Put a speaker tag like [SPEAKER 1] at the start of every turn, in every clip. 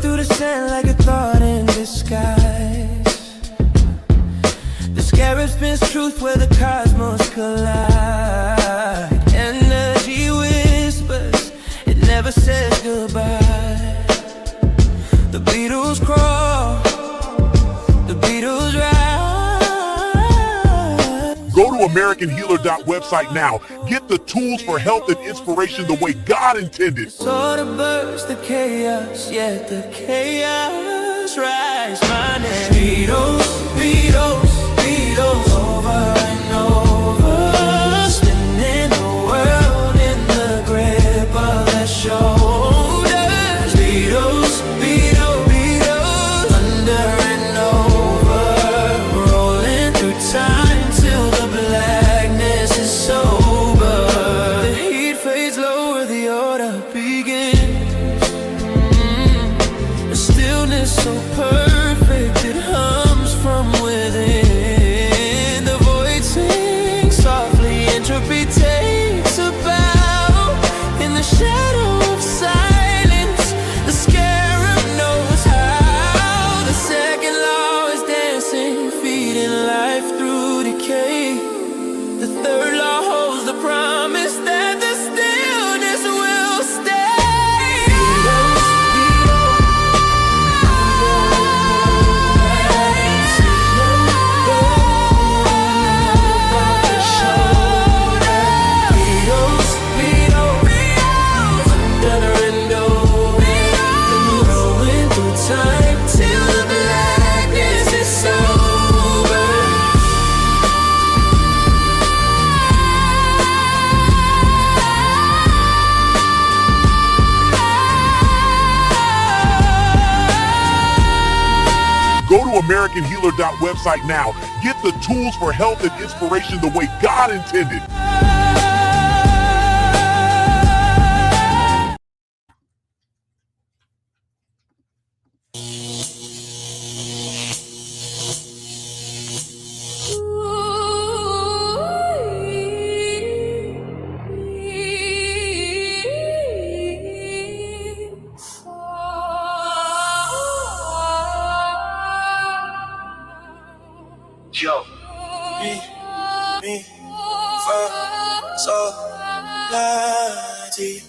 [SPEAKER 1] through the sand like a thought in disguise. The scarab spins truth where the cosmos collide. Energy whispers, it never says goodbye. The Beatles crawl, the Beatles rise.
[SPEAKER 2] Go to AmericanHealer.website now. Get the tools for health and inspiration the way God intended.
[SPEAKER 1] Sort of burst the chaos, yet the chaos rise. My name Beatles, Beatles, Beatles, over and over, spinning the world in the grip of their shoulders. Beatles, Beatles, Beatles, under and over, rolling through time till the blackness is sober. The heat fades lower, the order begins. A stillness so perfect it hums from within. The void sings softly, entropy takes a bow. In the shadow of silence, the scarab knows how. The second law is dancing, feeding life through decay. The third law holds the promise that the stillness will stay. Time till the blackness is sober.
[SPEAKER 2] Go to AmericanHealer.website now. Get the tools for health and inspiration the way God intended.
[SPEAKER 1] Yo, me, fa, sol, la, ti,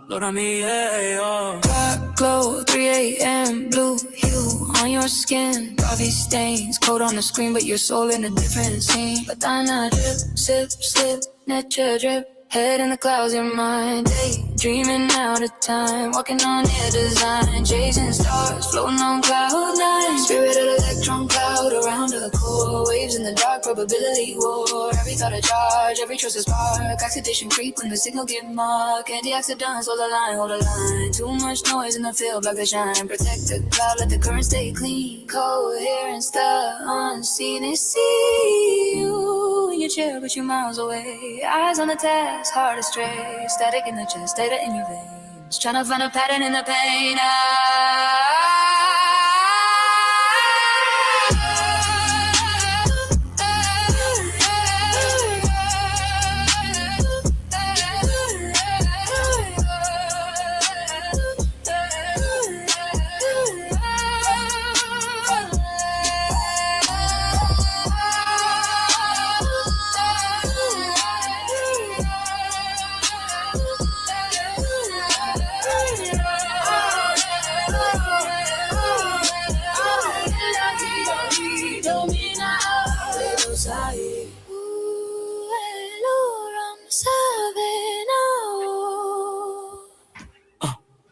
[SPEAKER 1] Load on me, yeah. Black glow, 3 a.m. blue hue on your skin. Coffee stains, coat on the screen, but your soul in a different scene. Badana drip, sip, slip, nature drip. Head in the clouds, your mind. Daydreaming out of time, walking on air design. Chasing stars, floating on cloud nine. Spirit of electron cloud around the core. Waves in the dark, probability war. Every thought a charge, every choice a spark. Oxidation creep when the signal get marked. Antioxidants, hold the line, hold the line. Too much noise in the field, block the shine. Protect the cloud, let the current stay clean. Coherence, the unseen, they see you in your chair, but you miles away. Eyes on the task, heart astray. Static in the chest, data in your veins. Trying to find a pattern in the pain.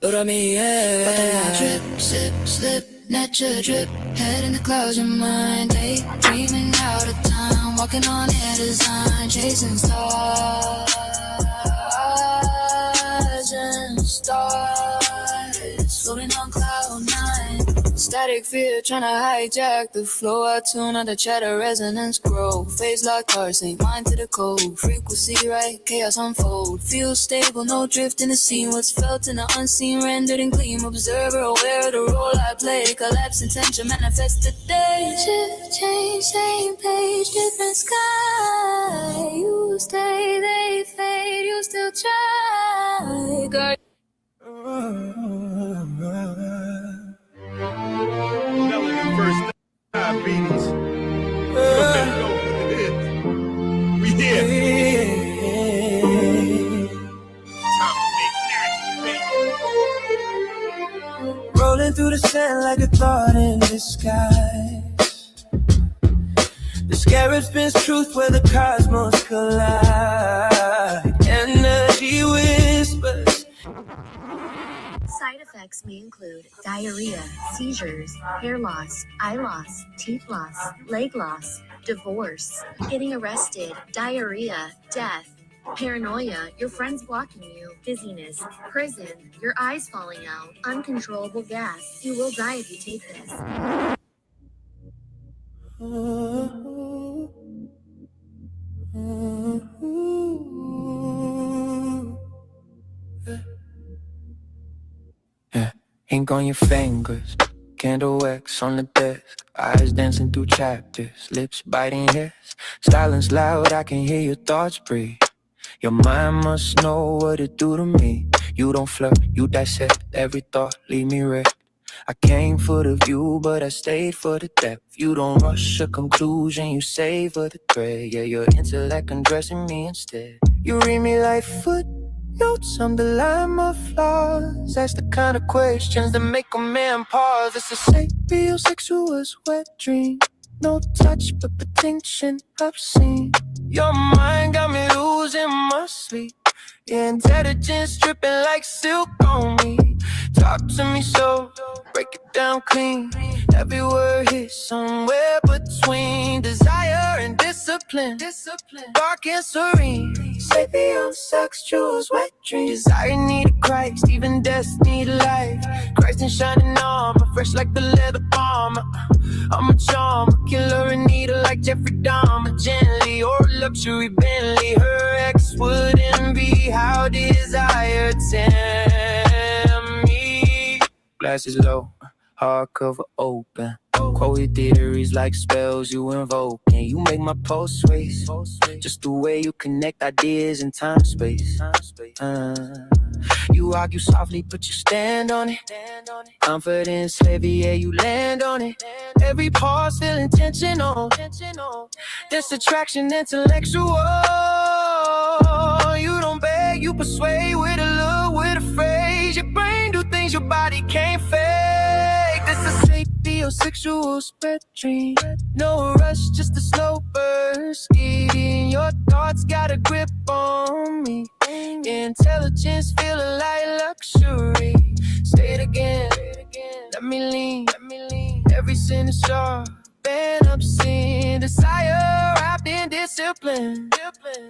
[SPEAKER 1] But then I drip, sip, slip, natural drip. Head in the clouds, your mind. Daydreaming out of time. Walking on air design. Chasing stars and stars. Floating on cloud nine. Static fear trying to hijack the flow. I tune on the chatter, resonance grow. Phase locked heart, sync mind to the code. Frequency right, chaos unfold. Feel stable, no drift in the scene. What's felt in the unseen, rendered in gleam. Observer, aware of the role I play. Collapse intention, manifest today. Shift, change, same page, different sky. You stay, they fade, you still try. Guard.
[SPEAKER 2] Melanin first diabetes. We here. Time to make magic, baby.
[SPEAKER 1] Rolling through the sand like a thought in disguise. The scarab spins truth where the cosmos collide. Energy whispers.
[SPEAKER 3] Side effects may include diarrhea, seizures, hair loss, eye loss, teeth loss, leg loss, divorce, getting arrested, diarrhea, death, paranoia, your friends blocking you, dizziness, prison, your eyes falling out, uncontrollable gas. You will die if you take this.
[SPEAKER 1] Yeah. Ink on your fingers, candle wax on the desk, eyes dancing through chapters, lips biting hairs, silence loud, I can hear your thoughts breathe. Your mind must know what it do to me. You don't flirt, you dissect every thought, leave me wrecked. I came for the view, but I stayed for the depth. You don't rush a conclusion, you savor the thread. Yeah, your intellect undressing me instead. You read me like footnotes, underline my flaws. That's the kind of questions that make a man pause. It's a sapiosexual's wet dream. No touch, but potential obscene. Your mind got me losing my sleep. Your intelligence dripping like silk on me. Talk to me so, break it down clean. Every word hits somewhere between desire and discipline. Dark and serene. Sapiosexual's wet dream. Desire needed Christ, even death needed life. Christ in shining armor, fresh like the leather bomber. I'm a charm, a killer, a needle like Jeffrey Dahmer. Gently, or a luxury Bentley. Her ex would envy how desire tempt me. Glasses low, hardcover open. Quoted theories like spells you invoke. And you make my pulse race. Just the way you connect ideas in time space. You argue softly, but you stand on it. Confidence heavy, yeah, you land on it. Every pause feel intentional. This attraction intellectual. You don't beg, you persuade with a look, with a phrase. Your brain do things your body can't fake. This is sapiosexual spread dream. No rush, just a slow burst. Eating your thoughts got a grip on me. Intelligence feeling like luxury. Say it again, let me lean. Every sentence sharp and obscene. Desire wrapped in discipline.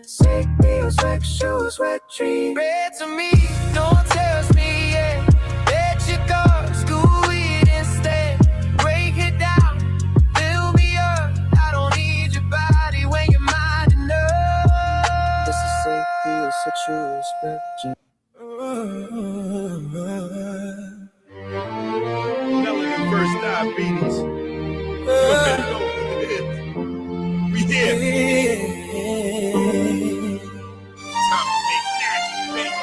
[SPEAKER 1] Sapiosexual's wet dream. Read to me, no one tells me, yeah. Let you go, school it instead. Break it down, fill me up. I don't need your body when your mind enough. This is sapiosexual's wet dream.
[SPEAKER 2] Melanin first diabetes. We here. Time to make magic, baby.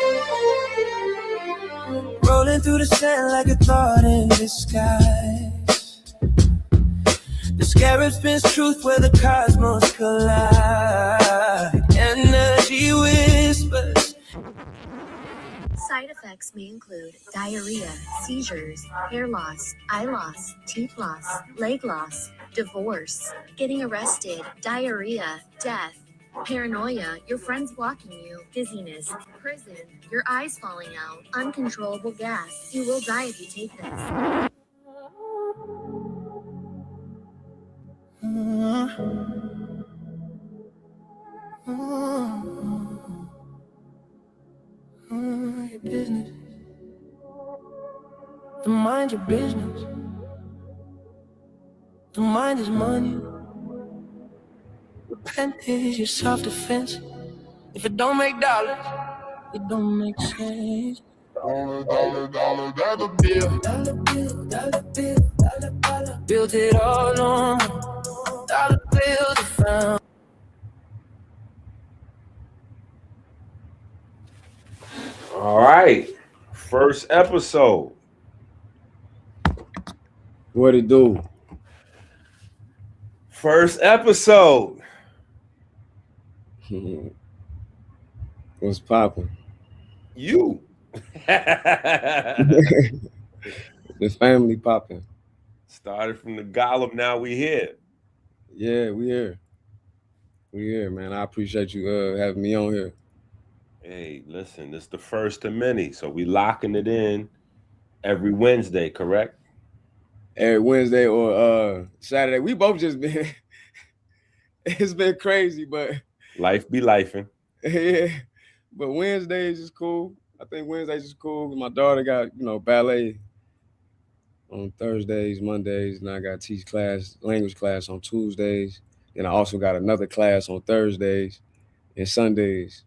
[SPEAKER 1] Rolling through the sand like a thought in disguise. The scarab spins truth where the cosmos collide. Energy whispers.
[SPEAKER 3] Side effects may include diarrhea, seizures, hair loss, eye loss, teeth loss, leg loss, divorce, getting arrested, diarrhea, death, Paranoia, your friends blocking you. Dizziness, prison, your eyes falling out. Uncontrollable gas. You will die if you take this.
[SPEAKER 1] Your business. The mind your business. The mind is money. Repent is your self-defense. If it don't make dollars, it don't make sense. Dollar bill. Dollar bill, dollar bill, dollar. Built it all on dollar bills I found.
[SPEAKER 4] All right. First episode.
[SPEAKER 5] What it do?
[SPEAKER 4] First episode.
[SPEAKER 5] What's popping?
[SPEAKER 4] You.
[SPEAKER 5] The family popping.
[SPEAKER 4] Started from the Gollum, now we here.
[SPEAKER 5] Yeah, we here. We here, man. I appreciate you having me on here.
[SPEAKER 4] Hey, listen, this is the first of many. So we locking it in every Wednesday, correct?
[SPEAKER 5] Every Wednesday or Saturday. We both just been it's been crazy, but
[SPEAKER 4] Life be lifing.
[SPEAKER 5] yeah. But Wednesdays is cool. I think Wednesdays is cool. My daughter got, ballet on Thursdays, Mondays, and I got teach class, language class on Tuesdays. And I also got another class on Thursdays and Sundays.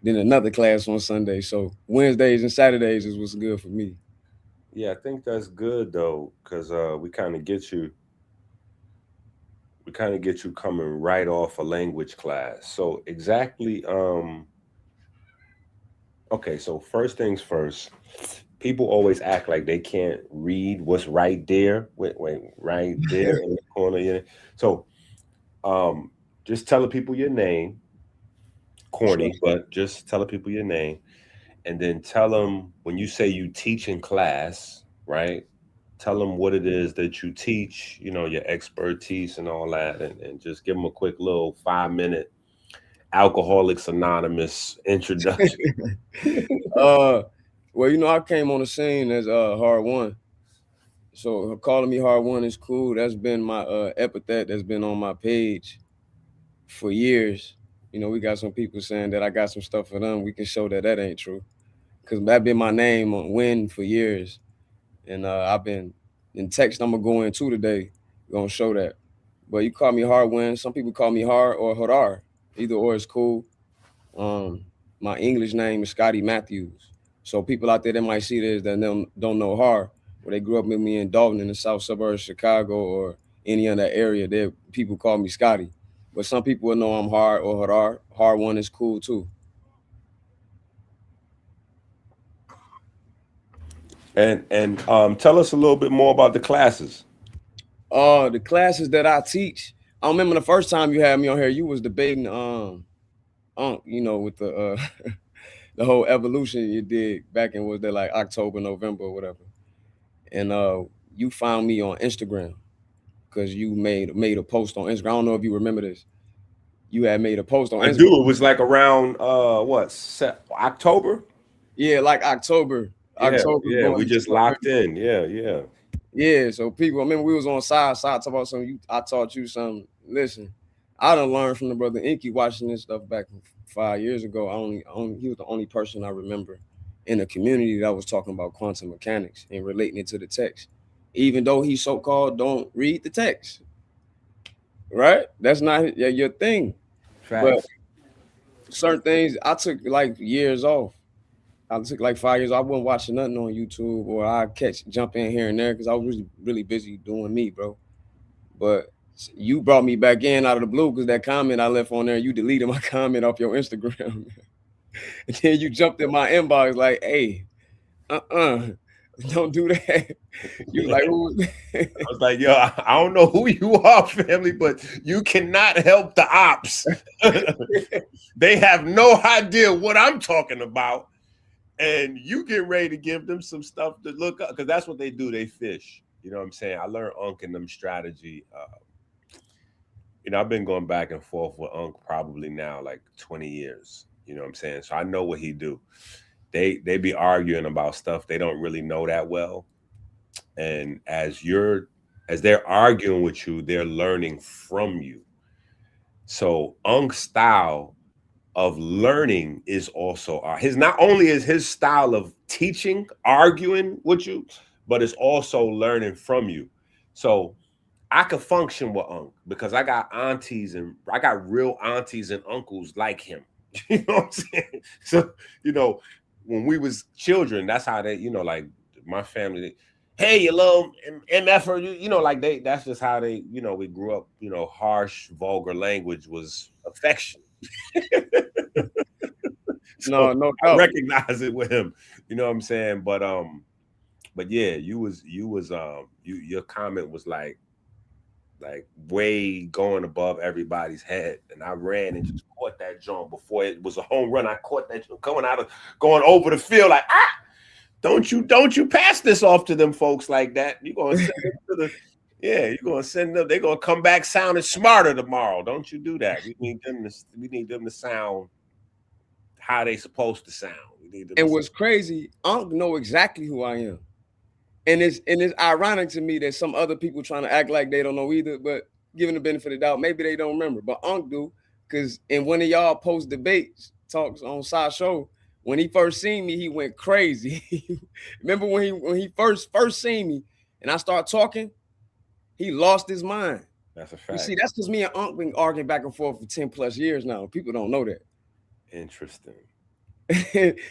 [SPEAKER 5] Then another class on Sunday. So Wednesdays and Saturdays is what's good for me.
[SPEAKER 4] Yeah, I think that's good though, because we kind of get you coming right off a language class. So exactly, okay, so first things first, people always act like they can't read what's right there. Wait, right there in the corner. Yeah. So just tell the people your name. Corny, but just tell the people your name. And then tell them when you say you teach in class, right? Tell them what it is that you teach, your expertise and all that, and just give them a quick little 5-minute Alcoholics Anonymous introduction.
[SPEAKER 5] Well, I came on the scene as Hard One. So calling me Hard One is cool. That's been my epithet that's been on my page for years. We got some people saying that I got some stuff for them. We can show that ain't true. Because that been my name on Win for years. And I've been in text I'm going to go into today, going to show that. But you call me Hard Win. Some people call me Hard or Hadar. Either or is cool. My English name is Scotty Matthews. So people out there that might see this that don't know Hard, or they grew up with me in Dalton in the south suburbs of Chicago or any other area, people call me Scotty. But some people will know I'm Hard or Hadar. Hard One is cool too.
[SPEAKER 4] And tell us a little bit more about the classes.
[SPEAKER 5] The classes that I teach. I remember the first time you had me on here, you was debating with the the whole evolution you did back in, was that like October, November, or whatever. And you found me on Instagram because you made a post on Instagram. I don't know if you remember this. You had made a post on Instagram.
[SPEAKER 4] I do. It was like around October?
[SPEAKER 5] Yeah, like October.
[SPEAKER 4] Yeah,
[SPEAKER 5] October.
[SPEAKER 4] yeah, we just locked in. Yeah.
[SPEAKER 5] Yeah, so people, I remember we was on side talking about something. I taught you something. Listen, I done learned from the brother Inky watching this stuff back 5 years ago. He was the only person I remember in the community that was talking about quantum mechanics and relating it to the text, even though he so-called don't read the text. Right? That's not your thing.
[SPEAKER 4] Facts.
[SPEAKER 5] But certain things, I took like years off. I took like 5 years. I wasn't watching nothing on YouTube, or I jump in here and there because I was really, really busy doing me, bro. But you brought me back in out of the blue because that comment I left on there, you deleted my comment off your Instagram. And then you jumped in my inbox like, hey, don't do that. You like, who?
[SPEAKER 4] I was like, yo, I don't know who you are, family, but you cannot help the ops. They have no idea what I'm talking about. And you get ready to give them some stuff to look up, because that's what they do. They fish. You know what I'm saying? I learned Unk and them strategy I've been going back and forth with Unc probably now like 20 years. You know what I'm saying? So I know what he do. They be arguing about stuff they don't really know that well. And as they're arguing with you, they're learning from you. So Unc's style of learning is also his. Not only is his style of teaching, arguing with you, but it's also learning from you. So I could function with Unc because I got aunties and I got real aunties and uncles like him. You know what I'm saying? So, you know, when we was children, that's how they, like my family, hey, you little MF, like that's just how they, we grew up, harsh, vulgar language was affection. So
[SPEAKER 5] No
[SPEAKER 4] I
[SPEAKER 5] doubt.
[SPEAKER 4] recognize it with him. You know what I'm saying? But yeah, your comment was like way going above everybody's head. And I ran and just caught that joint before it was a home run. I caught that joint going over the field like, don't you pass this off to them folks like that. You're gonna send them to the you're gonna send them, they're gonna come back sounding smarter tomorrow. Don't you do that. We need them to sound how they supposed to sound.
[SPEAKER 5] And what's crazy, Unc know exactly who I am. And it's ironic to me that some other people trying to act like they don't know either, but given the benefit of the doubt, maybe they don't remember. But Unc do, because in one of y'all post debates talks on Side Show, when he first seen me, he went crazy. Remember when he first seen me and I start talking, he lost his mind.
[SPEAKER 4] That's a fact.
[SPEAKER 5] You see, that's because me and Unc been arguing back and forth for 10 plus years now. People don't know that.
[SPEAKER 4] Interesting.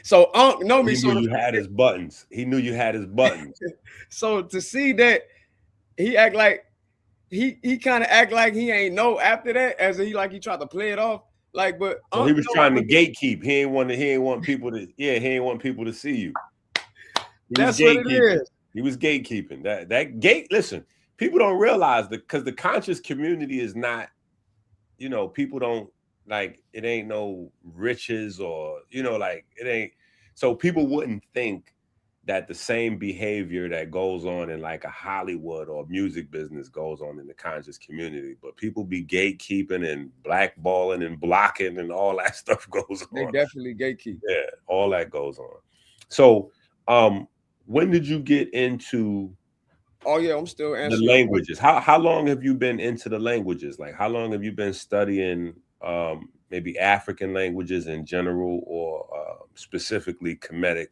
[SPEAKER 5] So Unc know me.
[SPEAKER 4] He knew you had his buttons. He knew you had his buttons.
[SPEAKER 5] So to see that he act like he kind of act like he ain't know after that, as he tried to play it off. Like, but
[SPEAKER 4] so he was trying to gatekeep. He ain't want people to see you.
[SPEAKER 5] That's what it is.
[SPEAKER 4] He was gatekeeping. That gate. Listen, people don't realize that because the conscious community is not, people don't like it ain't no riches or like it ain't. So people wouldn't think that the same behavior that goes on in like a Hollywood or music business goes on in the conscious community. But people be gatekeeping and blackballing and blocking and all that stuff goes on.
[SPEAKER 5] They definitely gatekeep.
[SPEAKER 4] Yeah, all that goes on. So when did you get into
[SPEAKER 5] I'm still answering
[SPEAKER 4] the languages? How long have you been into the languages? Like how long have you been studying maybe African languages in general or specifically Kemetic?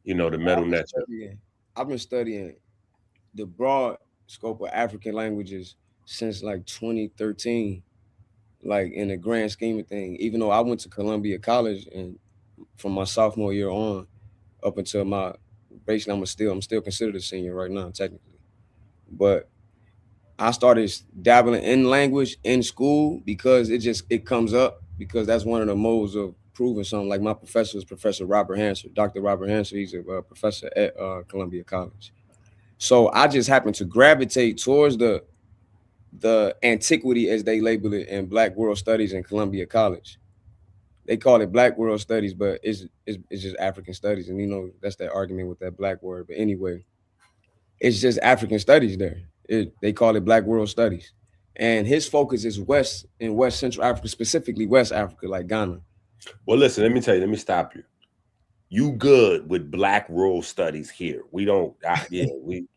[SPEAKER 4] The Medu network.
[SPEAKER 5] I've been studying the broad scope of African languages since like 2013, like in the grand scheme of things. Even though I went to Columbia College and from my sophomore year on up until my basically I'm still considered a senior right now technically. But I started dabbling in language in school because it comes up because that's one of the modes of proving something. Like my professor is Professor Robert Hanser, Dr. Robert Hanser. He's a professor at Columbia College. So I just happened to gravitate towards the antiquity, as they label it, in Black World Studies in Columbia College. They call it Black World Studies, but it's just African Studies, and that's that argument with that Black word. But anyway, it's just African Studies there. They call it Black World Studies, and his focus is West Central Africa, specifically West Africa, like Ghana.
[SPEAKER 4] Well, listen, let me stop you. You good with Black World Studies here. We don't,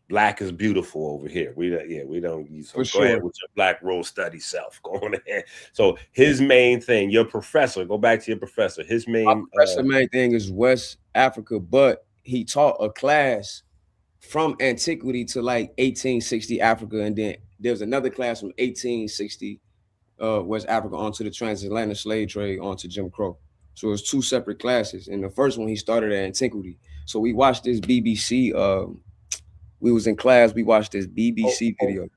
[SPEAKER 4] Black is beautiful over here. We don't. So go ahead with your Black World Studies self. Go on ahead. So his main thing, your professor, go back to your professor. His main
[SPEAKER 5] thing is West Africa, but he taught a class from antiquity to like 1860 Africa, and then there's another class from 1860 West Africa onto the transatlantic slave trade onto Jim Crow. So it's two separate classes. And the first one he started at antiquity. So we watched this BBC. We was in class. We watched this BBC video.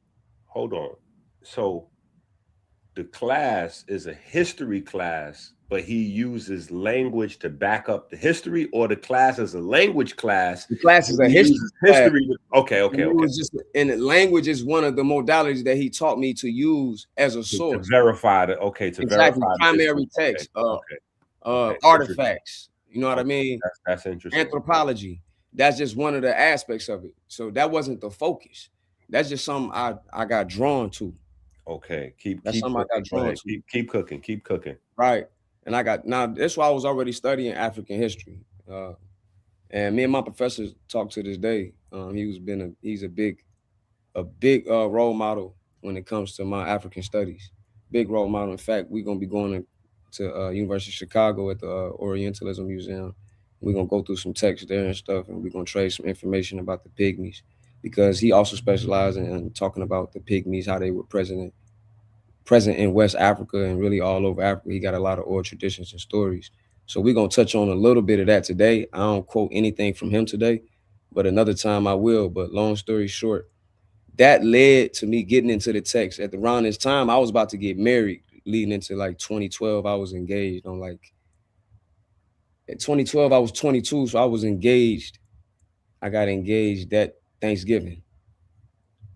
[SPEAKER 4] Hold on. So the class is a history class, but he uses language to back up the history, or the class is a language class.
[SPEAKER 5] The class is a history.
[SPEAKER 4] Okay.
[SPEAKER 5] And language is one of the modalities that he taught me to use as a source.
[SPEAKER 4] To verify that. Okay. To verify
[SPEAKER 5] primary text. Artifacts. You know what I mean?
[SPEAKER 4] That's interesting.
[SPEAKER 5] Anthropology. That's just one of the aspects of it. So that wasn't the focus. That's just something I got drawn to.
[SPEAKER 4] Okay. Keep
[SPEAKER 5] That's
[SPEAKER 4] keep
[SPEAKER 5] something I got
[SPEAKER 4] cooking. Go
[SPEAKER 5] drawn
[SPEAKER 4] ahead.
[SPEAKER 5] to.
[SPEAKER 4] Keep cooking. Keep cooking.
[SPEAKER 5] Right. And I got now that's why I was already studying African history. And me and my professor talk to this day. He's a big role model when it comes to my African studies. Big role model. In fact, we're gonna be going to University of Chicago at the Orientalism Museum. We're gonna go through some texts there and stuff, and we're gonna trade some information about the pygmies because he also specialized in talking about the pygmies, how they were present in West Africa and really all over Africa. He got a lot of oral traditions and stories. So we're gonna touch on a little bit of that today. I don't quote anything from him today, but another time I will. But long story short, that led to me getting into the text. At around this time, I was about to get married, leading into like 2012. I was engaged on like at 2012, I was 22, so I was engaged. I got engaged that Thanksgiving.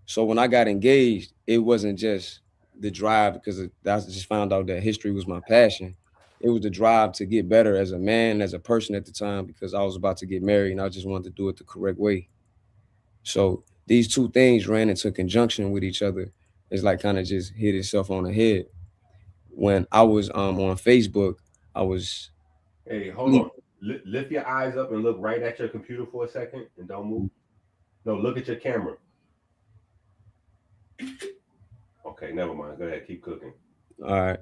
[SPEAKER 5] So when I got engaged, it wasn't just the drive because I just found out that history was my passion. It was the drive to get better as a man, as a person at the time, because I was about to get married and I just wanted to do it the correct way. So these two things ran into conjunction with each other. It's like kind of just hit itself on the head. When I was on Facebook, I was
[SPEAKER 4] Hey, hold on. Lift your eyes up and look right at your computer for a second and don't move. No, look at your camera. Okay, never mind. Go ahead. Keep cooking.
[SPEAKER 5] all right.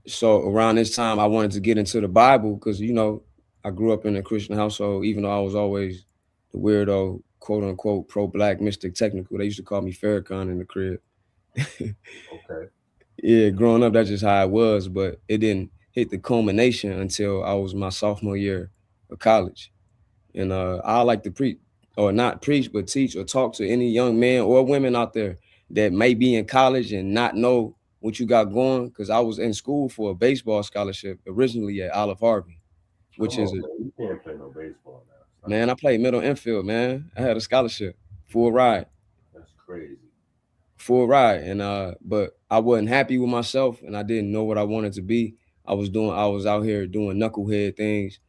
[SPEAKER 5] So around this time, I wanted to get into the Bible because I grew up in a Christian household, even though I was always the weirdo, quote unquote, pro-black mystic technical. They used to call me Farrakhan in the crib.
[SPEAKER 4] Okay.
[SPEAKER 5] Yeah, growing up, that's just how it was, but it didn't hit the culmination until I was my sophomore year of college. And I like to preach, or not preach, but teach or talk to any young men or women out there that may be in college and not know what you got going. Because I was in school for a baseball scholarship originally at Olive Harvey, which
[SPEAKER 4] Come
[SPEAKER 5] is
[SPEAKER 4] on, man. You can't play no baseball now. Stop.
[SPEAKER 5] man, I played middle infield, man. I had a scholarship, full ride.
[SPEAKER 4] That's crazy.
[SPEAKER 5] Full ride. And but I wasn't happy with myself and I didn't know what I wanted to be. I was out here doing knucklehead things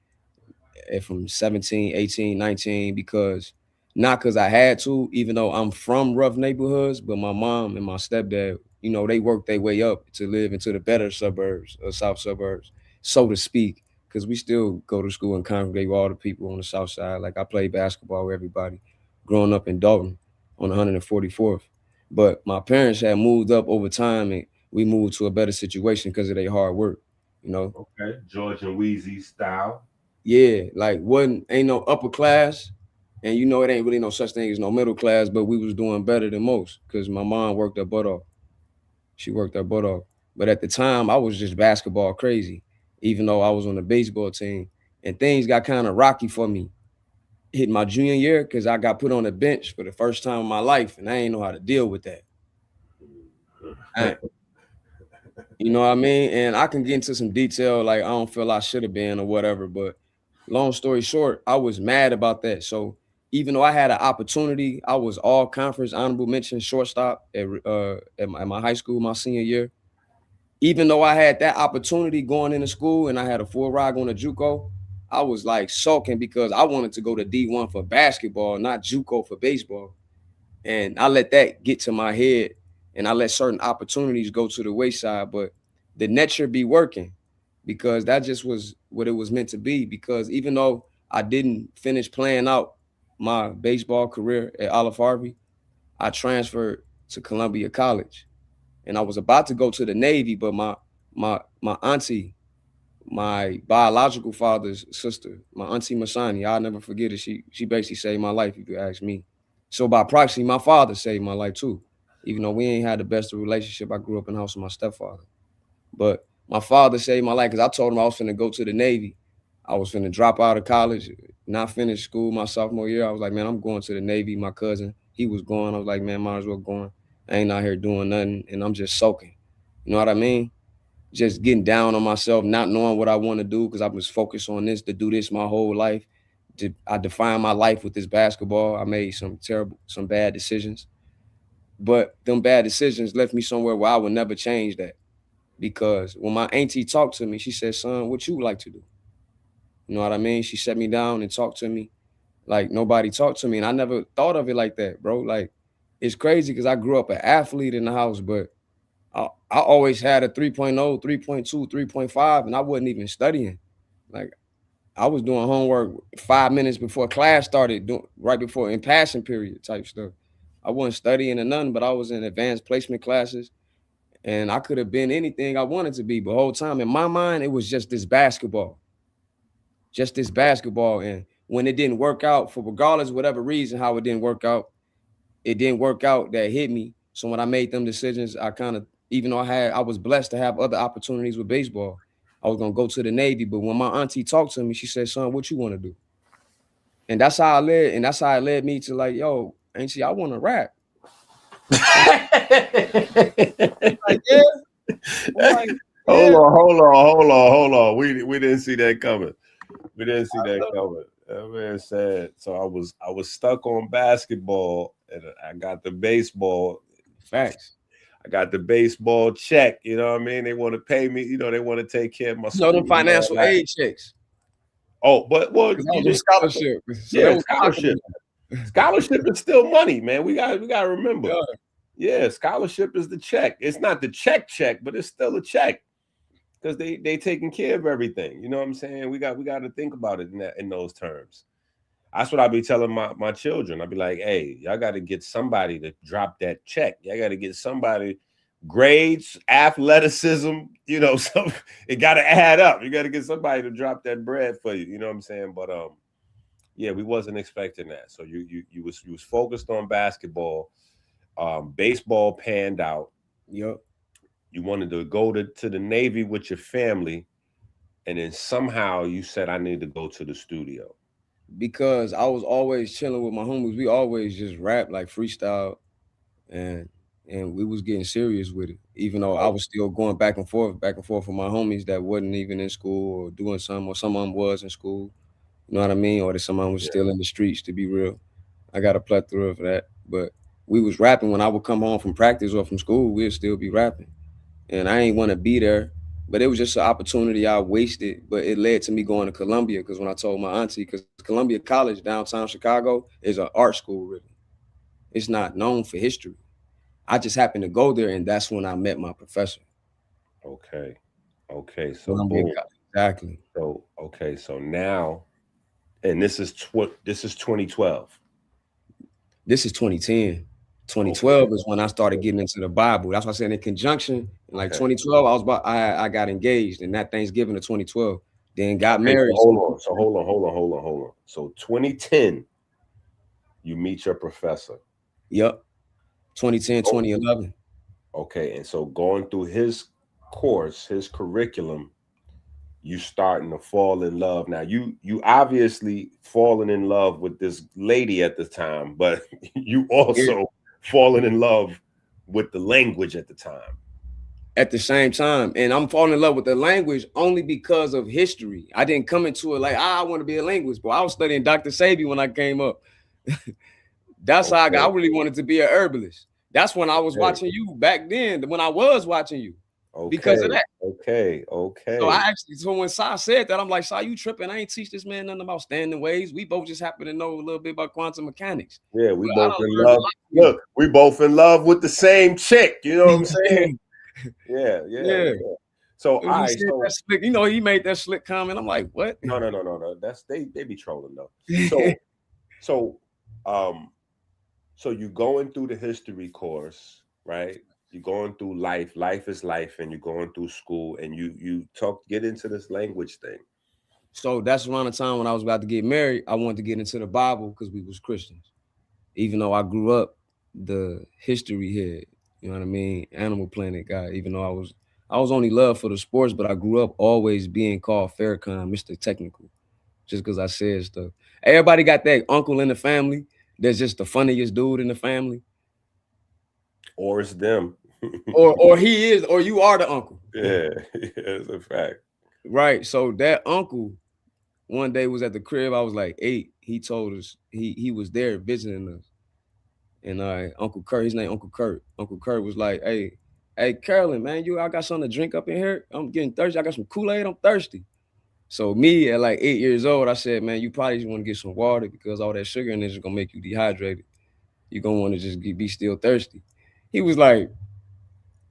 [SPEAKER 5] from 17, 18, 19 because not because I had to, even though I'm from rough neighborhoods, but my mom and my stepdad, they worked their way up to live into the better suburbs or south suburbs, so to speak, because we still go to school and congregate with all the people on the south side. Like I played basketball with everybody growing up in Dalton on 144th. But my parents had moved up over time and we moved to a better situation because of their hard work, you know.
[SPEAKER 4] Okay. George and Wheezy style.
[SPEAKER 5] Yeah, like ain't no upper class, and it ain't really no such thing as no middle class, but we was doing better than most because my mom worked her butt off. She worked her butt off. But at the time, I was just basketball crazy, even though I was on the baseball team. And things got kind of rocky for me. Hit my junior year because I got put on the bench for the first time in my life, and I ain't know how to deal with that. You know what I mean? And I can get into some detail, like I don't feel I should have been or whatever. But long story short, I was mad about that. So even though I had an opportunity, I was all conference honorable mention shortstop at my high school my senior year. Even though I had that opportunity going into school and I had a full ride going to JUCO, I was like sulking because I wanted to go to D1 for basketball, not JUCO for baseball. And I let that get to my head and I let certain opportunities go to the wayside. But the net should be working because that just was what it was meant to be. Because even though I didn't finish playing out my baseball career at Olive Harvey, I transferred to Columbia College. And I was about to go to the Navy, but my auntie, my biological father's sister, my auntie Masani, I'll never forget it. She basically saved my life, if you ask me. So by proxy, my father saved my life too. Even though we ain't had the best of relationship, I grew up in the house with my stepfather. But my father saved my life because I told him I was finna go to the Navy. I was finna drop out of college, not finish school my sophomore year. I was like, man, I'm going to the Navy. My cousin, he was going. I was like, man, might as well going. I ain't out here doing nothing, and I'm just soaking. You know what I mean? Just getting down on myself, not knowing what I want to do because I was focused on this to do this my whole life. I defined my life with this basketball. I made some bad decisions, but them bad decisions left me somewhere where I would never change that. Because when my auntie talked to me, she said, "Son, what you like to do?" You know what I mean? She sat me down and talked to me like nobody talked to me, and I never thought of it like that, bro. Like it's crazy because I grew up an athlete in the house, but I always had a 3.0, 3.2, 3.5, and I wasn't even studying. Like I was doing homework 5 minutes before class started, right before in passing period type stuff. I wasn't studying or nothing, but I was in advanced placement classes, and I could have been anything I wanted to be. But the whole time in my mind, it was just this basketball, just this basketball. And when it didn't work out, for regardless whatever reason how it didn't work out, it didn't work out. That hit me. So when I made them decisions, I kind of, even though I was blessed to have other opportunities with baseball. I was gonna go to the Navy, but when my auntie talked to me, she said, "Son, what you want to do?" And that's how I led, and that's how it led me to like, yo, auntie, I want to rap. Like, yeah. Like, yeah.
[SPEAKER 4] Hold on. We didn't see that coming. We didn't see that coming. That man said, so I was stuck on basketball, and I got the baseball.
[SPEAKER 5] Facts.
[SPEAKER 4] I got the baseball check. You know what I mean? They want to pay me. You know, they want to take care of my
[SPEAKER 5] school. Them financial aid checks.
[SPEAKER 4] Oh, but
[SPEAKER 5] you just scholarship.
[SPEAKER 4] So yeah, scholarship. Scholarship is still money, man. We got to remember. Yeah, scholarship is the check. It's not the check, but it's still a check because they taking care of everything. You know what I'm saying? We got to think about it in those terms. That's what I be telling my children. I be like, hey, y'all got to get somebody to drop that check. Y'all got to get somebody, grades, athleticism, you know, it got to add up. You got to get somebody to drop that bread for you. You know what I'm saying? But yeah, we wasn't expecting that. So you was focused on basketball. Baseball panned out.
[SPEAKER 5] Yep.
[SPEAKER 4] You wanted to go to the Navy with your family, and then somehow you said, I need to go to the studio.
[SPEAKER 5] Because I was always chilling with my homies. We always just rap, like freestyle, and we was getting serious with it. Even though I was still going back and forth with my homies that wasn't even in school or doing something, or some of them was in school. You know what I mean? Or that someone was still in the streets, to be real. I got a plethora of that. But we was rapping when I would come home from practice or from school, we'd still be rapping. And I ain't want to be there. But it was just an opportunity I wasted. But it led to me going to Columbia, because when I told my auntie, because Columbia College, downtown Chicago, is an art school, really. It's not known for history. I just happened to go there, and that's when I met my professor.
[SPEAKER 4] Okay. So boom.
[SPEAKER 5] Exactly.
[SPEAKER 4] So okay. So now, and this is 2012.
[SPEAKER 5] This is 2010. 2012 is when I started getting into the Bible. That's why I said in conjunction. In like 2012, I got engaged, and that Thanksgiving of 2012. Then got married.
[SPEAKER 4] So hold on. So 2010, you meet your professor.
[SPEAKER 5] Yep. 2010, 2011.
[SPEAKER 4] Okay, and so going through his course, his curriculum, you starting to fall in love. Now you obviously falling in love with this lady at the time, but you also falling in love with the language at the time.
[SPEAKER 5] At the same time, and I'm falling in love with the language only because of history. I didn't come into it like, I want to be a linguist, but I was studying Dr. Sabi when I came up. That's how I really wanted to be an herbalist. That's when I was watching you back then, when I was watching you. Because of that.
[SPEAKER 4] Okay.
[SPEAKER 5] So when Sai said that, I'm like, Sai, you tripping? I ain't teach this man nothing about standing waves. We both just happen to know a little bit about quantum mechanics.
[SPEAKER 4] Yeah, we both in love. Look, we both in love with the same chick. You know what I'm saying? Yeah. So
[SPEAKER 5] that slick, you know, he made that slick comment. I'm like, what?
[SPEAKER 4] No. That's they be trolling though. So you going through the history course, right? You're going through life. Life is life, and you're going through school, and you get into this language thing.
[SPEAKER 5] So that's around the time when I was about to get married. I wanted to get into the Bible because we was Christians. Even though I grew up the history head, you know what I mean? Animal Planet guy. Even though I was only loved for the sports, but I grew up always being called Farrakhan, Mr. Technical, just because I said stuff. Everybody got that uncle in the family that's just the funniest dude in the family.
[SPEAKER 4] Or it's them.
[SPEAKER 5] or he is, or you are the uncle.
[SPEAKER 4] Yeah, it's a fact.
[SPEAKER 5] Right. So that uncle one day was at the crib. I was like 8. He told us he was there visiting us. And Uncle Kurt, his name Uncle Kurt. Uncle Kurt was like, hey, Carolyn, man, I got something to drink up in here. I'm getting thirsty. I got some Kool-Aid. I'm thirsty. So me at like 8 years old, I said, man, you probably just want to get some water because all that sugar in this is gonna make you dehydrated. You're gonna want to just be still thirsty. He was like,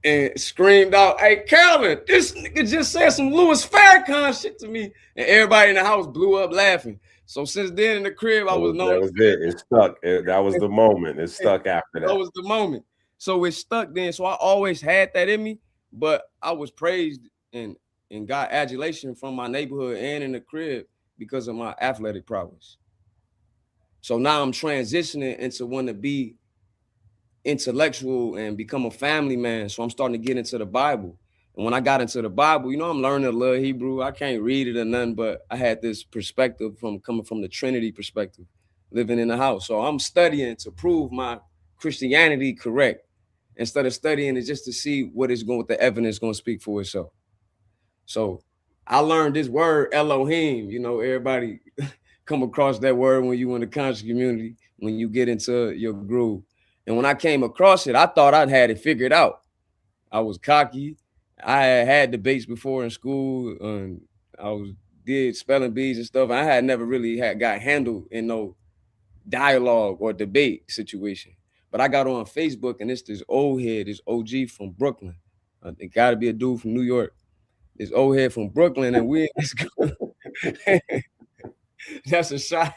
[SPEAKER 5] and screamed out, "Hey, Calvin, this nigga just said some Louis Farrakhan shit to me." And everybody in the house blew up laughing. So since then in the crib, I was known.
[SPEAKER 4] That was it. It stuck. That was the moment. It stuck after that.
[SPEAKER 5] That was the moment. So it stuck then. So I always had that in me, but I was praised and got adulation from my neighborhood and in the crib because of my athletic prowess. So now I'm transitioning into want to be intellectual and become a family man. So I'm starting to get into the Bible. And when I got into the Bible, you know, I'm learning a little Hebrew. I can't read it or nothing, but I had this perspective from coming from the Trinity perspective, living in the house. So I'm studying to prove my Christianity correct instead of studying it just to see what the evidence going to speak for itself. So I learned this word Elohim. You know, everybody come across that word when you in the conscious community, when you get into your groove. And when I came across it, I thought I'd had it figured out. I was cocky. I had debates before in school, and did spelling bees and stuff. I had never really got handled in no dialogue or debate situation. But I got on Facebook, and it's this old head, this OG from Brooklyn. It got to be a dude from New York. This old head from Brooklyn, and we in this. That's a shot.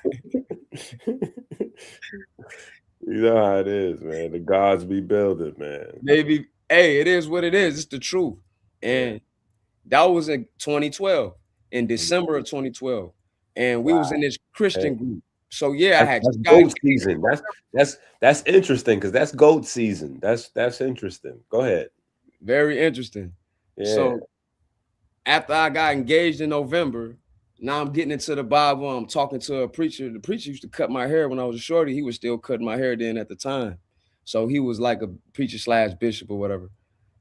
[SPEAKER 4] You know how it is, man. The gods be building, man.
[SPEAKER 5] Maybe, hey, it is what it is. It's the truth. And that was in 2012, in December of 2012. And we was in this Christian group. So yeah, I had
[SPEAKER 4] that's goat season. That's interesting because that's goat season. That's interesting. Go ahead.
[SPEAKER 5] Very interesting. Yeah. So after I got engaged in November, now I'm getting into the Bible. I'm talking to a preacher. The preacher used to cut my hair when I was a shorty. He was still cutting my hair then at the time. So he was like a preacher / bishop or whatever.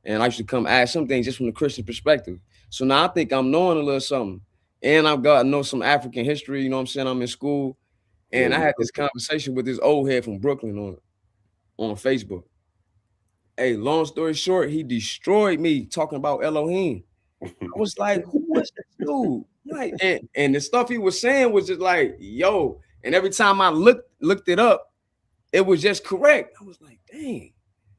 [SPEAKER 5] And I used to come ask some things just from the Christian perspective. So now I think I'm knowing a little something. And I've got to know some African history. You know what I'm saying? I'm in school. And I had this conversation with this old head from Brooklyn on Facebook. Hey, long story short, he destroyed me talking about Elohim. I was like, who was this dude? Like, and the stuff he was saying was just like, yo. And every time I looked it up, it was just correct. I was like, dang.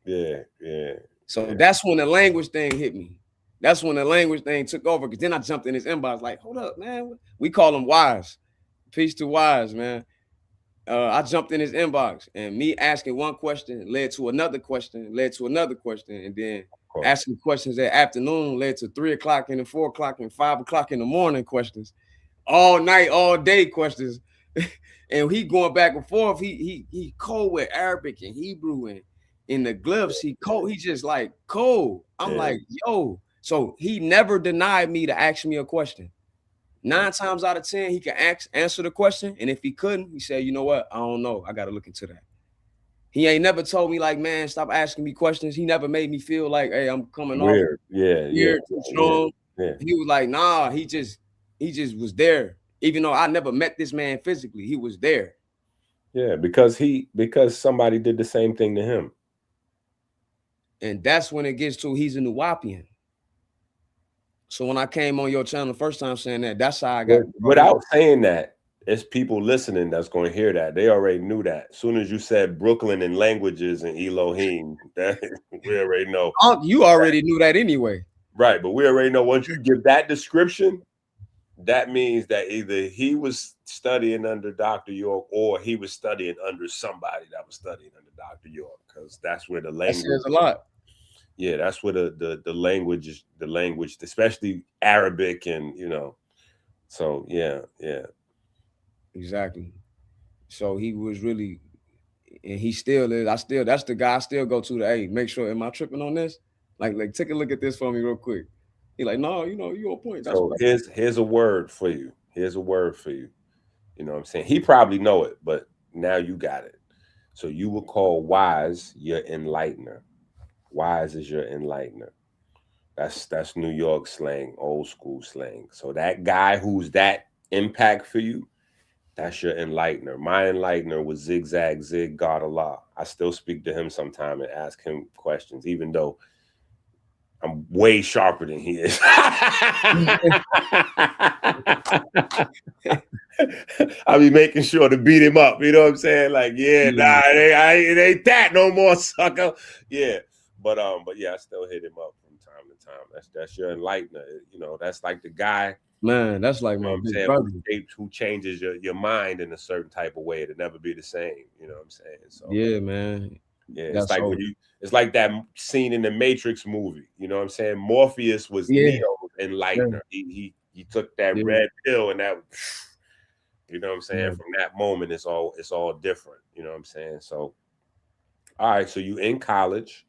[SPEAKER 4] Yeah.
[SPEAKER 5] So that's when the language thing hit me. That's when the language thing took over. Because then I jumped in his inbox like, hold up, man. We call him Wise. Peace to Wise, man. I jumped in his inbox, and me asking one question led to another question, and then asking questions that afternoon led to 3 o'clock and 4 o'clock and 5 o'clock in the morning questions, all night, all day questions. And he going back and forth. He cold with Arabic and Hebrew and in the glyphs. He just like cold. I'm like, yo. So he never denied me to ask me a question. 9 times out of 10, he can answer the question. And if he couldn't, he said, you know what? I don't know. I got to look into that. He ain't never told me like, man, stop asking me questions. He never made me feel like, hey, I'm coming
[SPEAKER 4] weird.
[SPEAKER 5] off weird, too strong. Yeah. He was like, nah, he just was there. Even though I never met this man physically, he was there.
[SPEAKER 4] Yeah, because somebody did the same thing to him.
[SPEAKER 5] And that's when it gets to he's a Nuwapian. So when I came on your channel the first time saying that, that's how I got.
[SPEAKER 4] Without saying that, it's people listening that's going to hear that. They already knew that. As soon as you said Brooklyn and languages and Elohim, we already know.
[SPEAKER 5] You already knew that anyway.
[SPEAKER 4] Right, but we already know once you give that description, that means that either he was studying under Dr. York or he was studying under somebody that was studying under Dr. York, because that's where the language.
[SPEAKER 5] That says a lot.
[SPEAKER 4] Yeah, that's where the language, especially Arabic, and so yeah.
[SPEAKER 5] Exactly. So he was really, and he still is. That's the guy I still go to. Hey, make sure, am I tripping on this? Like take a look at this for me real quick. He like, no, you on point. That's
[SPEAKER 4] so here's a word for you. You know what I'm saying? He probably know it, but now you got it. So you will call Wise your enlightener. Wise is your enlightener. That's New York slang, old school slang. So that guy who's that impact for you, that's your enlightener. My enlightener was Zigzag Zig God Allah. I still speak to him sometime and ask him questions, even though I'm way sharper than he is. I'll be making sure to beat him up. You know what I'm saying? Like, nah, it ain't that no more, sucker. Yeah. But yeah, I still hit him up from time to time. That's your enlightener. You know, that's like the guy,
[SPEAKER 5] Man, that's like
[SPEAKER 4] you know
[SPEAKER 5] my
[SPEAKER 4] what I'm
[SPEAKER 5] big
[SPEAKER 4] saying,
[SPEAKER 5] brother.
[SPEAKER 4] who changes your mind in a certain type of way to never be the same. You know what I'm saying? So
[SPEAKER 5] Yeah, man.
[SPEAKER 4] yeah, it's
[SPEAKER 5] That's
[SPEAKER 4] like when
[SPEAKER 5] so.
[SPEAKER 4] you it's like that scene in the Matrix movie. You know what I'm saying? Morpheus was
[SPEAKER 5] Yeah,
[SPEAKER 4] Neo's
[SPEAKER 5] yeah,
[SPEAKER 4] enlightener. He took that
[SPEAKER 5] yeah,
[SPEAKER 4] red pill and that you know what I'm saying?
[SPEAKER 5] yeah.
[SPEAKER 4] From that moment it's all different. You know what I'm saying? So all right, so you in college,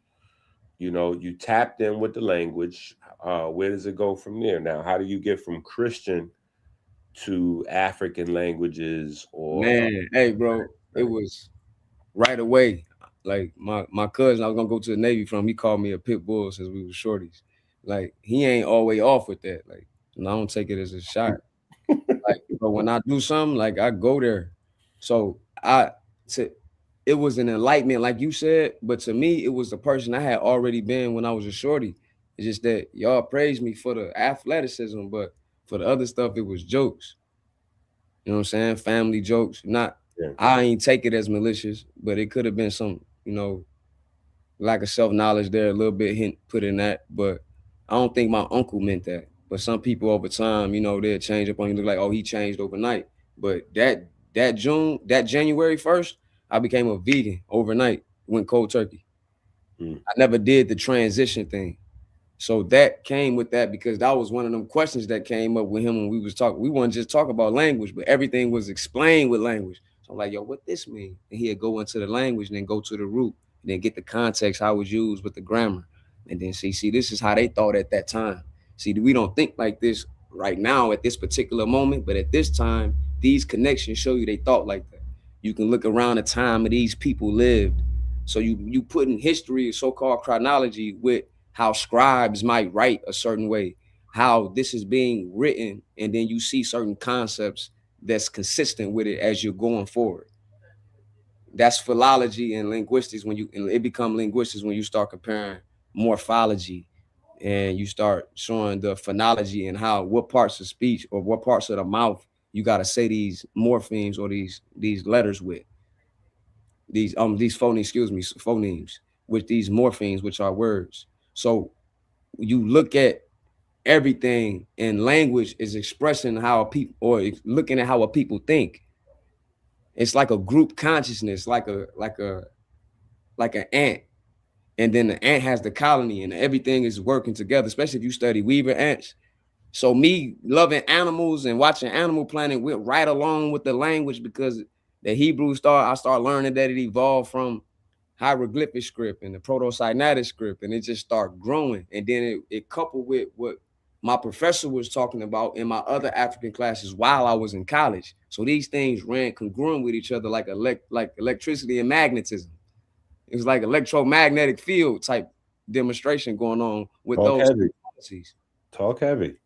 [SPEAKER 4] you know, you tapped in with the language. Where does it go from there? Now, how do you get from Christian to African languages or
[SPEAKER 5] Man, hey, bro, it was right away. Like my cousin, I was gonna go to the Navy from. He called me a pit bull since we were shorties. Like he ain't always off with that. Like, and I don't take it as a shot. Like, but when I do something, like I go there. So to it was an enlightenment, like you said. But to me, it was the person I had already been when I was a shorty. It's just that y'all praised me for the athleticism, but for the other stuff, it was jokes. You know what I'm saying? Family jokes. Not
[SPEAKER 4] yeah.
[SPEAKER 5] I ain't take it as malicious, but it could have been some, lack of self-knowledge there, a little bit hint put in that. But I don't think my uncle meant that. But some people over time, they'll change up on you, look like, oh, he changed overnight. But that January 1st, I became a vegan overnight, went cold turkey.
[SPEAKER 4] Mm.
[SPEAKER 5] I never did the transition thing. So that came with that because that was one of them questions that came up with him when we was talking. We weren't just talking about language, but everything was explained with language. So I'm like, yo, what this mean? And he'd go into the language and then go to the root and then get the context, how it was used with the grammar. And then see, this is how they thought at that time. See, we don't think like this right now at this particular moment, but at this time, these connections show you they thought like that. You can look around the time of these people lived. So you put in history, so-called chronology with how scribes might write a certain way, how this is being written, and then you see certain concepts that's consistent with it as you're going forward. That's philology and linguistics it become linguistics when you start comparing morphology and you start showing the phonology and how what parts of speech or what parts of the mouth you got to say these morphemes or these letters with these phonemes, phonemes with these morphemes, which are words. So you look at everything in language is expressing how people or looking at how a people think. It's like a group consciousness, like an ant. And then the ant has the colony and everything is working together, especially if you study weaver ants. So me loving animals and watching Animal Planet went right along with the language because the Hebrew I started learning that it evolved from hieroglyphic script and the proto-Sinaitic script, and it just started growing. And then it coupled with what my professor was talking about in my other African classes while I was in college. So these things ran congruent with each other like electricity and magnetism. It was like electromagnetic field type demonstration going on with
[SPEAKER 4] Talk
[SPEAKER 5] those
[SPEAKER 4] heavy.
[SPEAKER 5] policies.
[SPEAKER 4] Talk heavy.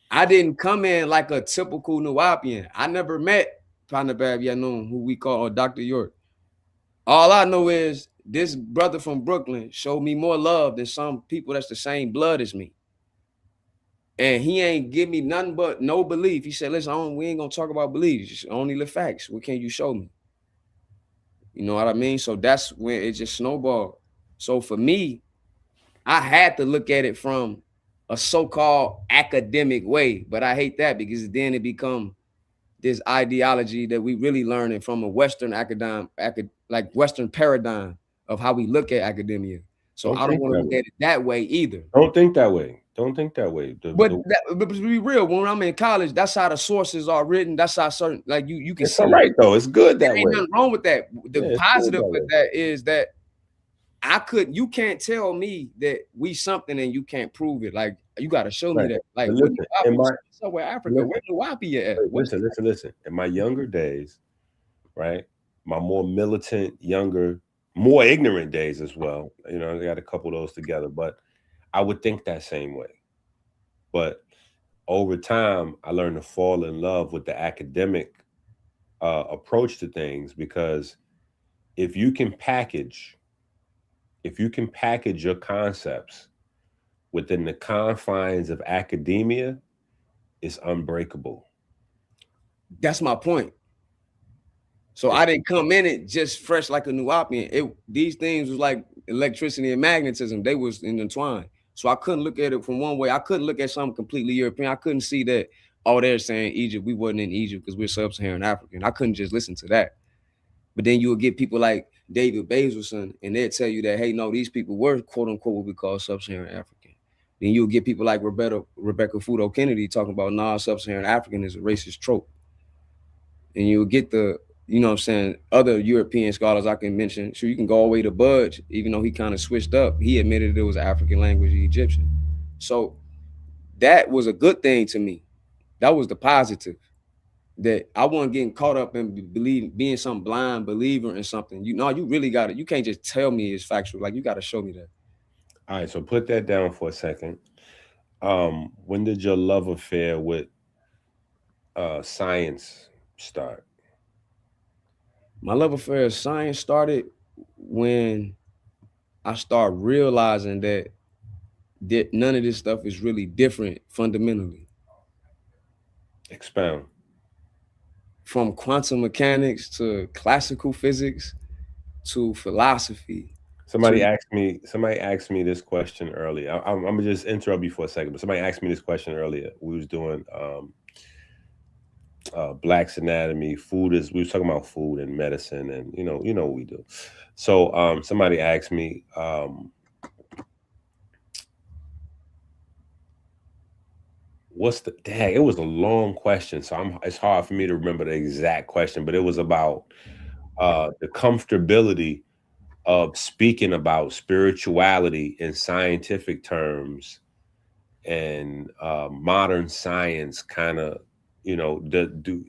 [SPEAKER 5] I didn't come in like a typical Nuwapian. I never met Panabab Yanun, who we call Dr. York. All I know is this brother from Brooklyn showed me more love than some people that's the same blood as me. And he ain't give me nothing but no belief. He said, listen, we ain't gonna talk about beliefs, only the facts. What can you show me? You know what I mean? So that's when it just snowballed. So for me, I had to look at it from a so-called academic way, but I hate that because then it become this ideology that we really learning from a Western like Western paradigm of how we look at academia. So
[SPEAKER 4] Don't
[SPEAKER 5] I don't
[SPEAKER 4] think
[SPEAKER 5] want to
[SPEAKER 4] that
[SPEAKER 5] look
[SPEAKER 4] way.
[SPEAKER 5] at it that way either.
[SPEAKER 4] Don't think that way. Don't think that way.
[SPEAKER 5] But to be real, when I'm in college, that's how the sources are written. That's how certain like you can
[SPEAKER 4] It's
[SPEAKER 5] see
[SPEAKER 4] all
[SPEAKER 5] it.
[SPEAKER 4] right though. It's good
[SPEAKER 5] There
[SPEAKER 4] that
[SPEAKER 5] ain't
[SPEAKER 4] way.
[SPEAKER 5] nothing wrong with that. The
[SPEAKER 4] Yeah, it's good
[SPEAKER 5] positive
[SPEAKER 4] that
[SPEAKER 5] with
[SPEAKER 4] way.
[SPEAKER 5] that is that you can't tell me that we something and you can't prove it. Like you got to show me
[SPEAKER 4] Right.
[SPEAKER 5] that. Like
[SPEAKER 4] But
[SPEAKER 5] what
[SPEAKER 4] listen, in my
[SPEAKER 5] somewhere Africa,
[SPEAKER 4] listen,
[SPEAKER 5] where do Wapia at? What's
[SPEAKER 4] listen. In my younger days, right? My more militant, younger, more ignorant days as well. You know, I got a couple of those together, but I would think that same way. But over time, I learned to fall in love with the academic approach to things because if you can package, if you can package your concepts within the confines of academia, it's unbreakable.
[SPEAKER 5] that's my point. So
[SPEAKER 4] It's
[SPEAKER 5] I didn't come in it just fresh like a new Nuwapian. These things was like electricity and magnetism, they was intertwined. So I couldn't look at it from one way. I couldn't look at something completely European. I couldn't see that, oh, they're saying Egypt. We wasn't in Egypt because we're sub-Saharan African. I couldn't just listen to that. But then you would get people like David Basilson, and they'd tell you that, hey, no, these people were quote unquote what we call sub-Saharan African. Then you'll get people like Rebecca Fudo Kennedy talking about sub-Saharan African is a racist trope. And you'll get the, you know what I'm saying, other European scholars I can mention. So you can go all the way to Budge, even though he kind of switched up. He admitted it was African language, Egyptian. So that was a good thing to me. That was the positive. That I wasn't getting caught up in being some blind believer in something. You really got it. You can't just tell me it's factual. Like, you got to show me that.
[SPEAKER 4] All right, so put that down for a second. When did your love affair with science start?
[SPEAKER 5] My love affair with science started when I started realizing that none of this stuff is really different fundamentally.
[SPEAKER 4] Expound.
[SPEAKER 5] From quantum mechanics to classical physics to philosophy.
[SPEAKER 4] Somebody asked me this question earlier. I'm gonna just interrupt you for a second, but somebody asked me this question earlier. We was doing Black's Anatomy. We was talking about food and medicine, and you know what we do. So somebody asked me, it was a long question, so it's hard for me to remember the exact question, but it was about the comfortability of speaking about spirituality in scientific terms and modern science kind of,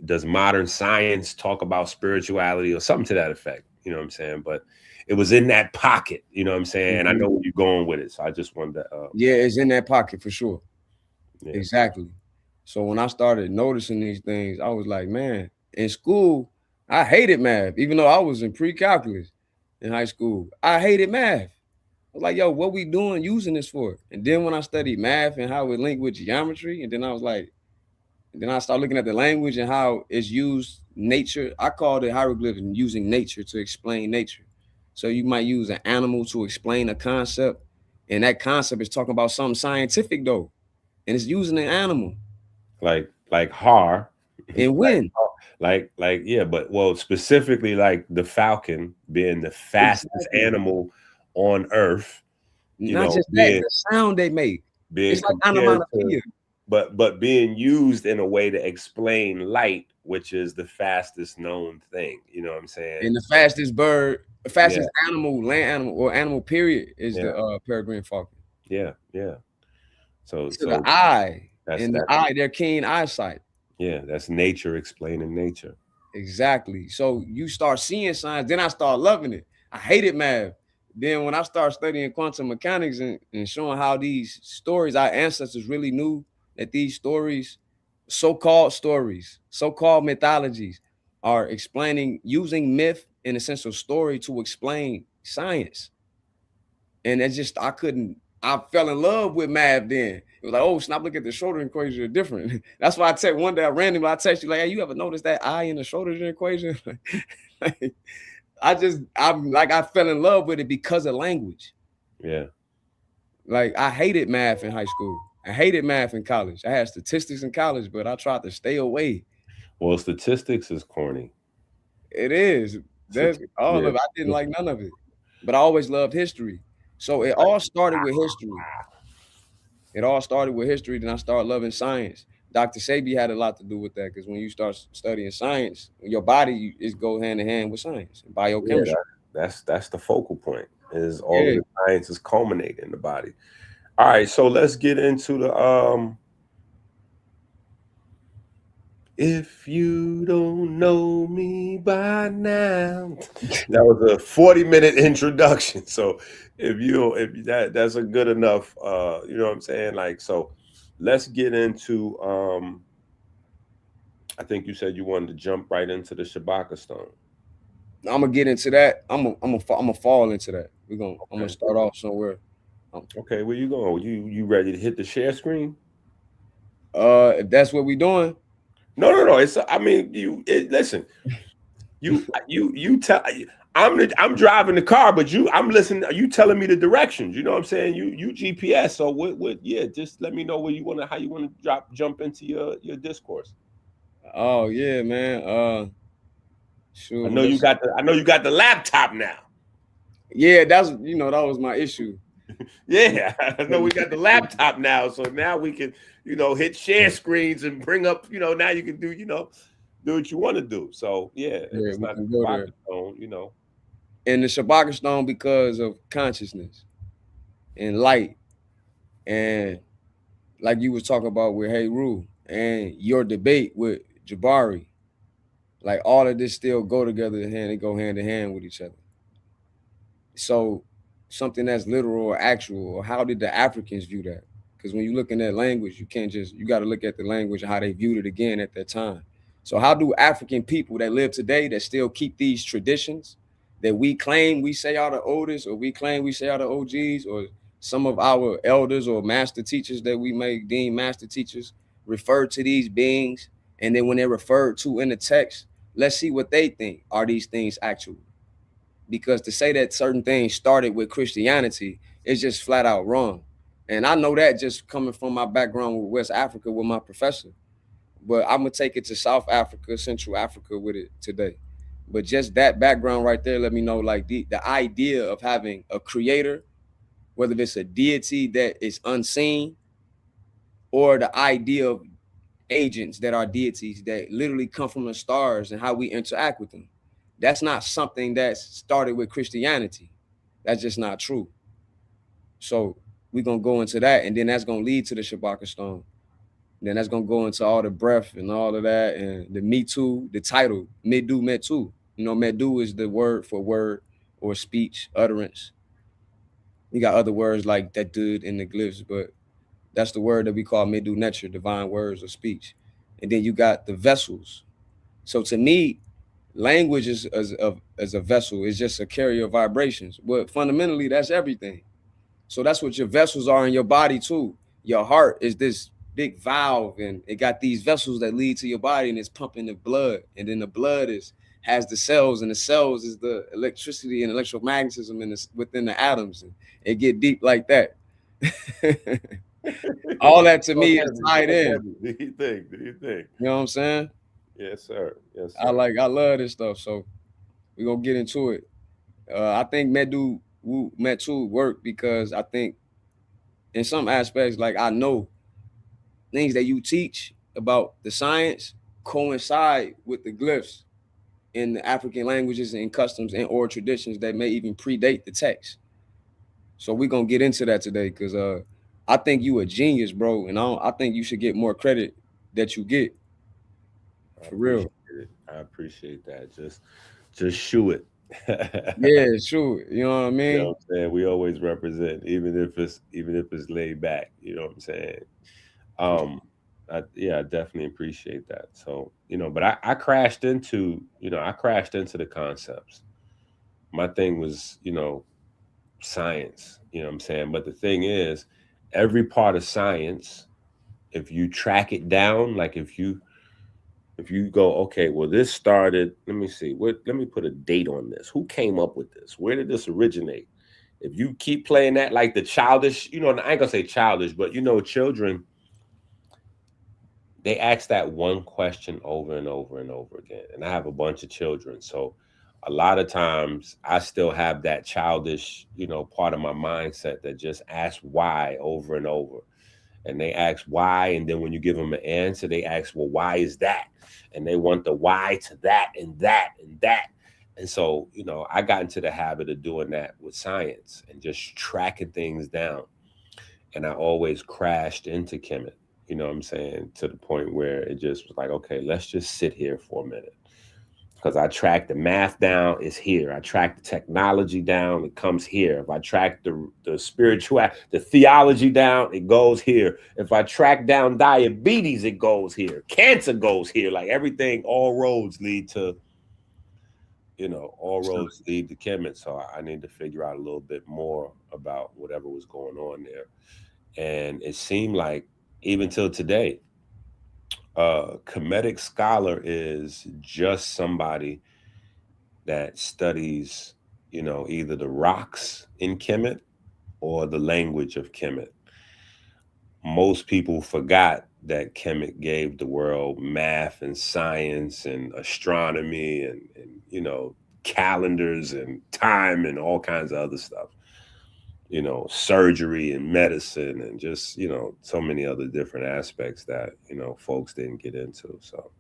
[SPEAKER 4] does modern science talk about spirituality or something to that effect? You know what I'm saying? But it was in that pocket, you know what I'm saying? And I know where you're going with it. So I just wanted to.
[SPEAKER 5] Yeah, it's in that pocket for sure.
[SPEAKER 4] Yeah.
[SPEAKER 5] Exactly. So when I started noticing these things, I was like, man, in school, I hated math, even though I was in pre-calculus in high school. I hated math. I was like, yo, what we doing using this for? And then when I studied math and how it linked with geometry, and then I was like, then I started looking at the language and how it's used nature. I called it hieroglyphs and using nature to explain nature. So you might use an animal to explain a concept, and that concept is talking about something scientific though, and it's using an animal.
[SPEAKER 4] Like har.
[SPEAKER 5] And when?
[SPEAKER 4] Yeah, but specifically like the falcon being the fastest animal on Earth.
[SPEAKER 5] Not just that, the sound they make. It's like onomatopoeia.
[SPEAKER 4] But being used in a way to explain light, which is the fastest known thing. You know what I'm saying?
[SPEAKER 5] And the fastest bird, the fastest animal, land animal, or animal period is the peregrine falcon.
[SPEAKER 4] Yeah. So
[SPEAKER 5] the eye. And the eye, their keen eyesight.
[SPEAKER 4] Yeah, that's nature explaining nature.
[SPEAKER 5] Exactly. So you start seeing signs, then I start loving it. I hated math. Then when I started studying quantum mechanics and showing how these stories, our ancestors really knew that these stories, so-called mythologies, are using myth in a sense of story to explain science. And it's just, I fell in love with math then. It was like, oh, snap, look at the Schrodinger equation are different. That's why one day I text you like, hey, you ever notice that I in the Schrodinger equation? I fell in love with it because of language.
[SPEAKER 4] Yeah.
[SPEAKER 5] Like, I hated math in high school. I hated math in college. I had statistics in college, but I tried to stay away.
[SPEAKER 4] Well, statistics is corny.
[SPEAKER 5] It is. That's all of it. I didn't like none of it. But I always loved history. So it all started with history. Then I started loving science. Dr. Sebi had a lot to do with that, because when you start studying science, your body is go hand in hand with science and biochemistry.
[SPEAKER 4] Yeah, that's the focal point. Is all of the science is culminating in the body. All right, so let's get into the if you don't know me by now. That was a 40-minute introduction. So that's a good enough, you know what I'm saying? Like, so let's get into, I think you said you wanted to jump right into the Shabaka stone.
[SPEAKER 5] I'm gonna get into that. I'm gonna fall into that. I'm gonna start off somewhere.
[SPEAKER 4] Okay, where you going? You ready to hit the share screen?
[SPEAKER 5] If that's what we doing.
[SPEAKER 4] No. Listen. You tell. I'm driving the car, but I'm listening. You telling me the directions? You know what I'm saying? You GPS. So what? Yeah, just let me know where you want to, how you want to jump into your discourse.
[SPEAKER 5] Oh yeah, man.
[SPEAKER 4] I
[SPEAKER 5] Shoot,
[SPEAKER 4] know you
[SPEAKER 5] let's.
[SPEAKER 4] got the laptop now.
[SPEAKER 5] Yeah, that's that was my issue.
[SPEAKER 4] Yeah, I know we got the laptop now, so now we can hit share screens and bring up now you can do what you want to do. So yeah, if
[SPEAKER 5] Yeah,
[SPEAKER 4] it's
[SPEAKER 5] we
[SPEAKER 4] not
[SPEAKER 5] can
[SPEAKER 4] a
[SPEAKER 5] go there.
[SPEAKER 4] pocket phone.
[SPEAKER 5] And the Shabbat stone because of consciousness and light, and like you was talking about with Hey Rue and your debate with Jabari, like all of this still go together hand, they go hand in hand with each other. So something that's literal or actual, or how did the Africans view that? Because when you're looking at language, you got to look at the language and how they viewed it again at that time. So how do African people that live today that still keep these traditions that we claim we say are the oldest, or we claim we say are the OGs, or some of our elders or master teachers that we may deem master teachers refer to these beings, and then when they're referred to in the text, let's see what they think. Are these things actual? Because to say that certain things started with Christianity is just flat out wrong. And I know that just coming from my background with West Africa with my professor. But I'm gonna take it to South Africa, Central Africa with it today. But just that background right there let me know like the idea of having a creator, whether it's a deity that is unseen, or the idea of agents that are deities that literally come from the stars and how we interact with them. That's not something that started with Christianity. That's just not true. So we're gonna go into that, and then that's gonna lead to the Shabaka stone. Then that's gonna go into all the breath and all of that, and the Metu, the title, Medu Metu. Medu is the word for word or speech, utterance. You got other words like that dude in the glyphs, but that's the word that we call Medu Netur, divine words of speech. And then you got the vessels. So to me, language is as a vessel. It's just a carrier of vibrations. But fundamentally, that's everything. So that's what your vessels are in your body too. Your heart is this big valve, and it got these vessels that lead to your body, and it's pumping the blood. And then the blood has the cells, and the cells is the electricity and electromagnetism within the atoms. And it get deep like that. All that to me is tied in.
[SPEAKER 4] Do you think? Do you think?
[SPEAKER 5] You know what I'm saying?
[SPEAKER 4] Yes, sir. Yes,
[SPEAKER 5] I
[SPEAKER 4] sir.
[SPEAKER 5] love this stuff. So we're gonna get into it. I think Metu work because I think in some aspects, like I know things that you teach about the science coincide with the glyphs in the African languages and customs and or traditions that may even predate the text. So we're gonna get into that today because I think you a genius, bro, and I think you should get more credit that you get.
[SPEAKER 4] I
[SPEAKER 5] For real.
[SPEAKER 4] appreciate it. I appreciate that. Just shoot it.
[SPEAKER 5] Yeah, sure. You know what I
[SPEAKER 4] You know
[SPEAKER 5] mean?
[SPEAKER 4] what I'm saying? We always represent, even if it's laid back. You know what I'm saying? Um, I definitely appreciate that. So, but I crashed into the concepts. My thing was, science. You know what I'm saying? But the thing is, every part of science, if you track it down, like if you go, okay, well, this started, let me see, let me put a date on this. Who came up with this? Where did this originate? If you keep playing that like the childish, and I ain't gonna say childish, but children, they ask that one question over and over and over again. And I have a bunch of children. So a lot of times I still have that childish, part of my mindset that just asks why over and over. And they ask why, and then when you give them an answer, they ask, well, why is that? And they want the why to that and that and that. And so, I got into the habit of doing that with science and just tracking things down. And I always crashed into Kemet, you know what I'm saying, to the point where it just was like, okay, let's just sit here for a minute. Because I track the math down, it's here. I track the technology down, it comes here. If I track the spiritual, the theology down, it goes here. If I track down diabetes, it goes here. Cancer goes here. Like everything, all roads lead to, all roads lead to Kemet. So I need to figure out a little bit more about whatever was going on there. And it seemed like even till today, Kemetic scholar is just somebody that studies, either the rocks in Kemet or the language of Kemet. Most people forgot that Kemet gave the world math and science and astronomy and calendars and time and all kinds of other stuff. Surgery and medicine and just, so many other different aspects that, folks didn't get into. So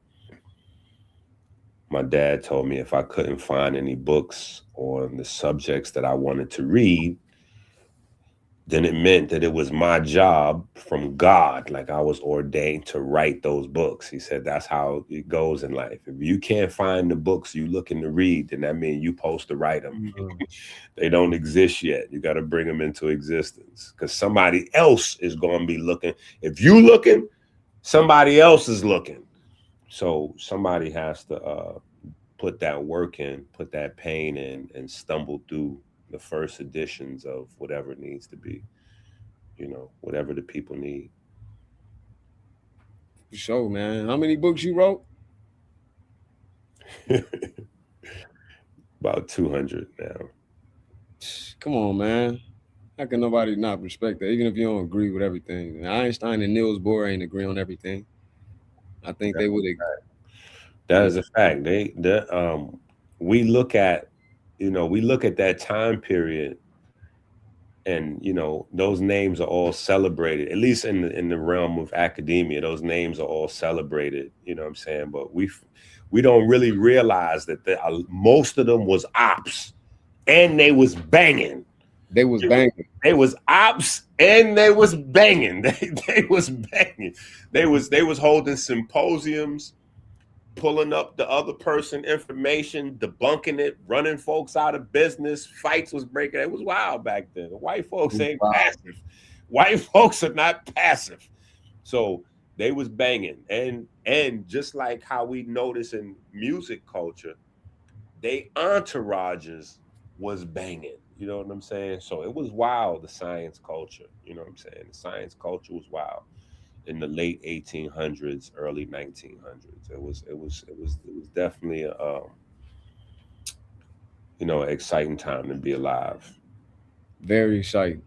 [SPEAKER 4] my dad told me if I couldn't find any books on the subjects that I wanted to read, then it meant that it was my job from God. Like I was ordained to write those books. He said that's how it goes in life. If you can't find the books you looking to read, then that means you supposed to write them. They don't exist yet. You got to bring them into existence because somebody else is going to be looking. If you looking, somebody else is looking. So somebody has to put that work in, put that pain in, and stumble through the first editions of whatever it needs to be, whatever the people need.
[SPEAKER 5] For sure, man. How many books you wrote?
[SPEAKER 4] About 200 now.
[SPEAKER 5] Come on, man. How can nobody not respect that, even if you don't agree with everything? Einstein and Niels Bohr ain't agree on everything. I think they would.
[SPEAKER 4] That is a fact. We look at, we look at that time period, and those names are all celebrated. At least in the realm of academia, those names are all celebrated. You know what I'm saying? But we don't really realize that most of them was ops, and they was banging.
[SPEAKER 5] They was banging.
[SPEAKER 4] They was ops and they was banging. They was banging. They was holding symposiums, pulling up the other person information, debunking it, running folks out of business. Fights was breaking. It was wild back then. The white folks ain't passive. White folks are not passive. So they was banging. And just like how we notice in music culture, they entourages was banging. You know what I'm saying? So it was wild, the science culture. You know what I'm saying? The science culture was wild in the late 1800s, early 1900s. It was definitely a exciting time to be alive.
[SPEAKER 5] Very exciting.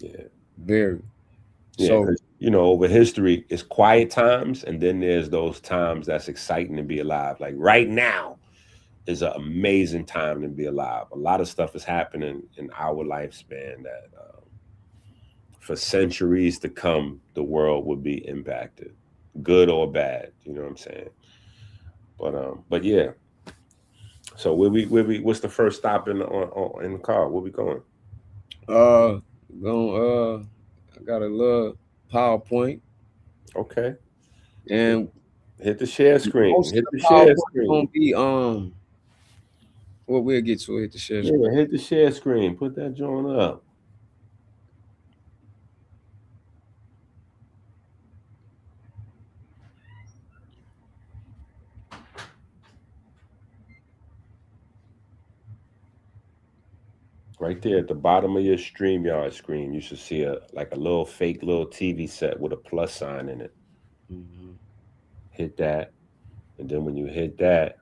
[SPEAKER 4] Yeah.
[SPEAKER 5] Very.
[SPEAKER 4] Yeah,
[SPEAKER 5] So
[SPEAKER 4] over history, it's quiet times, and then there's those times that's exciting to be alive. Like right now is an amazing time to be alive. A lot of stuff is happening in our lifespan that for centuries to come, the world would be impacted, good or bad. You know what I'm saying? But yeah. So what's the first stop in the car? Where we going?
[SPEAKER 5] I got a little PowerPoint.
[SPEAKER 4] Okay.
[SPEAKER 5] And
[SPEAKER 4] hit the share screen. Hit the
[SPEAKER 5] PowerPoint
[SPEAKER 4] share screen.
[SPEAKER 5] Gonna be well, we'll get to it. Hit the share screen.
[SPEAKER 4] Yeah, hit the share screen. Put that joint up. Right there at the bottom of your StreamYard screen, you should see a little fake little TV set with a plus sign in it.
[SPEAKER 5] Mm-hmm.
[SPEAKER 4] Hit that, and then when you hit that,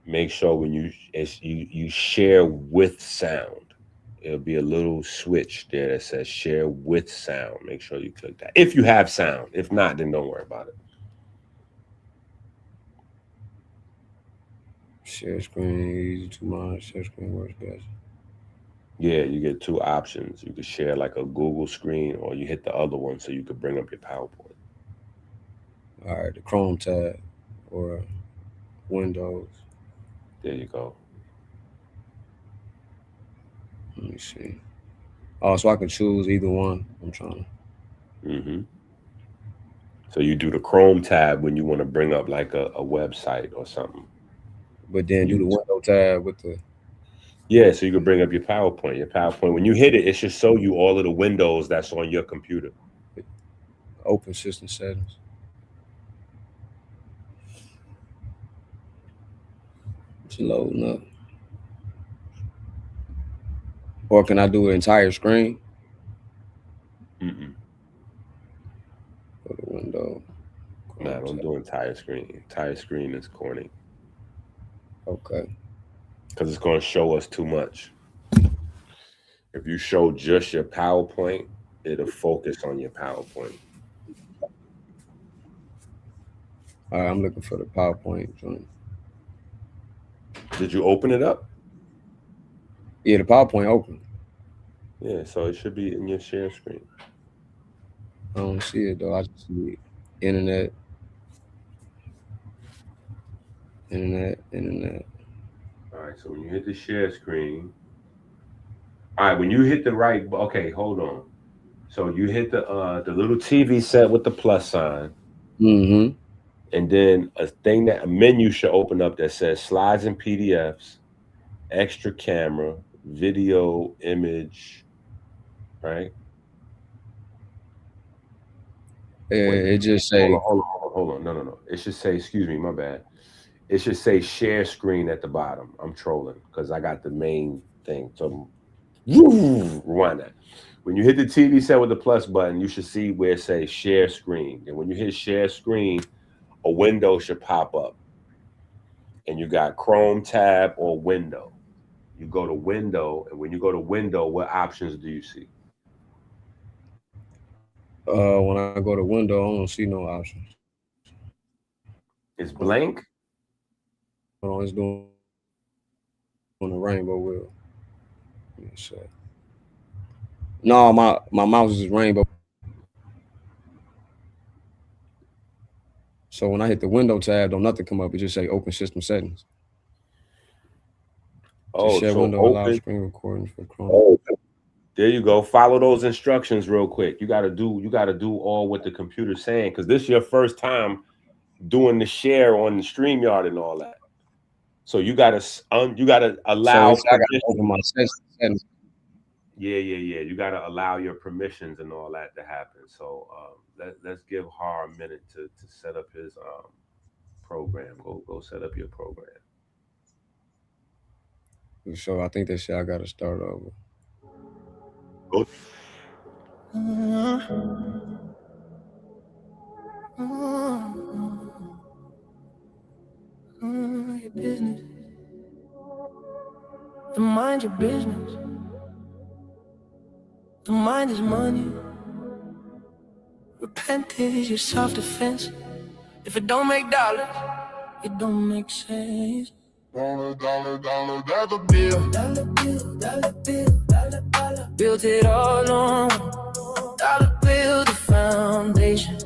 [SPEAKER 4] make sure when you share with sound, it'll be a little switch there that says share with sound. Make sure you click that if you have sound. If not, then don't worry about it.
[SPEAKER 5] Share screen, easy to monitor. Share screen works best.
[SPEAKER 4] Yeah, you get two options. You could share like a Google screen, or you hit the other one so you could bring up your PowerPoint.
[SPEAKER 5] All right, the Chrome tab or Windows.
[SPEAKER 4] There you go.
[SPEAKER 5] Let me see. Oh, so I can choose either one. I'm trying to.
[SPEAKER 4] Mm-hmm. So you do the Chrome tab when you want to bring up like a website or something.
[SPEAKER 5] But then do the window tab with the.
[SPEAKER 4] Yeah, so you can bring up your PowerPoint. Your PowerPoint, when you hit it, it should show you all of the windows that's on your computer.
[SPEAKER 5] Open system settings. It's loading up. Or can I do an entire screen?
[SPEAKER 4] Mm-mm.
[SPEAKER 5] Go to window.
[SPEAKER 4] Nah, don't do entire screen. Entire screen is corny.
[SPEAKER 5] Okay.
[SPEAKER 4] Because it's going to show us too much. If you show just your PowerPoint, it'll focus on your PowerPoint.
[SPEAKER 5] All right, I'm looking for the PowerPoint joint.
[SPEAKER 4] Did you open it up?
[SPEAKER 5] Yeah, the PowerPoint open.
[SPEAKER 4] Yeah, so it should be in your share screen.
[SPEAKER 5] I don't see it though. I just see internet.
[SPEAKER 4] All right, so when you hit the share screen, all right, when you hit the right, okay, hold on. So you hit the little TV set with the plus sign,
[SPEAKER 5] Mm-hmm.
[SPEAKER 4] and then a menu should open up that says slides and PDFs, extra camera, video, image, right? Wait,
[SPEAKER 5] It just say
[SPEAKER 4] hold on. No. It should say, excuse me, my bad. It should say share screen at the bottom. I'm trolling because I got the main thing. So rewind that. When you hit the TV set with the plus button, you should see where it says share screen. And when you hit share screen, a window should pop up. And you got Chrome tab or window. You go to window, and when you go to window, what options do you see?
[SPEAKER 5] when I go to window, I don't see no options.
[SPEAKER 4] It's blank.
[SPEAKER 5] Hold on, it's doing the rainbow wheel. Let me see. No, my mouse is rainbow. So when I hit the window tab, don't nothing come up. It just say open system settings.
[SPEAKER 4] Oh,
[SPEAKER 5] share
[SPEAKER 4] so
[SPEAKER 5] window allow
[SPEAKER 4] open.
[SPEAKER 5] screen recording for Chrome.
[SPEAKER 4] Oh, there you go. Follow those instructions real quick. You gotta do all what the computer's saying, because this is your first time doing the share on the StreamYard and all that. So you gotta allow.
[SPEAKER 5] So I gotta open my settings.
[SPEAKER 4] Yeah. You gotta allow your permissions and all that to happen. So let's give Har a minute to set up his program. Go set up your program.
[SPEAKER 5] So I think they say I gotta start over.
[SPEAKER 4] Go.
[SPEAKER 1] Your business. To mind your business. To mind is money. Repent is your self-defense. If it don't make dollars, it don't make sense. Dollar, dollar bill. Dollar bill, dollar bill, dollar. Built it all on dollar bill, the foundation.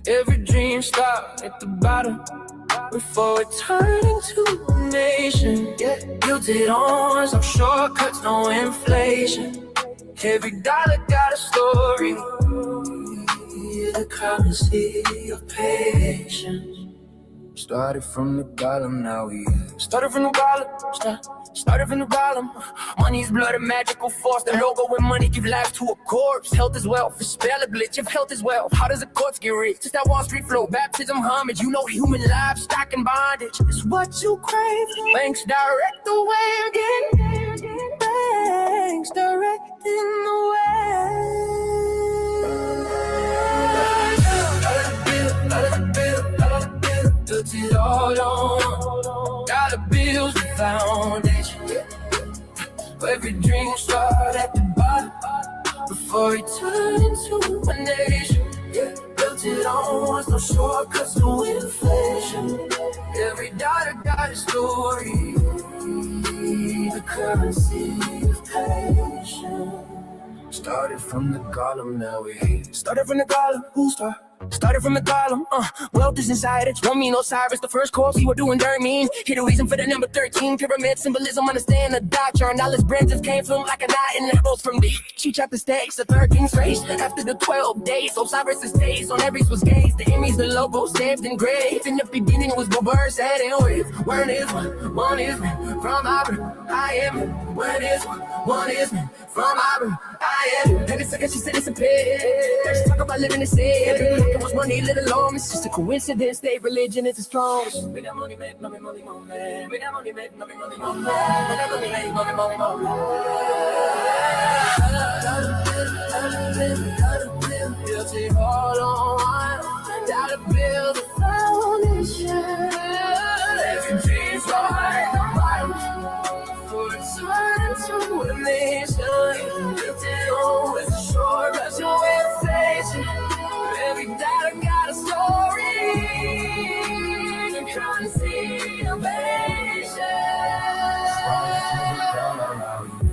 [SPEAKER 1] Every dream starts at the bottom before it turned into a nation. Yeah, built it on some shortcuts, no inflation. Every dollar got a story. The currency of patience. Started from the bottom, now we started from the bottom. Started from the bottom. Money's blood, a magical force. The logo with money give life to a corpse. Health is wealth, a spell a glitch. If health is wealth, how does a corpse get rich? Just that Wall Street flow, baptism, homage. You know human life, stock and bondage. It's what you crave. Banks direct the way again. Banks directing the way. Built it all on dollar bills, the foundation. Every dream started at the bottom before it turned into a nation. Built it on no shortcuts, no inflation. Every dollar got a story. The currency of patience. Started from the column, now we here. Started from the column, who start? Started from the column, wealth is inside it. Romeo Osiris, the first course we were doing dirt mean. Here the reason for the number 13, pyramid symbolism, understand the doctrine. All his branches came from like a knot in the apples from the. She chopped the stakes, the 13th race. After the 12 days, Osiris' days on Aries was gaze. The Emmys, the logo stamped engraved. In the beginning it was the birds, sad and wave. One is one is me, from Abra, I am. One is me, from Abra, I am. Every second she said it's a pit. Let's talk about living in sin. It was money, little long. It's just a coincidence. State religion is the strongest. With that money, make money, money, money. With that money, make money, money, money. With that money, make money, money, money. Built it all on dollar bill, the foundation. Every dream's trying to see innovation.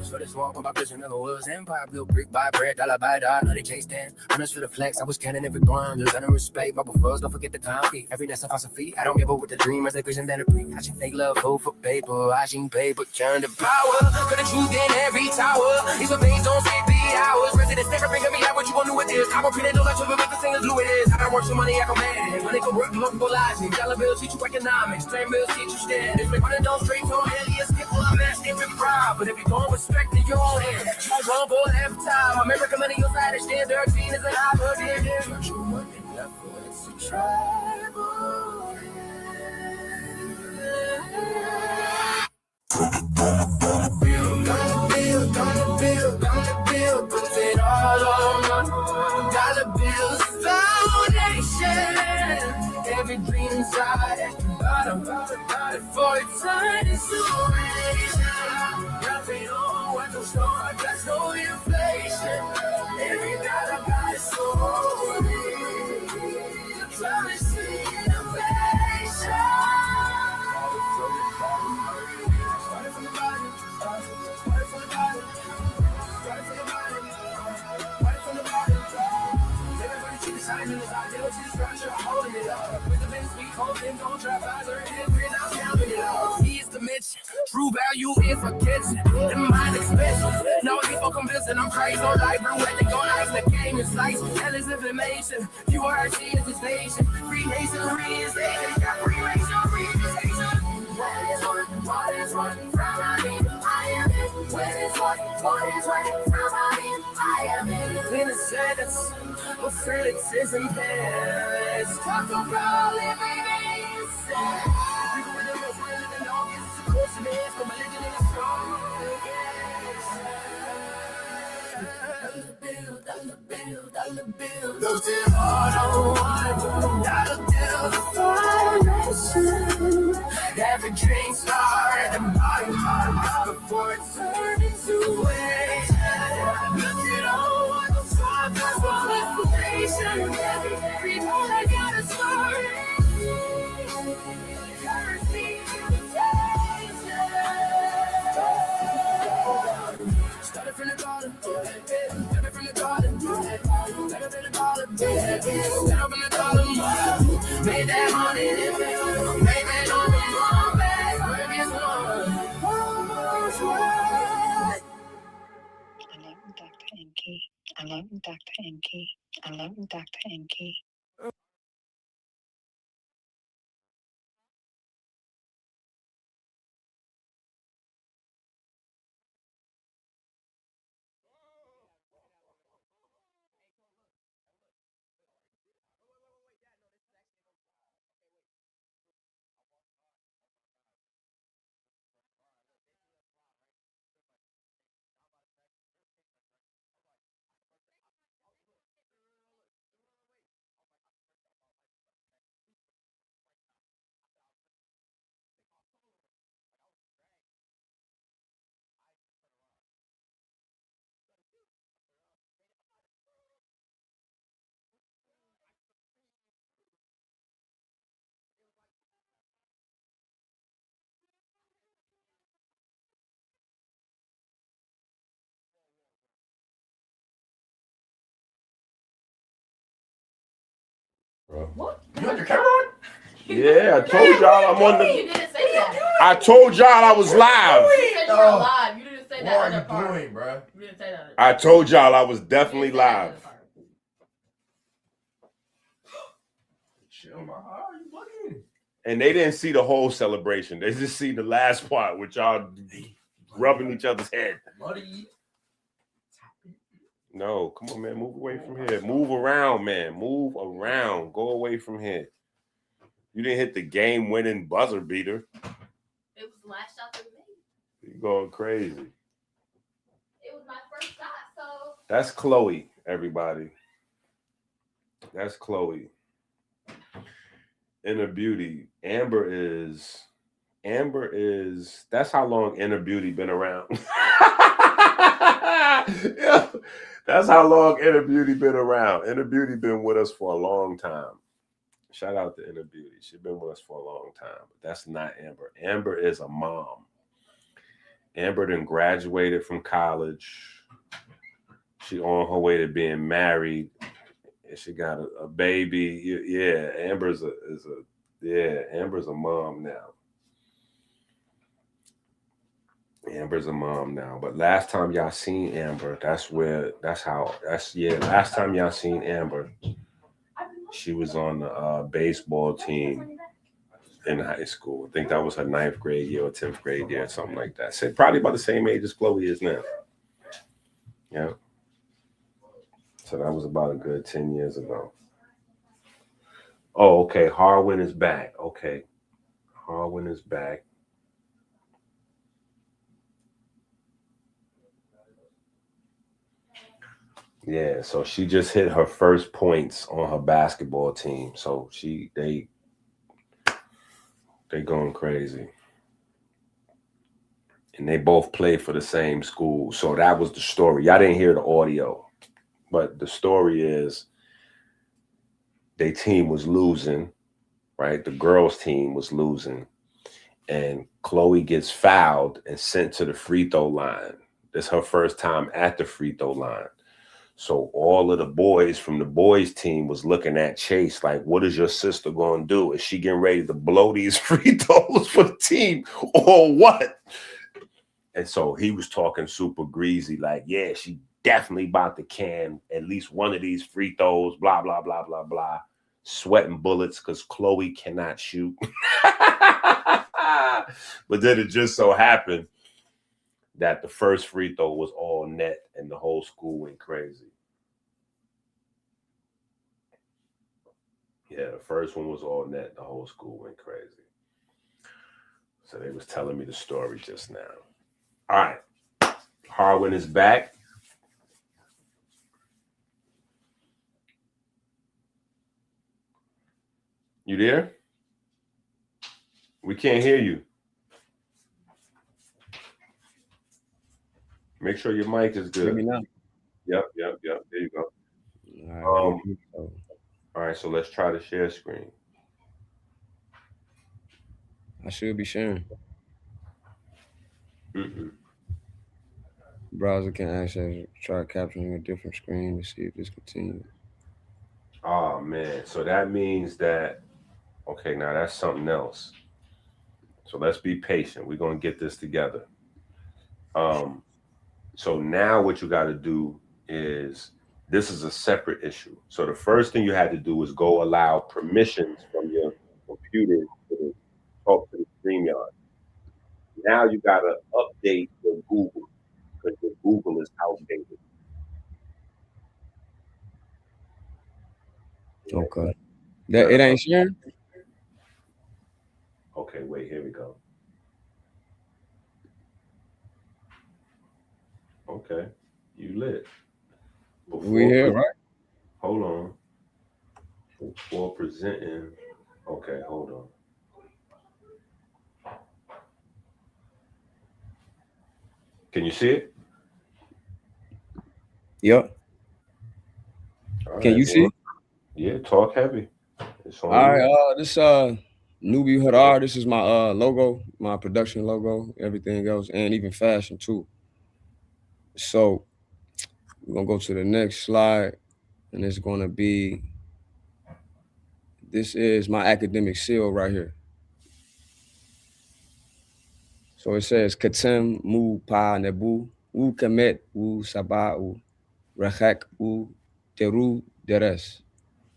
[SPEAKER 1] So this walk on my vision never was empire built brick by brick, dollar by dollar. No, they can't stand. Honest for the flex, I was cannon every blind. There's under respect, my befores, don't forget the time. Every day, philosophy. I don't give up with the dream as a vision that a breathe. I should fake love, hope for paper. I seen paper turn to power. Got the truth in every tower. These veins don't say the hours. Residents never bring me out what you gonna do with this. I'm a pretty no like to make the singers do it is. I don't work so money, I can manage it. When they can work, multiple lives. Dollar bills teach you economics. Plain bills teach you standards. Make money don't straight from aliens. Skip all I'm asking for pride. But if you're going with strength in your own hand, I'm going for every time. American money, your side is stand 13 is a high burden. You money left for it's a tribal. Build, put it all on dollar bills, foundation. Every dream inside at the bottom, for eternity. Nothing on what no start, that's no inflation. Every dollar got its soul. Trying to see innovation. Started from the bottom. He's the Mitch. True value is for kids. The mind expensive. No, these folk convincing I'm crazy. No life, no way they go nice. The game is slice. Hell is information. You are seen as a station. Freemasonry is station. Got Freemasonry is station. What is one from I am it. What is one from I am it. In a sentence, what sentence isn't there? Let's talk about living in sad. People with the most willing and longest, of course it is, from a legend in a song. Dollar bill, lose it all on one. Dollar bill, the foundation. Every dream started at the bottom before it turned into waste. Look at all what the fuck was for inspiration. Every morning I got a story. Currency invitation. Started from the bottom. Started from the bottom. Started from the bottom. Started from the bottom. Made that money. Made that money.
[SPEAKER 6] Hello, Dr. Enki. Hello, Dr. Enki.
[SPEAKER 7] What? You had your camera on?
[SPEAKER 4] Yeah, I told y'all I'm on the.
[SPEAKER 7] You didn't say that.
[SPEAKER 4] I told y'all I was live.
[SPEAKER 7] You said you were live. You didn't say that other part.
[SPEAKER 5] What are you doing, bro?
[SPEAKER 7] You didn't say that.
[SPEAKER 4] I told y'all I was definitely live.
[SPEAKER 5] Chill, my heart. You bugging?
[SPEAKER 4] And they didn't see the whole celebration. They just see the last part with y'all rubbing each other's head.
[SPEAKER 5] Buddy.
[SPEAKER 4] No, come on, man. Move away from here. Move around, man. Move around. Go away from here. You didn't hit the game-winning buzzer beater.
[SPEAKER 7] It was the last shot that we made.
[SPEAKER 4] You're going crazy.
[SPEAKER 7] It was my first shot, so.
[SPEAKER 4] That's Chloe, everybody. That's Chloe. Inner Beauty. Amber is. That's how long Inner Beauty been around. Yeah, that's how long Inner Beauty been around. Inner Beauty been with us for a long time. Shout out to Inner Beauty. She's been with us for a long time, but that's not Amber. Amber is a mom. Amber then graduated from college. She on her way to being married, and she got a baby. Yeah, Amber's Amber's a mom now. Amber's a mom now. But last time y'all seen Amber, last time y'all seen Amber, she was on the baseball team in high school. I think that was her 9th grade year or 10th grade year, something like that. So probably about the same age as Chloe is now. Yeah. So that was about a good 10 years ago. Oh, okay. Harwin is back. Okay. Harwin is back. Yeah, so she just hit her first points on her basketball team. So they going crazy. And they both play for the same school. So that was the story. Y'all didn't hear the audio. But the story is their team was losing, right? The girls' team was losing. And Chloe gets fouled and sent to the free throw line. This is her first time at the free throw line. So all of the boys from the boys' team was looking at Chase like, what is your sister going to do? Is she getting ready to blow these free throws for the team or what? And so he was talking super greasy, like, yeah, she definitely about to can at least one of these free throws, blah, blah, blah, blah, blah. Sweating bullets because Chloe cannot shoot. But then it just so happened that the first free throw was all net and the whole school went crazy. Yeah, the first one was all net. The whole school went crazy. So they was telling me the story just now. All right. Harwin is back. You there? We can't hear you. Make sure your mic is good.
[SPEAKER 5] Hear me now?
[SPEAKER 4] Yep. There you go. All right, so let's try to share screen.
[SPEAKER 5] I should be sharing.
[SPEAKER 4] Mm-mm.
[SPEAKER 5] Browser can access, try capturing a different screen to see if this continues.
[SPEAKER 4] Oh, man. So that means that, okay, now that's something else. So let's be patient. We're going to get this together. So now what you got to do is, this is a separate issue. So the first thing you had to do is go allow permissions from your computer to talk to the StreamYard. Now you got to update your Google because your Google is outdated.
[SPEAKER 5] Okay. That it ain't sharing?
[SPEAKER 4] Okay, wait, here we go. Okay, you lit.
[SPEAKER 5] We here, right?
[SPEAKER 4] Hold on. Before presenting. Okay, hold on. Can you see it?
[SPEAKER 5] Yep.
[SPEAKER 4] All
[SPEAKER 5] Can
[SPEAKER 4] right,
[SPEAKER 5] you see?
[SPEAKER 4] Yeah, talk heavy. It's on
[SPEAKER 5] All
[SPEAKER 4] you.
[SPEAKER 5] right, this Newbie Hadar, this is my logo, my production logo, everything else, and even fashion too. So we're gonna go to the next slide, and it's gonna be, this is my academic seal right here. So it says Katem Mu Pa Nebu U Kemet U Saba U Rachak U Teru Deres.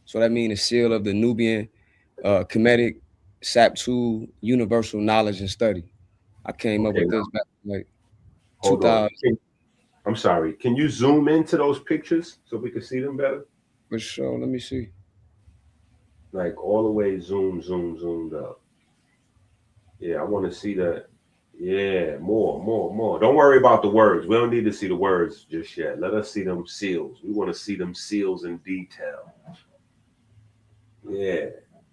[SPEAKER 5] So that means the seal of the Nubian Kemetic Saptu Universal Knowledge and Study. I came up with this back in like
[SPEAKER 4] Hold on.
[SPEAKER 5] 2000.
[SPEAKER 4] I'm sorry. Can you zoom into those pictures so we can see them better?
[SPEAKER 5] For sure. Let me see.
[SPEAKER 4] Like all the way zoomed up. Yeah, I want to see that. Yeah, more. Don't worry about the words. We don't need to see the words just yet. Let us see them seals. We want to see them seals in detail. Yeah.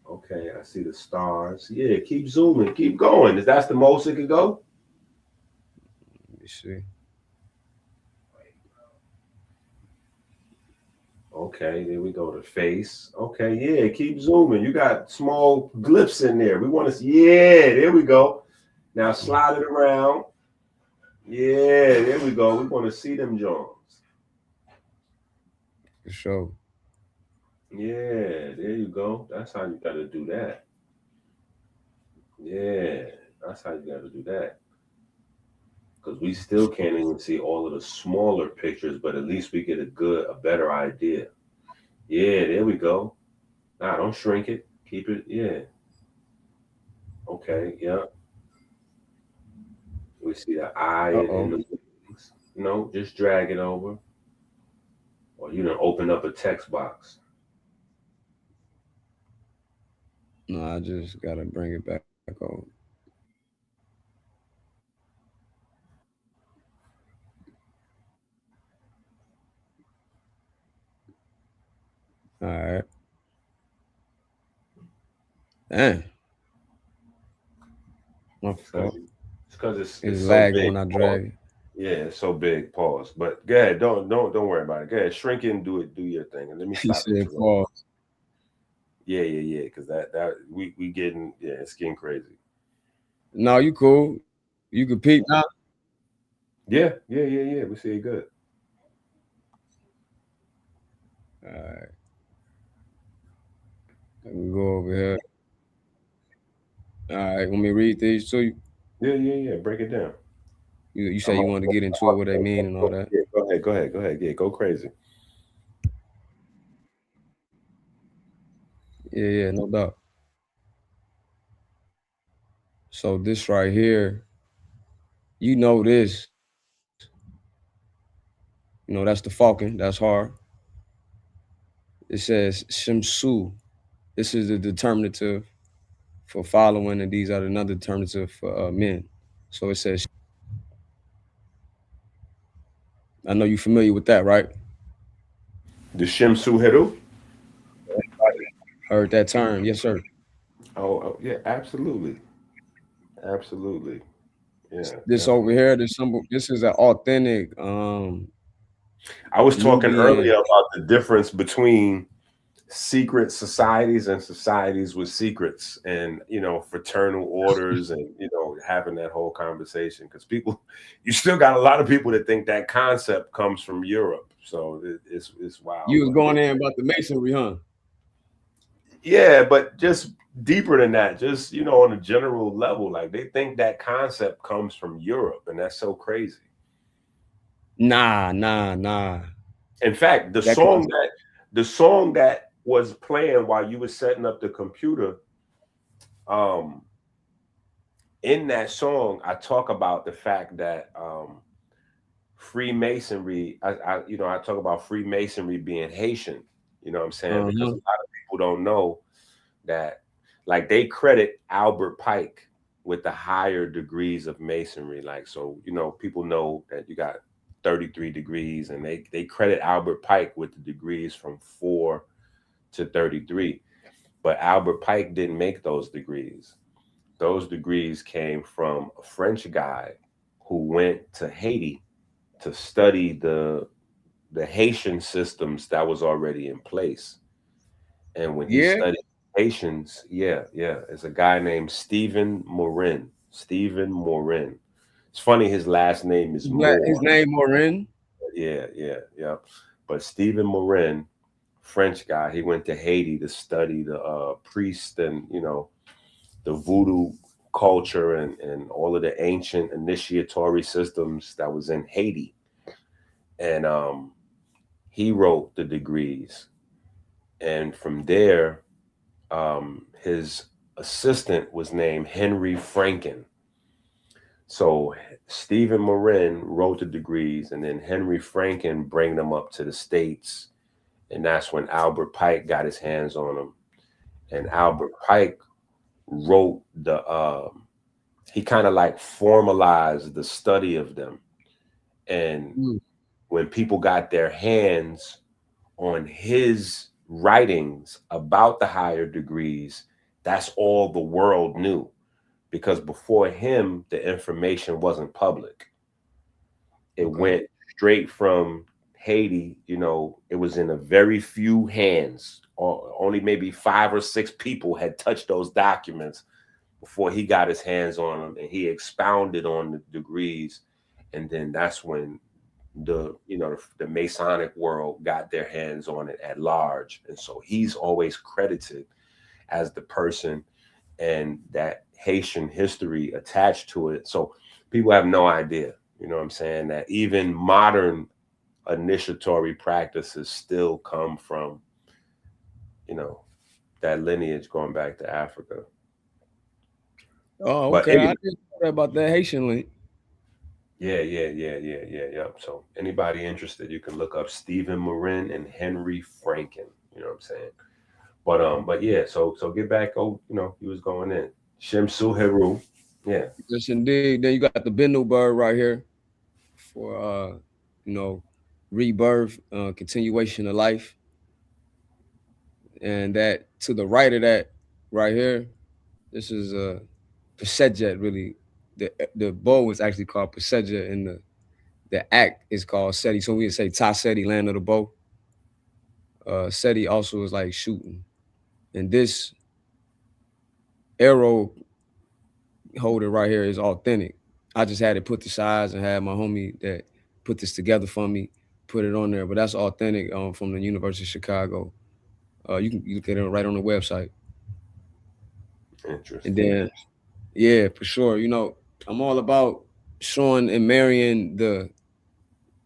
[SPEAKER 4] Okay, I see the stars. Yeah, keep zooming. Keep going. Is that the most it could go?
[SPEAKER 5] Let me see.
[SPEAKER 4] Okay, there we go. The face. Okay, yeah, keep zooming. You got small glyphs in there. We want to see. Yeah, there we go. Now slide it around. Yeah, there we go. We want to see them Jones.
[SPEAKER 5] For sure.
[SPEAKER 4] Yeah, there you go. That's how you got to do that. Yeah, that's how you got to do that. Because we still can't even see all of the smaller pictures, but at least we get a better idea. Yeah, there we go. Nah, don't shrink it. Keep it. Yeah. Okay. Yeah. We see the eye in
[SPEAKER 5] Uh-oh.
[SPEAKER 4] the wings. No, just drag it over. Or you know, open up a text box.
[SPEAKER 5] No, I just gotta bring it back over. All right. Damn. My fault.
[SPEAKER 4] It's because it's
[SPEAKER 5] It's
[SPEAKER 4] so
[SPEAKER 5] lagging
[SPEAKER 4] big.
[SPEAKER 5] when I
[SPEAKER 4] Pause.
[SPEAKER 5] drag it.
[SPEAKER 4] Yeah, it's so big. Pause. But go ahead. Don't worry about it. Go ahead. Shrink it and do it. Do your thing. And let me
[SPEAKER 5] He
[SPEAKER 4] stop
[SPEAKER 5] said
[SPEAKER 4] interrupting.
[SPEAKER 5] pause.
[SPEAKER 4] Yeah. Because that we getting it's getting crazy.
[SPEAKER 5] No, you cool. You can peep now.
[SPEAKER 4] Yeah. We see it good.
[SPEAKER 5] All right. I can go over here. All right. Want me to read these to you?
[SPEAKER 4] Yeah. Break it down.
[SPEAKER 5] You say
[SPEAKER 4] I'm
[SPEAKER 5] you
[SPEAKER 4] on-
[SPEAKER 5] wanted to get into it, what they mean and all that.
[SPEAKER 4] Yeah, go ahead. Yeah, go crazy.
[SPEAKER 5] Yeah, no doubt. So this right here, you know this. You know, that's the falcon. That's hard. It says Shimsu. This is the determinative for following, and these are another determinative for men. So it says, I know you're familiar with that, right?
[SPEAKER 4] The Shimsu Heru?
[SPEAKER 5] Heard that term. Yes, sir.
[SPEAKER 4] Yeah, absolutely. Absolutely.
[SPEAKER 5] This
[SPEAKER 4] Yeah.
[SPEAKER 5] over here, this is an authentic
[SPEAKER 4] I was talking earlier
[SPEAKER 5] Nubian.
[SPEAKER 4] about the difference between secret societies and societies with secrets and fraternal orders and having that whole conversation because people you still got a lot of people that think that concept comes from Europe, so it's wild.
[SPEAKER 5] You was going in about the masonry, huh?
[SPEAKER 4] Yeah, but just deeper than that, just on a general level, like they think that concept comes from Europe, and that's so crazy.
[SPEAKER 5] Nah.
[SPEAKER 4] In fact,
[SPEAKER 5] That concept.
[SPEAKER 4] the song that was playing while you were setting up the computer, um, in that song, I talk about the fact that Freemasonry, I talk about Freemasonry being Haitian. You know what I'm saying? Because a
[SPEAKER 5] Uh-huh.
[SPEAKER 4] lot of people don't know that, like, they credit Albert Pike with the higher degrees of masonry. Like, so people know that you got 33 degrees, and they credit Albert Pike with the degrees from 4 to 33. But Albert Pike didn't make those degrees. Those degrees came from a French guy who went to Haiti to study the Haitian systems that was already in place. And when he
[SPEAKER 5] Yeah.
[SPEAKER 4] studied Haitians, it's a guy named Stephen Morin. Stephen Morin. It's funny, his last name is
[SPEAKER 5] His
[SPEAKER 4] Moore.
[SPEAKER 5] name Morin.
[SPEAKER 4] Yeah. But Stephen Morin, French guy, he went to Haiti to study the priest and the voodoo culture and all of the ancient initiatory systems that was in Haiti. And he wrote the degrees. And from there, his assistant was named Henry Franken. So Stephen Morin wrote the degrees, and then Henry Franken bring them up to the States. And that's when Albert Pike got his hands on them. And Albert Pike wrote he kind of like formalized the study of them. And when people got their hands on his writings about the higher degrees, that's all the world knew. Because before him, the information wasn't public. It
[SPEAKER 5] Okay.
[SPEAKER 4] went straight from Haiti, you know, it was in a very few hands, or only maybe 5 or 6 people had touched those documents before he got his hands on them, and he expounded on the degrees. And then that's when the Masonic world got their hands on it at large. And so he's always credited as the person and that Haitian history attached to it. So people have no idea, you know what I'm saying, that even modern initiatory practices still come from, you know, that lineage going back to Africa.
[SPEAKER 5] Oh,
[SPEAKER 4] But
[SPEAKER 5] okay. I
[SPEAKER 4] anyway,
[SPEAKER 5] didn't know about that Haitian link.
[SPEAKER 4] yeah. So anybody interested, you can look up Stephen Marin and Henry Franken. You know what I'm saying? But yeah. So get back. Oh, you know, he was going in Shemsu Heru. Yeah.
[SPEAKER 5] Yes, indeed. Then you got the Bennu bird right here for you know, rebirth, continuation of life, and that to the right of that, right here, this is Pasejet. Really, the bow is actually called Pasejet, and the act is called Seti. So we would say Ta Seti, land of the bow. Seti also is like shooting, and this arrow holder right here is authentic. I just had it put to size and had my homie that put this together for me put it on there, but that's authentic from the University of Chicago. You can get it right on the website. And
[SPEAKER 4] Interesting.
[SPEAKER 5] then, yeah, for sure. You know, I'm all about showing and marrying the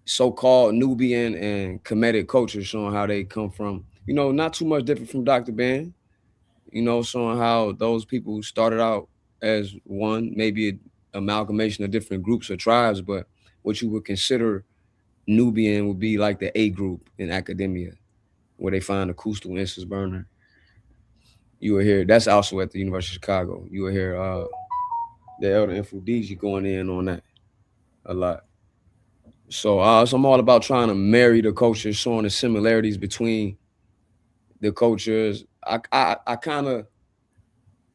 [SPEAKER 5] so-called Nubian and Kemetic culture, showing how they come from, you know, not too much different from Dr. Ben, you know, showing how those people started out as one, maybe an amalgamation of different groups or tribes, but what you would consider Nubian would be like the A group in academia, where they find the Kustal incense burner. You will hear that's also at the University of Chicago. You will hear the Elder Infudiji going in on that a lot. So I'm all about trying to marry the cultures, showing the similarities between the cultures. I kind of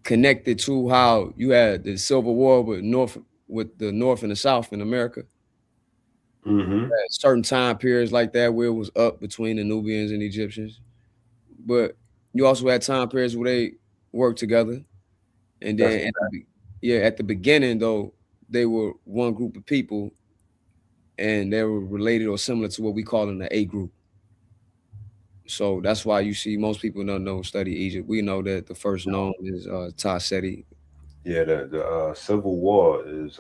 [SPEAKER 5] connected to how you had the Civil War with the North and the South in America.
[SPEAKER 4] Mm-hmm.
[SPEAKER 5] At certain time periods like that where it was up between the Nubians and Egyptians, but you also had time periods where they worked together. And
[SPEAKER 4] That's
[SPEAKER 5] then at the beginning though, they were one group of people, and they were related or similar to what we call in the A group. So that's why you see most people don't know study Egypt. We know that the first known is Ta Seti.
[SPEAKER 4] yeah. The Civil War is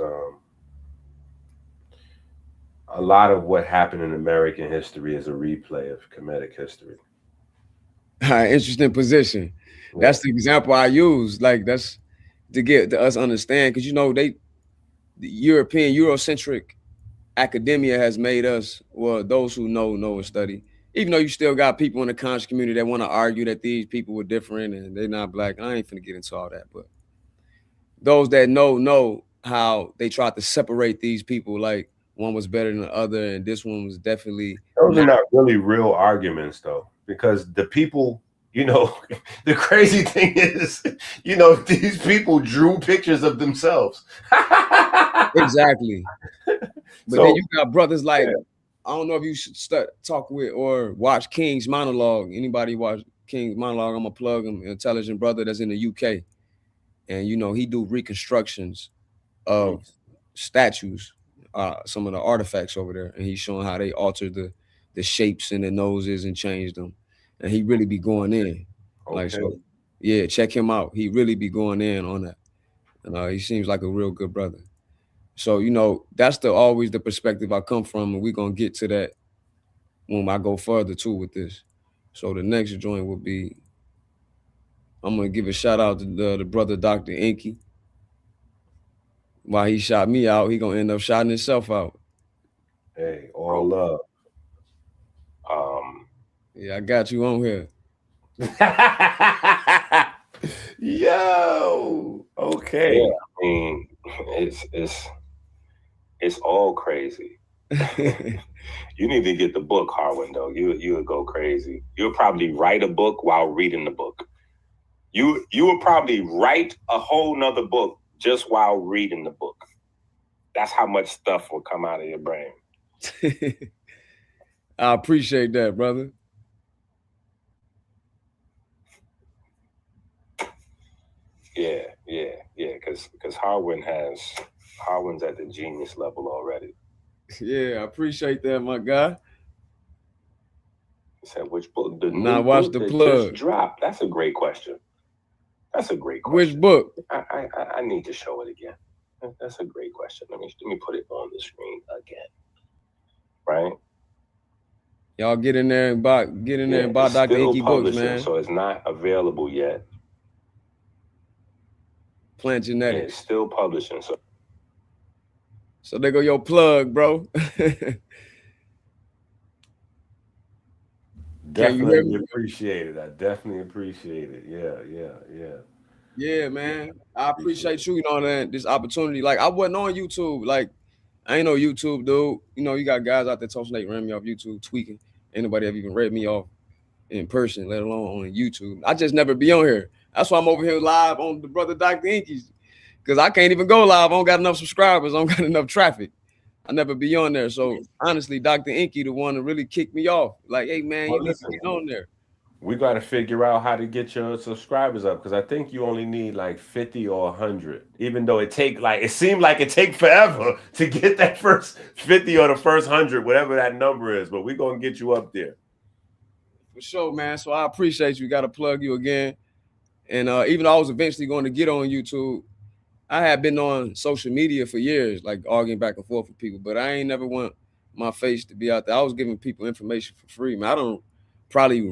[SPEAKER 4] a lot of what happened in American history is a replay of Kemetic history.
[SPEAKER 5] Interesting position.
[SPEAKER 4] Yeah.
[SPEAKER 5] That's the example I use. Like that's to get to us understand, because you know the European Eurocentric academia has made us, well, those who know and study. Even though you still got people in the conscious community that want to argue that these people were different and they're not black. I ain't finna get into all that, but those that know how they tried to separate these people, like one was better than the other, and this one was definitely
[SPEAKER 4] Those are
[SPEAKER 5] not.
[SPEAKER 4] not really real arguments, though, because the people, you know, the crazy thing is, you know, these people drew pictures of themselves.
[SPEAKER 5] Exactly. But then
[SPEAKER 4] So,
[SPEAKER 5] you got brothers like,
[SPEAKER 4] yeah.
[SPEAKER 5] I don't know if you should talk with or watch King's Monologue. Anybody watch King's Monologue? I'm gonna plug him. An intelligent brother that's in the UK, and you know he do reconstructions of statues, some of the artifacts over there, and he's showing how they altered the shapes and the noses and changed them, and he really be going in. Like
[SPEAKER 4] Okay.
[SPEAKER 5] so, yeah, check him out. He really be going in on that, and he seems like a real good brother. So you know that's always the perspective I come from, and we're gonna get to that when I go further too with this. So the next joint will be, I'm gonna give a shout out to the brother Dr. Inky. While he shot me out, he gonna end up shouting himself out.
[SPEAKER 4] Hey, all love. Um,
[SPEAKER 5] Yeah, I got you on here.
[SPEAKER 4] Yo, okay. Yeah, I mean, it's all crazy. You need to get the book, Harwin. Though you would go crazy. You'll probably write a book while reading the book. You would probably write a whole nother book just while reading the book. That's how much stuff will come out of your brain.
[SPEAKER 5] I appreciate that, brother.
[SPEAKER 4] Yeah, because Harwin's at the genius level already.
[SPEAKER 5] Yeah, I appreciate that, my guy.
[SPEAKER 4] He said, which book? The
[SPEAKER 5] Now
[SPEAKER 4] new
[SPEAKER 5] watch
[SPEAKER 4] book
[SPEAKER 5] the
[SPEAKER 4] that
[SPEAKER 5] plug.
[SPEAKER 4] just dropped. That's a great question. That's a great
[SPEAKER 5] Which
[SPEAKER 4] question.
[SPEAKER 5] book?
[SPEAKER 4] I need to show it again. That's a great question. Let me put it on the screen again. Right?
[SPEAKER 5] Y'all get in there and buy
[SPEAKER 4] It's
[SPEAKER 5] Dr.
[SPEAKER 4] still
[SPEAKER 5] Inky books,
[SPEAKER 4] publishing,
[SPEAKER 5] man.
[SPEAKER 4] so it's not available yet.
[SPEAKER 5] Plant
[SPEAKER 4] Yeah,
[SPEAKER 5] Genetics.
[SPEAKER 4] it's still publishing.
[SPEAKER 5] So there go your plug, bro.
[SPEAKER 4] Definitely appreciate it. I definitely appreciate it. Yeah.
[SPEAKER 5] Yeah, man. I appreciate you, this opportunity. Like, I wasn't on YouTube. Like, I ain't no YouTube dude. You got guys out there talking like ran me off YouTube, tweaking. Ain't nobody ever even read me off in person, let alone on YouTube. I just never be on here. That's why I'm over here live on the brother Dr. Inky's. Because I can't even go live. I don't got enough subscribers. I don't got enough traffic. I never be on there. So honestly, Dr. Inky, the one that really kicked me off. Like, hey man, you need to get on there.
[SPEAKER 4] We got to figure out how to get your subscribers up because I think you only need like 50 or 100. Even though it seemed like it take forever to get that first 50 or the first 100, whatever that number is. But we're gonna get you up there.
[SPEAKER 5] For sure, man. So I appreciate you. Got to plug you again. And even though I was eventually going to get on YouTube, I had been on social media for years, like arguing back and forth with people, but I ain't never want my face to be out there. I was giving people information for free, man. I don't probably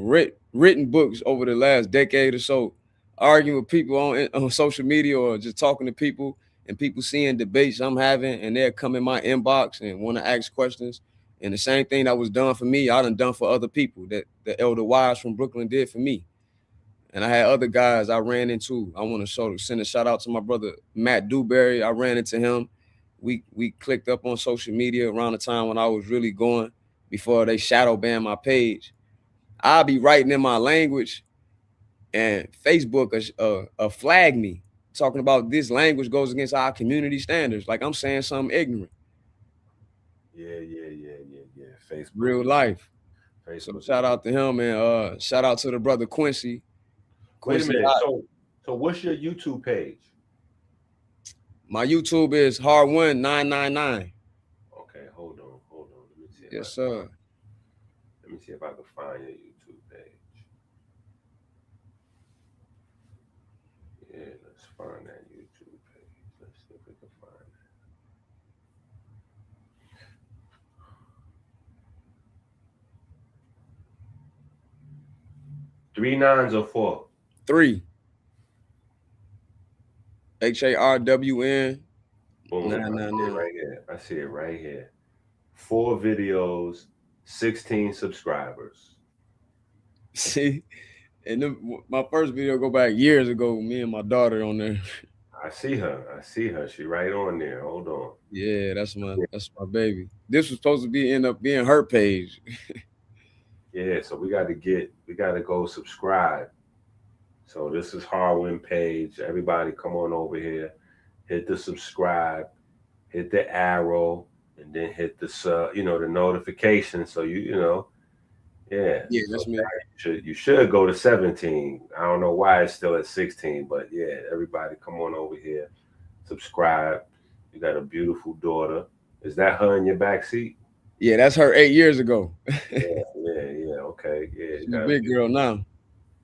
[SPEAKER 5] written books over the last decade or so, arguing with people on social media or just talking to people and people seeing debates I'm having and they'll come in my inbox and want to ask questions. And the same thing that was done for me, I done for other people that the Elder Wise from Brooklyn did for me. And I had other guys I ran into. I want to send a shout out to my brother Matt Dewberry. I ran into him. We clicked up on social media around the time when I was really going before they shadow banned my page. I'll be writing in my language, and Facebook flag me talking about this language goes against our community standards. Like I'm saying something ignorant.
[SPEAKER 4] Yeah. Facebook.
[SPEAKER 5] Real life.
[SPEAKER 4] Facebook.
[SPEAKER 5] So shout out to him and shout out to the brother Quincy.
[SPEAKER 4] Wait a minute. So what's your YouTube page?
[SPEAKER 5] My YouTube is Hard1999.
[SPEAKER 4] Okay, hold on. Let me see.
[SPEAKER 5] Yes, sir.
[SPEAKER 4] Let me see if I can find your YouTube page. Yeah, let's find that YouTube page. Let's see if we can find it. 3 9s or 4?
[SPEAKER 5] 3. HARWN.
[SPEAKER 4] Boom. I see it right here. 4 videos, 16 subscribers.
[SPEAKER 5] See, and my first video go back years ago. Me and my daughter on there.
[SPEAKER 4] I see her. She right on there. Hold on.
[SPEAKER 5] Yeah, that's my baby. This was supposed to end up being her page.
[SPEAKER 4] Yeah, so we got to go subscribe. So this is Harwin page. Everybody come on over here. Hit the subscribe, hit the arrow, and then hit the the notification. So yeah.
[SPEAKER 5] Yeah, that's me.
[SPEAKER 4] You should go to 17. I don't know why it's still at 16, but yeah, everybody come on over here, subscribe. You got a beautiful daughter. Is that her in your back seat?
[SPEAKER 5] Yeah, that's her 8 years ago.
[SPEAKER 4] Yeah. Okay. Yeah,
[SPEAKER 5] she's a big girl now.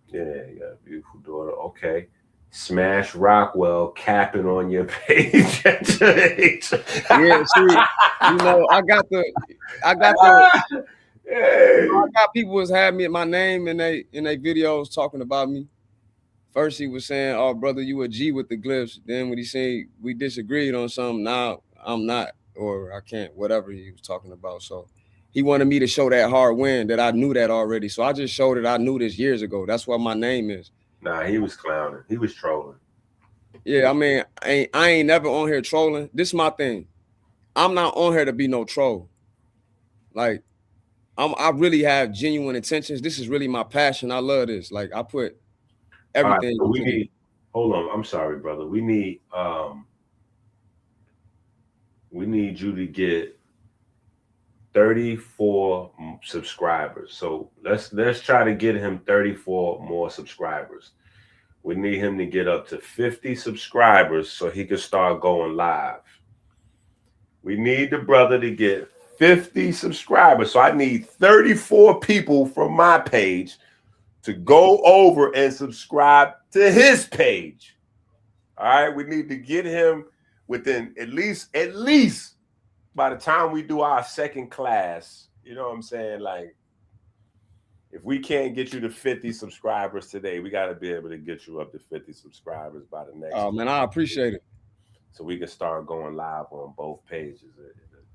[SPEAKER 4] Yeah, you got a beautiful daughter. Okay. Smash Rockwell capping on your page at your age.
[SPEAKER 5] Yeah, see, I got people was having me my name in they videos talking about me. First he was saying, "Oh, brother, you a G with the glyphs." Then when he said we disagreed on something, now I'm not, or I can't, whatever he was talking about. So he wanted me to show that hard win that I knew that already. So I just showed it. I knew this years ago. That's what my name is.
[SPEAKER 4] Nah, he was clowning. He was trolling.
[SPEAKER 5] Yeah, I mean, I ain't never on here trolling. This is my thing. I'm not on here to be no troll. Like, I really have genuine intentions. This is really my passion. I love this. Like, I put everything.
[SPEAKER 4] Right, so hold on. I'm sorry, brother. We need you to get 34 subscribers. So let's try to get him 34 more subscribers. We need him to get up to 50 subscribers so he can start going live. We need the brother to get 50 subscribers. So I need 34 people from my page to go over and subscribe to his page. All right, we need to get him within at least by the time we do our second class. You know what I'm saying? Like, if we can't get you to 50 subscribers today, we got to be able to get you up to 50 subscribers by the next.
[SPEAKER 5] Oh man, I appreciate it.
[SPEAKER 4] So we can start going live on both pages.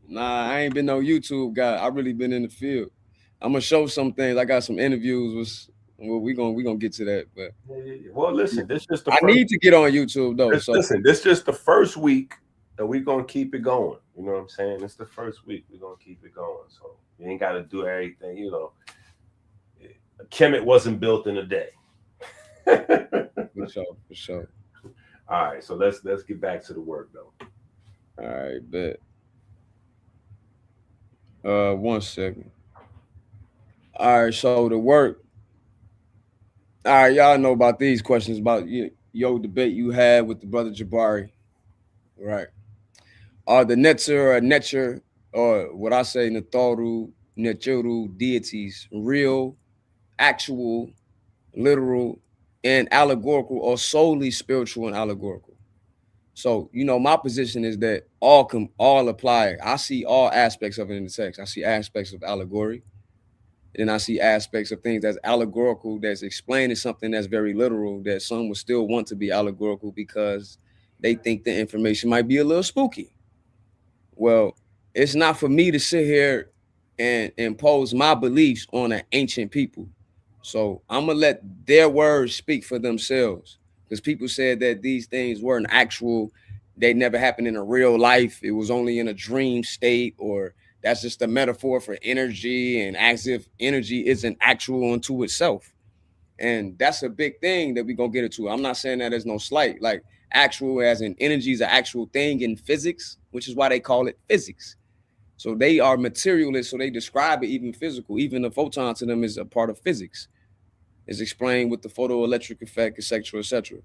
[SPEAKER 5] Nah, I ain't been no YouTube guy. I really been in the field. I'm gonna show some things. I got some interviews with. Well, we gonna get to that, but
[SPEAKER 4] well, listen, this just the
[SPEAKER 5] I need to get on YouTube though. So
[SPEAKER 4] listen, this just the first week that we gonna keep it going. You know what I'm saying? It's the first week we're gonna keep it going. So you ain't got to do everything. You know, Kemet wasn't built in a day.
[SPEAKER 5] For sure.
[SPEAKER 4] All right, so let's get back to the work though.
[SPEAKER 5] All right, bet. 1 second. All right, so the work. All right, y'all know about these questions about your debate you had with the brother Jabari, right? Are the Netzer, or what I say Natharu, Neturu deities real, actual, literal, and allegorical, or solely spiritual and allegorical? So, my position is that all apply. I see all aspects of it in the text. I see aspects of allegory. And I see aspects of things that's allegorical, that's explaining something that's very literal, that some would still want to be allegorical because they think the information might be a little spooky. Well, it's not for me to sit here and impose my beliefs on an ancient people. So I'm going to let their words speak for themselves, because people said that these things weren't actual. They never happened in a real life. It was only in a dream state, or that's just a metaphor for energy, and as if energy isn't actual unto itself. And that's a big thing that we're going to get into. I'm not saying that there's no slight. Like, actual as in energy is an actual thing in physics, which is why they call it physics. So they are materialists, so they describe it even physical. Even the photon to them is a part of physics. It's explained with the photoelectric effect, etc., etc.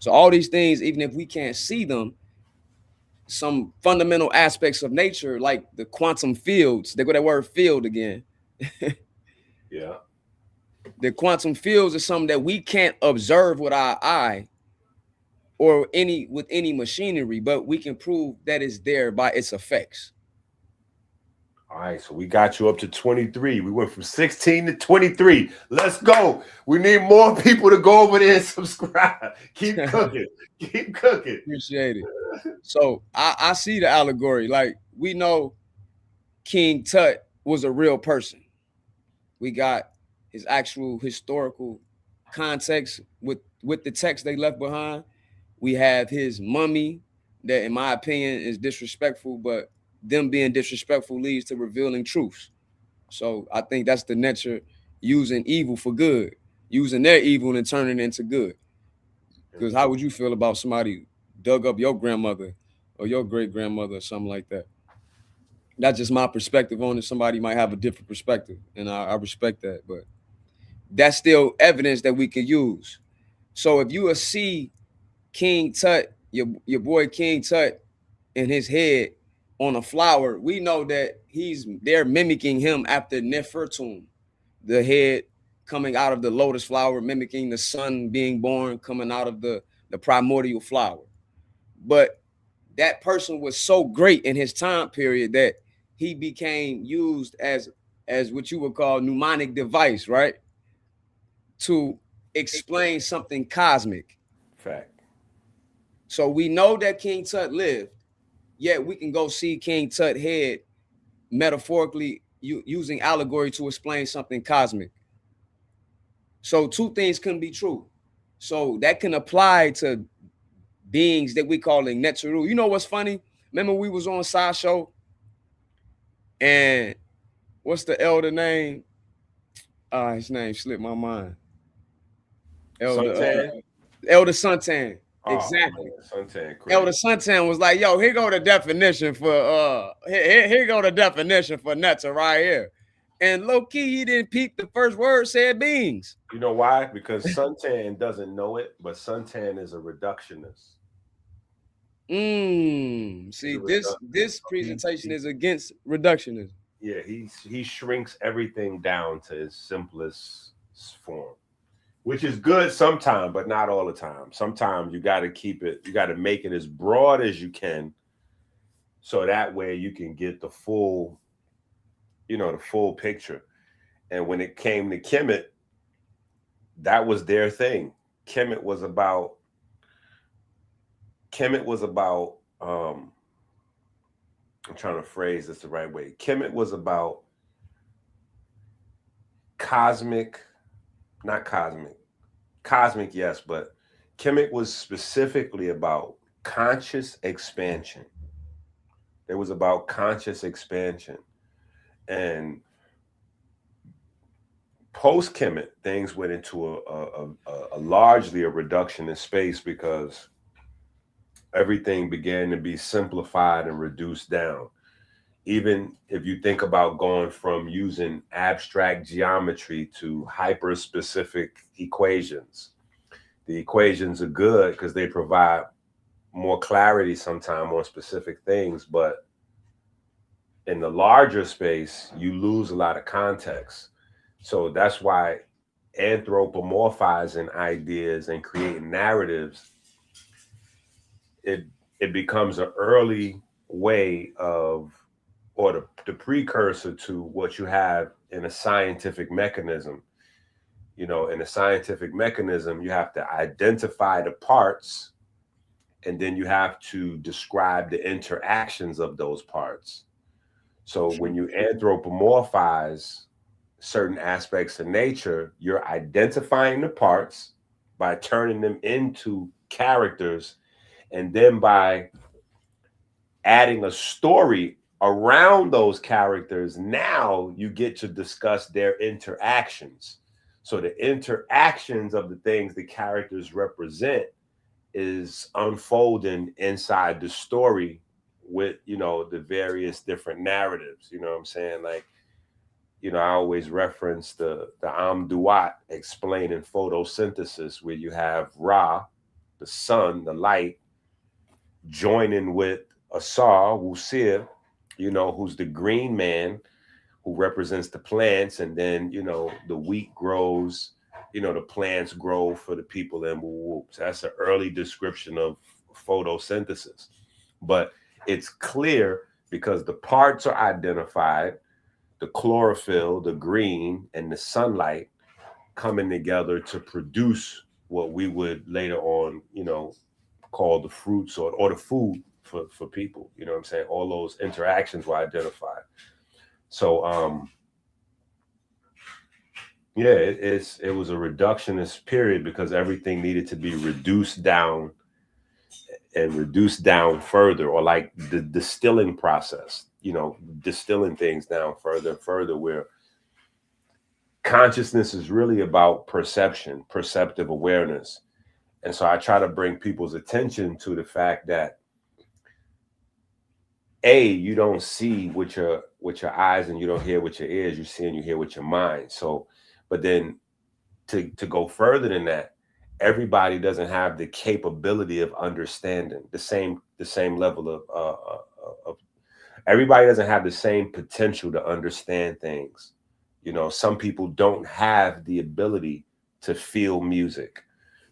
[SPEAKER 5] So all these things, even if we can't see them, some fundamental aspects of nature, like the quantum fields, they go that word field again.
[SPEAKER 4] Yeah.
[SPEAKER 5] The quantum fields is something that we can't observe with our eye or with any machinery, but we can prove that it's there by its effects.
[SPEAKER 4] All right, so we got you up to 23. We went from 16 to 23. Let's go. We need more people to go over there and subscribe. Keep cooking. Keep cooking.
[SPEAKER 5] Appreciate it. So I see the allegory. Like, we know King Tut was a real person. We got his actual historical context with the text they left behind. We have his mummy that, in my opinion, is disrespectful, but them being disrespectful leads to revealing truths. So I think that's the nature, using evil for good, using their evil and turning it into good. Because how would you feel about somebody dug up your grandmother or your great grandmother or something like that? That's just my perspective on it. Somebody might have a different perspective, and I respect that, but that's still evidence that we can use. So if you will see King Tut, your boy King Tut, in his head on a flower, we know that they're mimicking him after Nefertum, the head coming out of the lotus flower, mimicking the sun being born, coming out of the primordial flower. But that person was so great in his time period that he became used as what you would call mnemonic device, right? To explain something cosmic.
[SPEAKER 4] Fact.
[SPEAKER 5] So we know that King Tut lived, yet we can go see King Tut head metaphorically using allegory to explain something cosmic. So two things can be true. So that can apply to beings that we calling Netzeru. You know what's funny? Remember we was on Sideshow, and what's the elder name? His name slipped my mind. Elder Suntan. Exactly.
[SPEAKER 4] Suntan crazy.
[SPEAKER 5] Elder Suntan was like, yo, here go the definition for here go the definition for netta right here. And low key, he didn't peep the first word said beings.
[SPEAKER 4] You know why? Because Suntan doesn't know it, but Suntan is a reductionist.
[SPEAKER 5] See, this presentation is against reductionism.
[SPEAKER 4] Yeah, he shrinks everything down to its simplest form, which is good sometimes, but not all the time. Sometimes you got to keep it, you got to make it as broad as you can, so that way you can get the full, the full picture. And when it came to Kemet, that was their thing. Kemet was about I'm trying to phrase this the right way. Kemet was about cosmic, yes, but Kemet was specifically about conscious expansion. It was about conscious expansion. And post Kemet, things went into a largely a reduction in space, because everything began to be simplified and reduced down. Even if you think about going from using abstract geometry to hyper-specific equations, the equations are good because they provide more clarity sometimes on specific things, but in the larger space, you lose a lot of context. So that's why anthropomorphizing ideas and creating narratives, it becomes an early way of, or the precursor to what you have in a scientific mechanism. In a scientific mechanism, you have to identify the parts, and then you have to describe the interactions of those parts. So when you anthropomorphize certain aspects of nature, you're identifying the parts by turning them into characters, and then by adding a story around those characters, now you get to discuss their interactions. So the interactions of the things the characters represent is unfolding inside the story with, the various different narratives. You know what I'm saying? Like, I always reference the Amduat explaining photosynthesis, where you have Ra, the sun, the light, joining with Asar, Wusir, who's the green man who represents the plants. And then, the wheat grows, the plants grow for the people in Wu. So that's an early description of photosynthesis. But it's clear because the parts are identified, the chlorophyll, the green, and the sunlight coming together to produce what we would later on, call the fruits or the food for people. You know what I'm saying? All those interactions were identified. So yeah, it was a reductionist period because everything needed to be reduced down and reduced down further, or like the distilling process, distilling things down further and further, where consciousness is really about perception, perceptive awareness. And so I try to bring people's attention to the fact that you don't see with your eyes, and you don't hear with your ears. You see and you hear with your mind. So, but then to go further than that, everybody doesn't have the capability of understanding the same level of everybody doesn't have the same potential to understand things. Some people don't have the ability to feel music.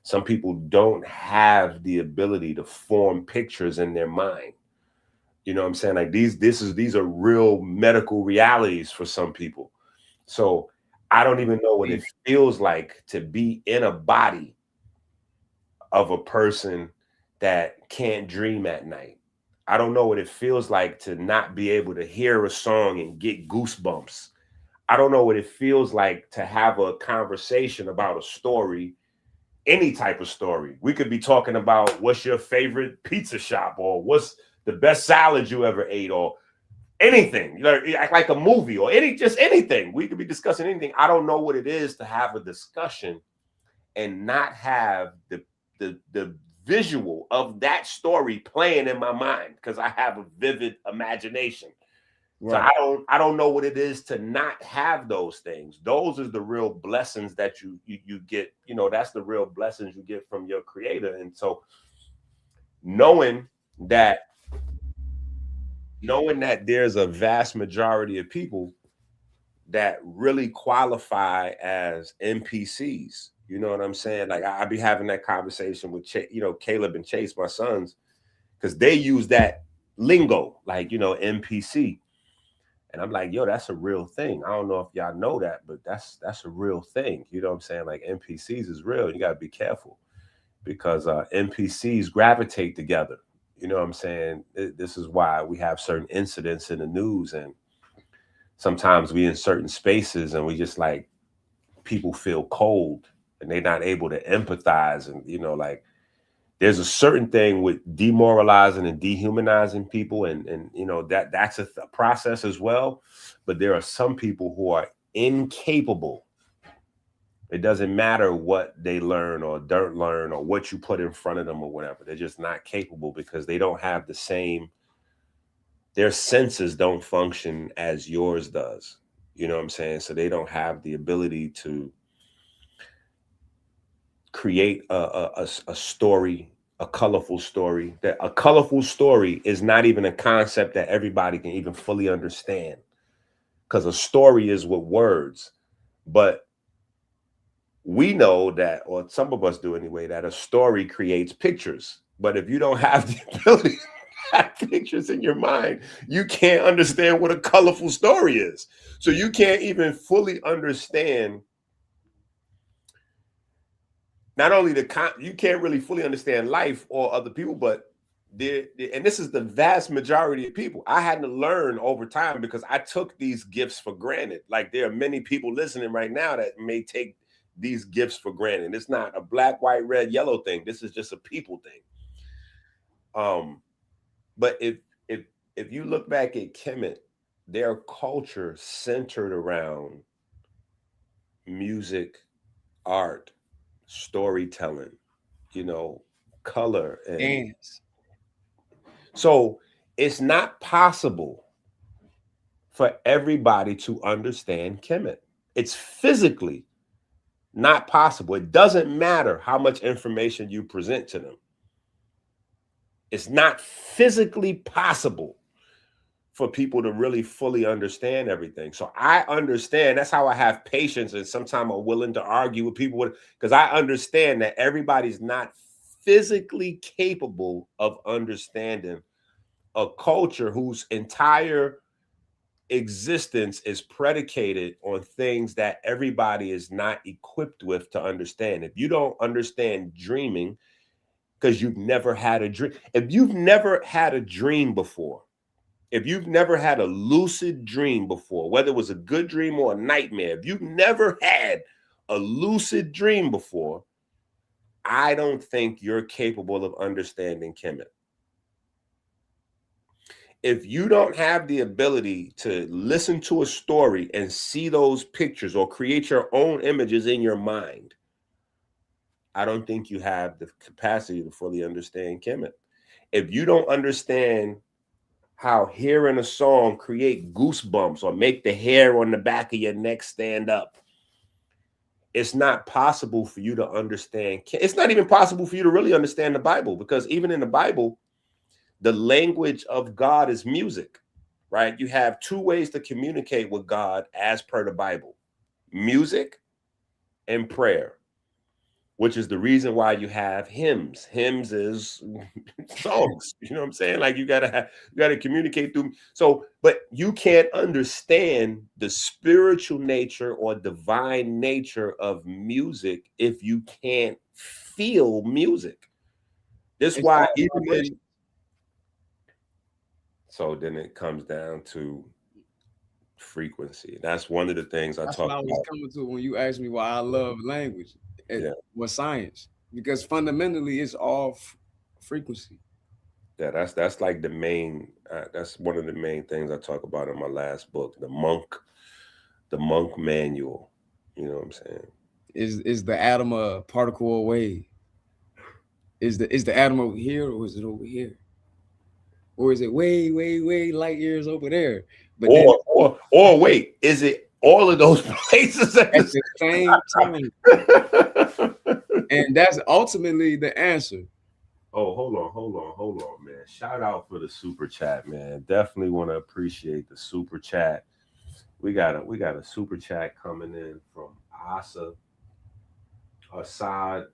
[SPEAKER 4] Some people don't have the ability to form pictures in their mind. You know what I'm saying? Like these are real medical realities for some people. So I don't even know what it feels like to be in a body of a person that can't dream at night. I don't know what it feels like to not be able to hear a song and get goosebumps. I don't know what it feels like to have a conversation about a story, any type of story. We could be talking about what's your favorite pizza shop, or what's the best salad you ever ate, or anything, like a movie, or just anything. We could be discussing anything. I don't know what it is to have a discussion and not have the visual of that story playing in my mind because I have a vivid imagination.
[SPEAKER 5] Right.
[SPEAKER 4] So I don't know what it is to not have those things. Those are the real blessings that you get. You know, that's the real blessings you get from your creator. And so knowing that there's a vast majority of people that really qualify as NPCs. You know what I'm saying? Like I be having that conversation with Caleb and Chase, my sons, because they use that lingo, like NPC. And I'm like, yo, that's a real thing. I don't know if y'all know that, but that's a real thing. You know what I'm saying? Like NPCs is real. You gotta be careful because NPCs gravitate together. You know what I'm saying? This is why we have certain incidents in the news, and sometimes we in certain spaces and we just like people feel cold and they're not able to empathize. And like there's a certain thing with demoralizing and dehumanizing people, and that's a process as well. But there are some people who are incapable. It doesn't matter what they learn or don't learn or what you put in front of them or whatever. They're just not capable because they don't have the same, their senses don't function as yours does. You know what I'm saying? So they don't have the ability to create a story, a colorful story. That a colorful story is not even a concept that everybody can even fully understand, because a story is with words. But we know that, or some of us do anyway, that a story creates pictures. But if you don't have the ability to have pictures in your mind, you can't understand what a colorful story is. So you can't even fully understand. Not only you can't really fully understand life or other people, but and this is the vast majority of people. I had to learn over time because I took these gifts for granted. Like there are many people listening right now that may take these gifts for granted. It's not a black, white, red, yellow thing. This is just a people thing. But if you look back at Kemet, their culture centered around music, art, storytelling, color, and
[SPEAKER 5] Dance.
[SPEAKER 4] so it's not possible for everybody to understand Kemet. It's physically not possible. It doesn't matter how much information you present to them. It's not physically possible for people to really fully understand everything. So I understand. That's how I have patience, and sometimes I'm willing to argue with people because I understand that everybody's not physically capable of understanding a culture whose entire existence is predicated on things that everybody is not equipped with to understand. If you don't understand dreaming because you've never had a dream, if you've never had a dream before, if you've never had a lucid dream before, whether it was a good dream or a nightmare, if you've never had a lucid dream before, I don't think you're capable of understanding Kemet. If you don't have the ability to listen to a story and see those pictures or create your own images in your mind, I don't think you have the capacity to fully understand Kemet. If you don't understand how hearing a song create goosebumps or make the hair on the back of your neck stand up, it's not possible for you to understand. It's not even possible for you to really understand the Bible, because even in the Bible, the language of God is music, right? You have two ways to communicate with God as per the Bible: music and prayer, which is the reason why you have hymns. Hymns is songs. You know what I'm saying? Like you gotta communicate through. So, but you can't understand the spiritual nature or divine nature of music if you can't feel music. That's why even in, so then it comes down to frequency. That's one of the things I
[SPEAKER 5] That's
[SPEAKER 4] talk
[SPEAKER 5] what I was
[SPEAKER 4] about.
[SPEAKER 5] coming to when you asked me why I love language.
[SPEAKER 4] Yeah.
[SPEAKER 5] Was science, because fundamentally it's all frequency.
[SPEAKER 4] Yeah, that's like the main. That's one of the main things I talk about in my last book, the monk manual. You know what I'm saying?
[SPEAKER 5] Is the atom a particle away? Is the atom over here or is it over here? Or is it way, way, way light years over there? But then
[SPEAKER 4] Or wait, is it all of those places at
[SPEAKER 5] at the same time? And that's ultimately the answer.
[SPEAKER 4] Oh, hold on, man. Shout out for the super chat, man. Definitely want to appreciate the super chat. We got a super chat coming in from Asa Assad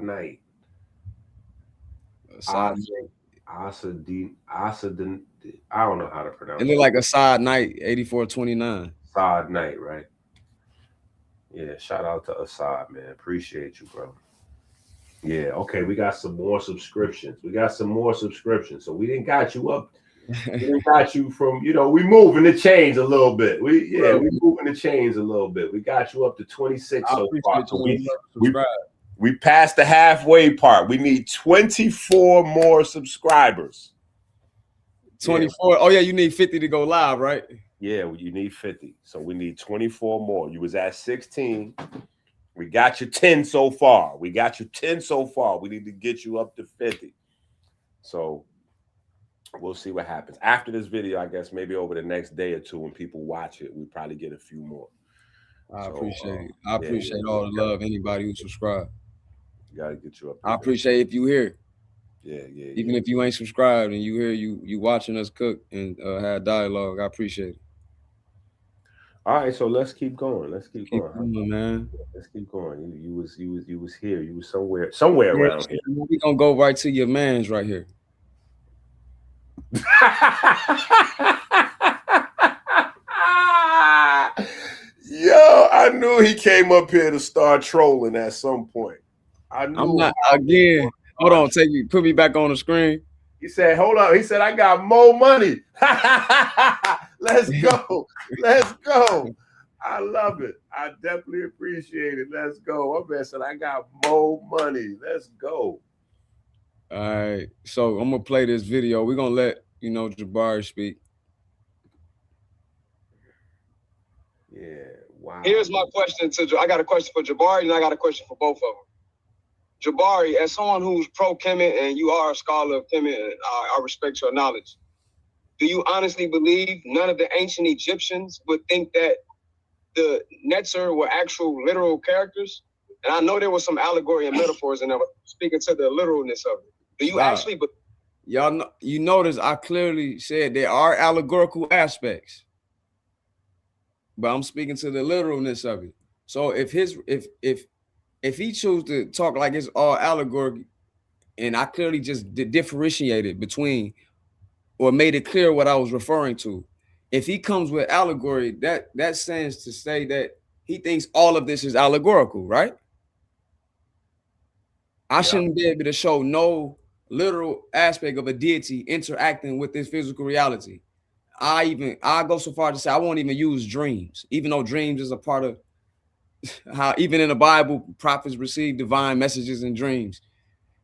[SPEAKER 4] Knight. Asa D. I don't know how to pronounce
[SPEAKER 5] it. It look like Assad Knight, 8429.
[SPEAKER 4] Assad Knight, right? Yeah, shout out to Assad, man. Appreciate you, bro. Yeah, okay. We got some more subscriptions. So we didn't got you up. We didn't got you from, we moving the chains a little bit. We moving the chains a little bit. We got you up to 26 so far. So we passed the halfway part. We need 24 more subscribers.
[SPEAKER 5] 24. Yeah. Oh yeah, you need 50 to go live, right?
[SPEAKER 4] Yeah, you need 50. So we need 24 more. You was at 16. We got you 10 so far. We need to get you up to 50. So we'll see what happens. After this video, I guess maybe over the next day or two when people watch it, we probably get a few more.
[SPEAKER 5] I appreciate it. I appreciate all the love, anybody who subscribed.
[SPEAKER 4] Gotta get you up.
[SPEAKER 5] I appreciate if you here.
[SPEAKER 4] Yeah.
[SPEAKER 5] Even if you ain't subscribed and you here, you watching us cook and have dialogue, I appreciate it.
[SPEAKER 4] All right, so let's keep going. Let's keep
[SPEAKER 5] going, man.
[SPEAKER 4] Let's keep going. You was here. You was somewhere around here.
[SPEAKER 5] We gonna go right to your man's right here.
[SPEAKER 4] Yo, I knew he came up here to start trolling at some point.
[SPEAKER 5] I'm not again. Hold on, put me back on the screen.
[SPEAKER 4] He said, hold up. He said, I got more money. Let's go. I love it. I definitely appreciate it. Let's go. My man said, I got more money. Let's go.
[SPEAKER 5] All right. So I'm going to play this video. We're going to let, Jabari speak.
[SPEAKER 4] Yeah. Wow.
[SPEAKER 5] Here's my question I got a question for Jabari and I got a question for both of them. Jabari, as someone who's pro-Kemet and you are a scholar of Kemet, and I respect your knowledge, do you honestly believe none of the ancient Egyptians would think that the Netzer were actual literal characters? And I know there was some allegory and metaphors in there, but speaking to the literalness of it. Do you actually y'all know, you notice I clearly said there are allegorical aspects, but I'm speaking to the literalness of it. So if he chose to talk like it's all allegory, and I clearly just differentiated between or made it clear what I was referring to. If he comes with allegory, that stands to say that he thinks all of this is allegorical, right? I shouldn't be able to show no literal aspect of a deity interacting with this physical reality. I go so far to say I won't even use dreams, even though dreams is a part of how even in the Bible, prophets receive divine messages in dreams.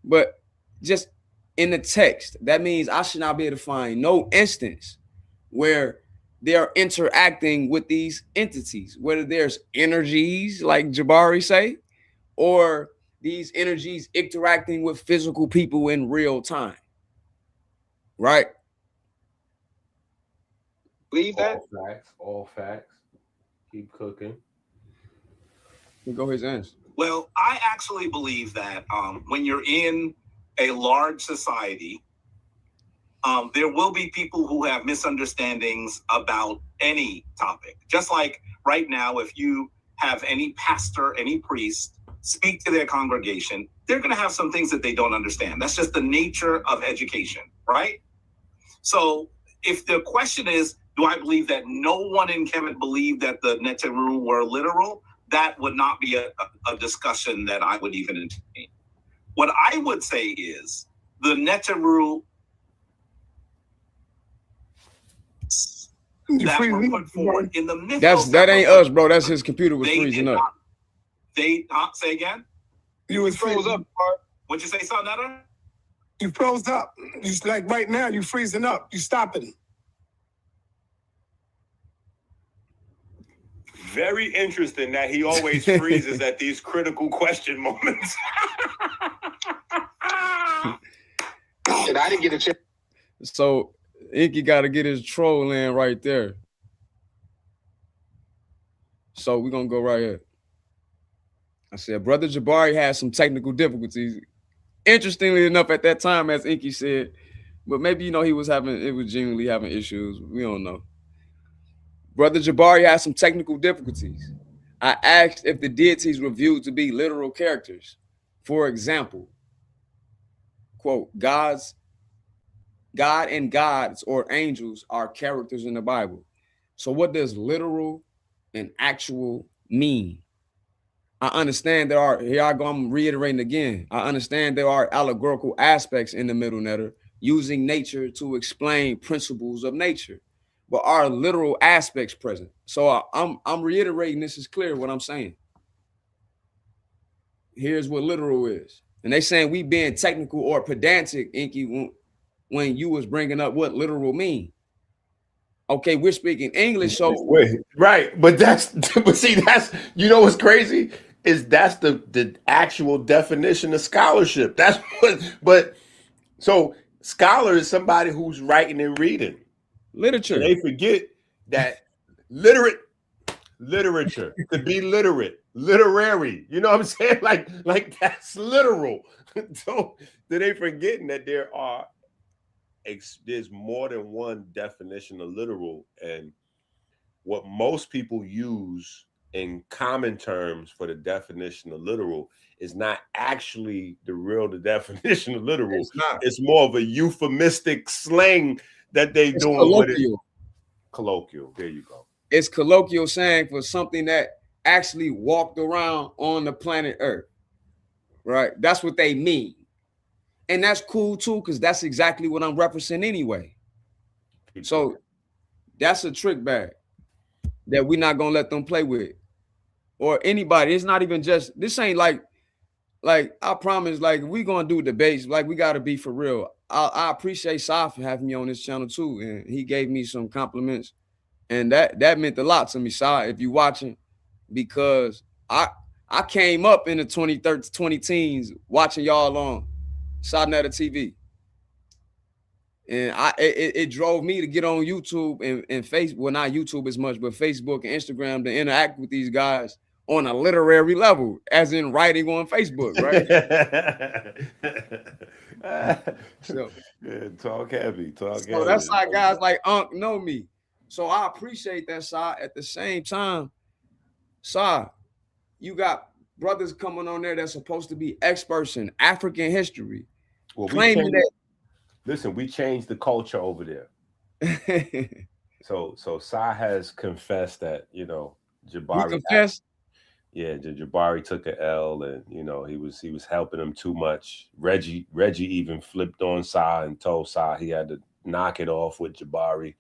[SPEAKER 5] But just in the text, that means I should not be able to find no instance where they're interacting with these entities, whether there's energies like Jabari say, or these energies interacting with physical people in real time. Right? Believe that?
[SPEAKER 4] All facts. Keep cooking.
[SPEAKER 5] Go his answer.
[SPEAKER 8] Well, I actually believe that when you're in a large society, there will be people who have misunderstandings about any topic. Just like right now, if you have any pastor, any priest speak to their congregation, they're going to have some things that they don't understand. That's just the nature of education, right? So if the question is, do I believe that no one in Kemet believed that the Neteru were literal? That would not be a discussion that I would even entertain. What I would say is the Neteru that were put forward in the mythos.
[SPEAKER 5] That ain't us, bro. That's his computer was freezing up.
[SPEAKER 8] Say again?
[SPEAKER 9] You was froze up.
[SPEAKER 8] What'd you say, son, Netta?
[SPEAKER 9] You froze up. You like right now, you freezing up. You stopping.
[SPEAKER 4] Very interesting that he always freezes at these critical question moments.
[SPEAKER 9] said I didn't get a chance.
[SPEAKER 5] So Inky got to get his troll in right there. So we're gonna go right here. I said, Brother Jabari had some technical difficulties. Interestingly enough, at that time, as Inky said, but maybe he was genuinely having issues. We don't know. Brother Jabari had some technical difficulties. I asked if the deities were viewed to be literal characters. For example, quote, God and gods or angels are characters in the Bible. So what does literal and actual mean? I understand here I go, I'm reiterating again. I understand there are allegorical aspects in the middle netter, using nature to explain principles of nature, but are literal aspects present? So I'm reiterating, this is clear what I'm saying. Here's what literal is. And they saying we being technical or pedantic, Inky, when you was bringing up what literal mean. Okay, we're speaking English, so
[SPEAKER 4] right. But see, that's what's crazy is that's the actual definition of scholarship. That's but so scholar is somebody who's writing and reading
[SPEAKER 5] literature.
[SPEAKER 4] And they forget that literature to be literary. You know what I'm saying? Like that's literal. So they forgetting that there's more than one definition of literal, and what most people use in common terms for the definition of literal is not actually the definition of literal. It's more of a euphemistic slang that they doing
[SPEAKER 5] colloquial.
[SPEAKER 4] With it. Colloquial. There you go.
[SPEAKER 5] It's colloquial saying for something that actually walked around on the planet Earth. Right? That's what they mean. And that's cool too, because that's exactly what I'm referencing anyway. So that's a trick bag that we're not gonna let them play with. Or anybody. It's not even just, this ain't like I promise, like we gonna do debates, like we gotta be for real. I appreciate Sai for having me on this channel too. And he gave me some compliments. And that meant a lot to me, Sai, if you watching, because I came up in the 20 teens watching y'all on Saudnetta TV. And it drove me to get on YouTube and Facebook, well, not YouTube as much, but Facebook and Instagram to interact with these guys on a literary level, as in writing on Facebook, right?
[SPEAKER 4] So yeah, talk heavy. So
[SPEAKER 5] that's how guys like Unc know me. So I appreciate that, Sai. At the same time, Sai, you got brothers coming on there that's supposed to be experts in African history.
[SPEAKER 4] Well, we changed the culture over there. So Sai has confessed that, Jabari.
[SPEAKER 5] You confessed?
[SPEAKER 4] Yeah, Jabari took an L, and he was helping him too much. Reggie even flipped on Sai and told Sai he had to knock it off with Jabari.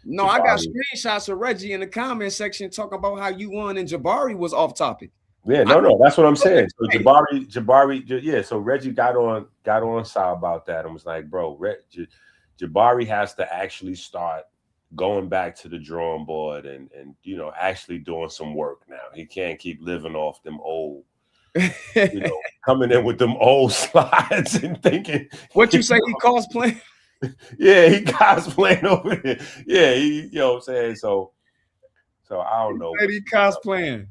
[SPEAKER 5] No, Jabari. I got screenshots of Reggie in the comment section talking about how you won and Jabari was off topic.
[SPEAKER 4] Yeah, no, that's what I'm saying. So Jabari, yeah. So Reggie got on Sai about that and was like, bro, Jabari has to actually start going back to the drawing board and actually doing some work now. He can't keep living off them old, coming in with them old slides and thinking.
[SPEAKER 5] What you say he cosplaying?
[SPEAKER 4] Yeah, he cosplaying over there. Yeah, you know what I'm saying? So I don't know.
[SPEAKER 5] He cosplaying.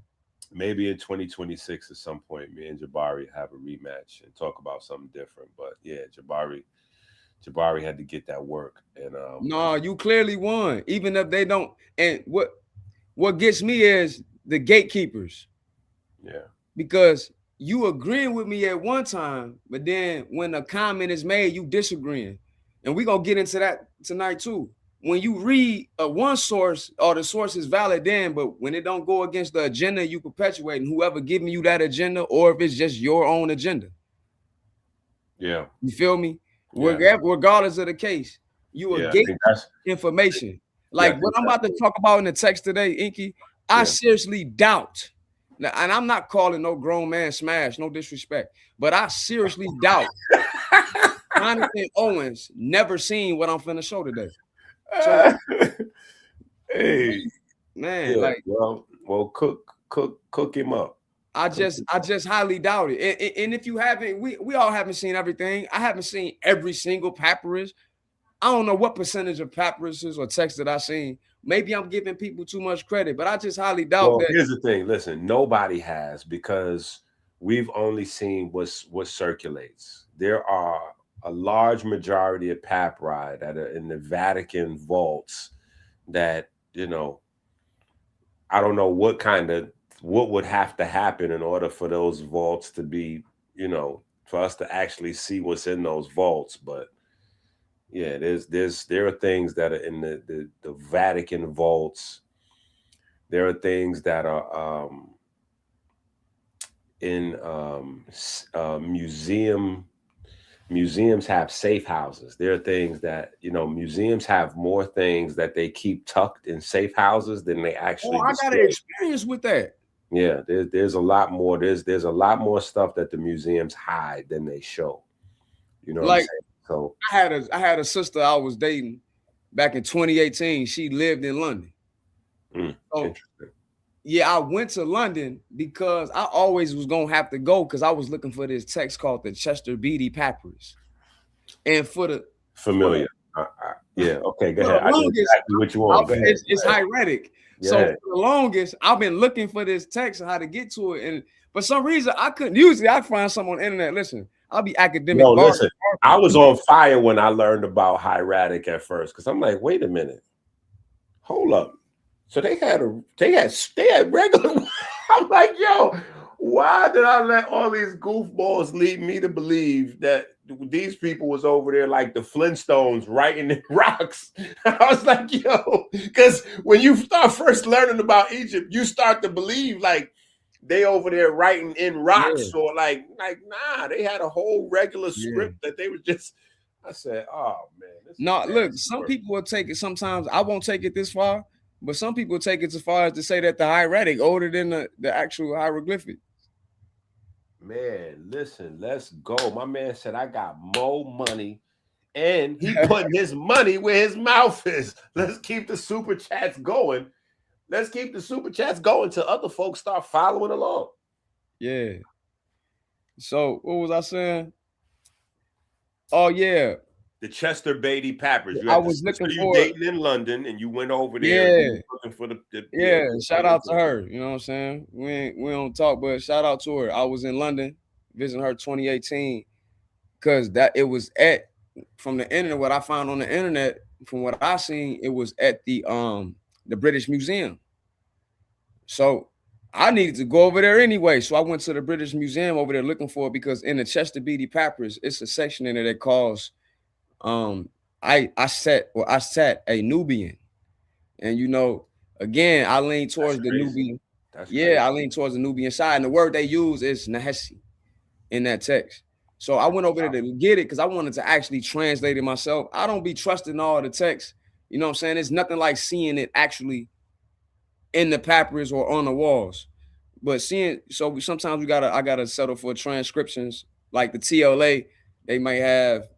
[SPEAKER 4] Maybe in 2026 at some point, me and Jabari have a rematch and talk about something different. But yeah, Jabari had to get that work. And
[SPEAKER 5] no, you clearly won, even if they don't. And what gets me is the gatekeepers.
[SPEAKER 4] Yeah.
[SPEAKER 5] Because you agreeing with me at one time, but then when a comment is made, you disagreeing. And we're gonna get into that tonight too. When you read one source, or the source is valid then, but when it don't go against the agenda you perpetuate, and whoever giving you that agenda, or if it's just your own agenda.
[SPEAKER 4] Yeah.
[SPEAKER 5] You feel me?
[SPEAKER 4] Yeah.
[SPEAKER 5] Regardless of the case, you will get information. Like what I'm about to talk about in the text today, Inky, I seriously doubt. Now, and I'm not calling no grown man smash, no disrespect, but I seriously doubt Jonathan Owens never seen what I'm finna show today. So,
[SPEAKER 4] hey,
[SPEAKER 5] man,
[SPEAKER 4] well, cook him up.
[SPEAKER 5] I just highly doubt it. And if you haven't, we all haven't seen everything. I haven't seen every single papyrus. I don't know what percentage of papyruses or texts that I've seen. Maybe I'm giving people too much credit, but I just highly doubt
[SPEAKER 4] Well,
[SPEAKER 5] that.
[SPEAKER 4] here's the thing. Listen, nobody has, because we've only seen what circulates. There are a large majority of papyri that are in the Vatican vaults that, I don't know what would have to happen in order for those vaults to be, for us to actually see what's in those vaults. But yeah, there are things that are in the Vatican vaults. There are things that are in museums have safe houses. There are things that museums have more things that they keep tucked in safe houses than they actually.
[SPEAKER 5] I got an experience with that.
[SPEAKER 4] Yeah, there's a lot more. There's a lot more stuff that the museums hide than they show. You know what I'm saying? So
[SPEAKER 5] I had a sister I was dating back in 2018. She lived in London. So yeah, I went to London because I always was gonna have to go because I was looking for this text called the Chester Beatty Papyrus. And for the
[SPEAKER 4] familiar. Yeah, okay, go ahead. I know exactly what you want.
[SPEAKER 5] It's hieratic. Yeah. So for the longest, I've been looking for this text and how to get to it. And for some reason, I couldn't. Usually I find something on the internet. Listen, I'll be academic.
[SPEAKER 4] No, listen, I was on fire when I learned about hieratic at first, because I'm like, wait a minute. Hold up. So they had regular. I'm like, yo, why did I let all these goofballs lead me to believe that these people was over there like the Flintstones writing in rocks? I was like, yo, because when you start first learning about Egypt, you start to believe like they over there writing in rocks, or like nah, they had a whole regular script that they was just. I said, oh man.
[SPEAKER 5] No, look, some people will take it. Sometimes I won't take it this far, but some people take it as far as to say that the hieratic older than the actual hieroglyphic.
[SPEAKER 4] Man, listen, let's go. My man said I got more money, and he putting his money where his mouth is. Let's keep the super chats going. Let's keep the super chats going till other folks start following along.
[SPEAKER 5] Yeah. So what was I saying? Oh yeah,
[SPEAKER 4] the Chester Beatty Papyrus.
[SPEAKER 5] I was looking for
[SPEAKER 4] dating in London, and you went over there.
[SPEAKER 5] Yeah,
[SPEAKER 4] looking for
[SPEAKER 5] shout out to her. You know what I'm saying? We don't talk, but shout out to her. I was in London visiting her 2018 because it was from the internet. What I found on the internet, from what I seen, it was at the British Museum. So I needed to go over there anyway. So I went to the British Museum over there looking for it, because in the Chester Beatty Papyrus, it's a section in there that calls I sat a Nubian. And again, I lean towards the Nubian. I lean towards the Nubian side. And the word they use is Nahesi in that text. So I went over there to get it because I wanted to actually translate it myself. I don't be trusting all the text. You know what I'm saying? It's nothing like seeing it actually in the papyrus or on the walls. But sometimes I gotta settle for transcriptions. Like the TLA, they might have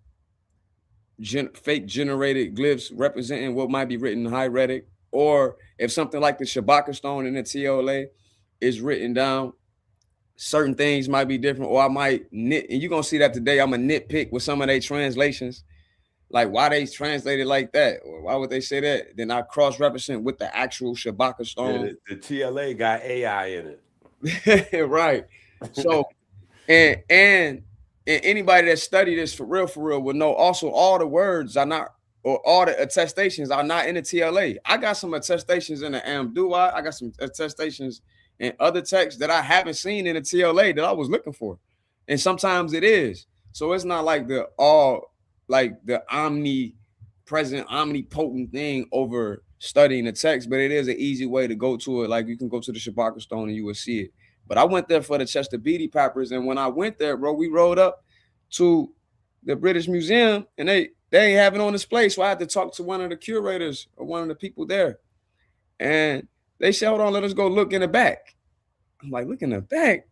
[SPEAKER 5] fake generated glyphs representing what might be written in hieratic, or if something like the Shabaka stone in the TLA is written down, certain things might be different, or I might and you're gonna see that today. I'm a nitpick with some of their translations, like why they translated like that, or why would they say that? Then I cross-represent with the actual Shabaka stone.
[SPEAKER 4] Yeah, the TLA got AI in
[SPEAKER 5] it. Right. So and anybody that studied this for real will know also all the words are not, or all the attestations are not in the TLA. I got some attestations in the Amdua. I got some attestations in other texts that I haven't seen in the TLA that I was looking for. And sometimes it is. So it's not like the omnipresent, omnipotent thing over studying the text, but it is an easy way to go to it. Like you can go to the Shabaka stone and you will see it. But I went there for the Chester Beatty Papyrus, and when I went there, bro, we rode up to the British Museum, and they ain't have it on display. So I had to talk to one of the curators or one of the people there, and they said, "Hold on, let us go look in the back." I'm like, "Look in the back."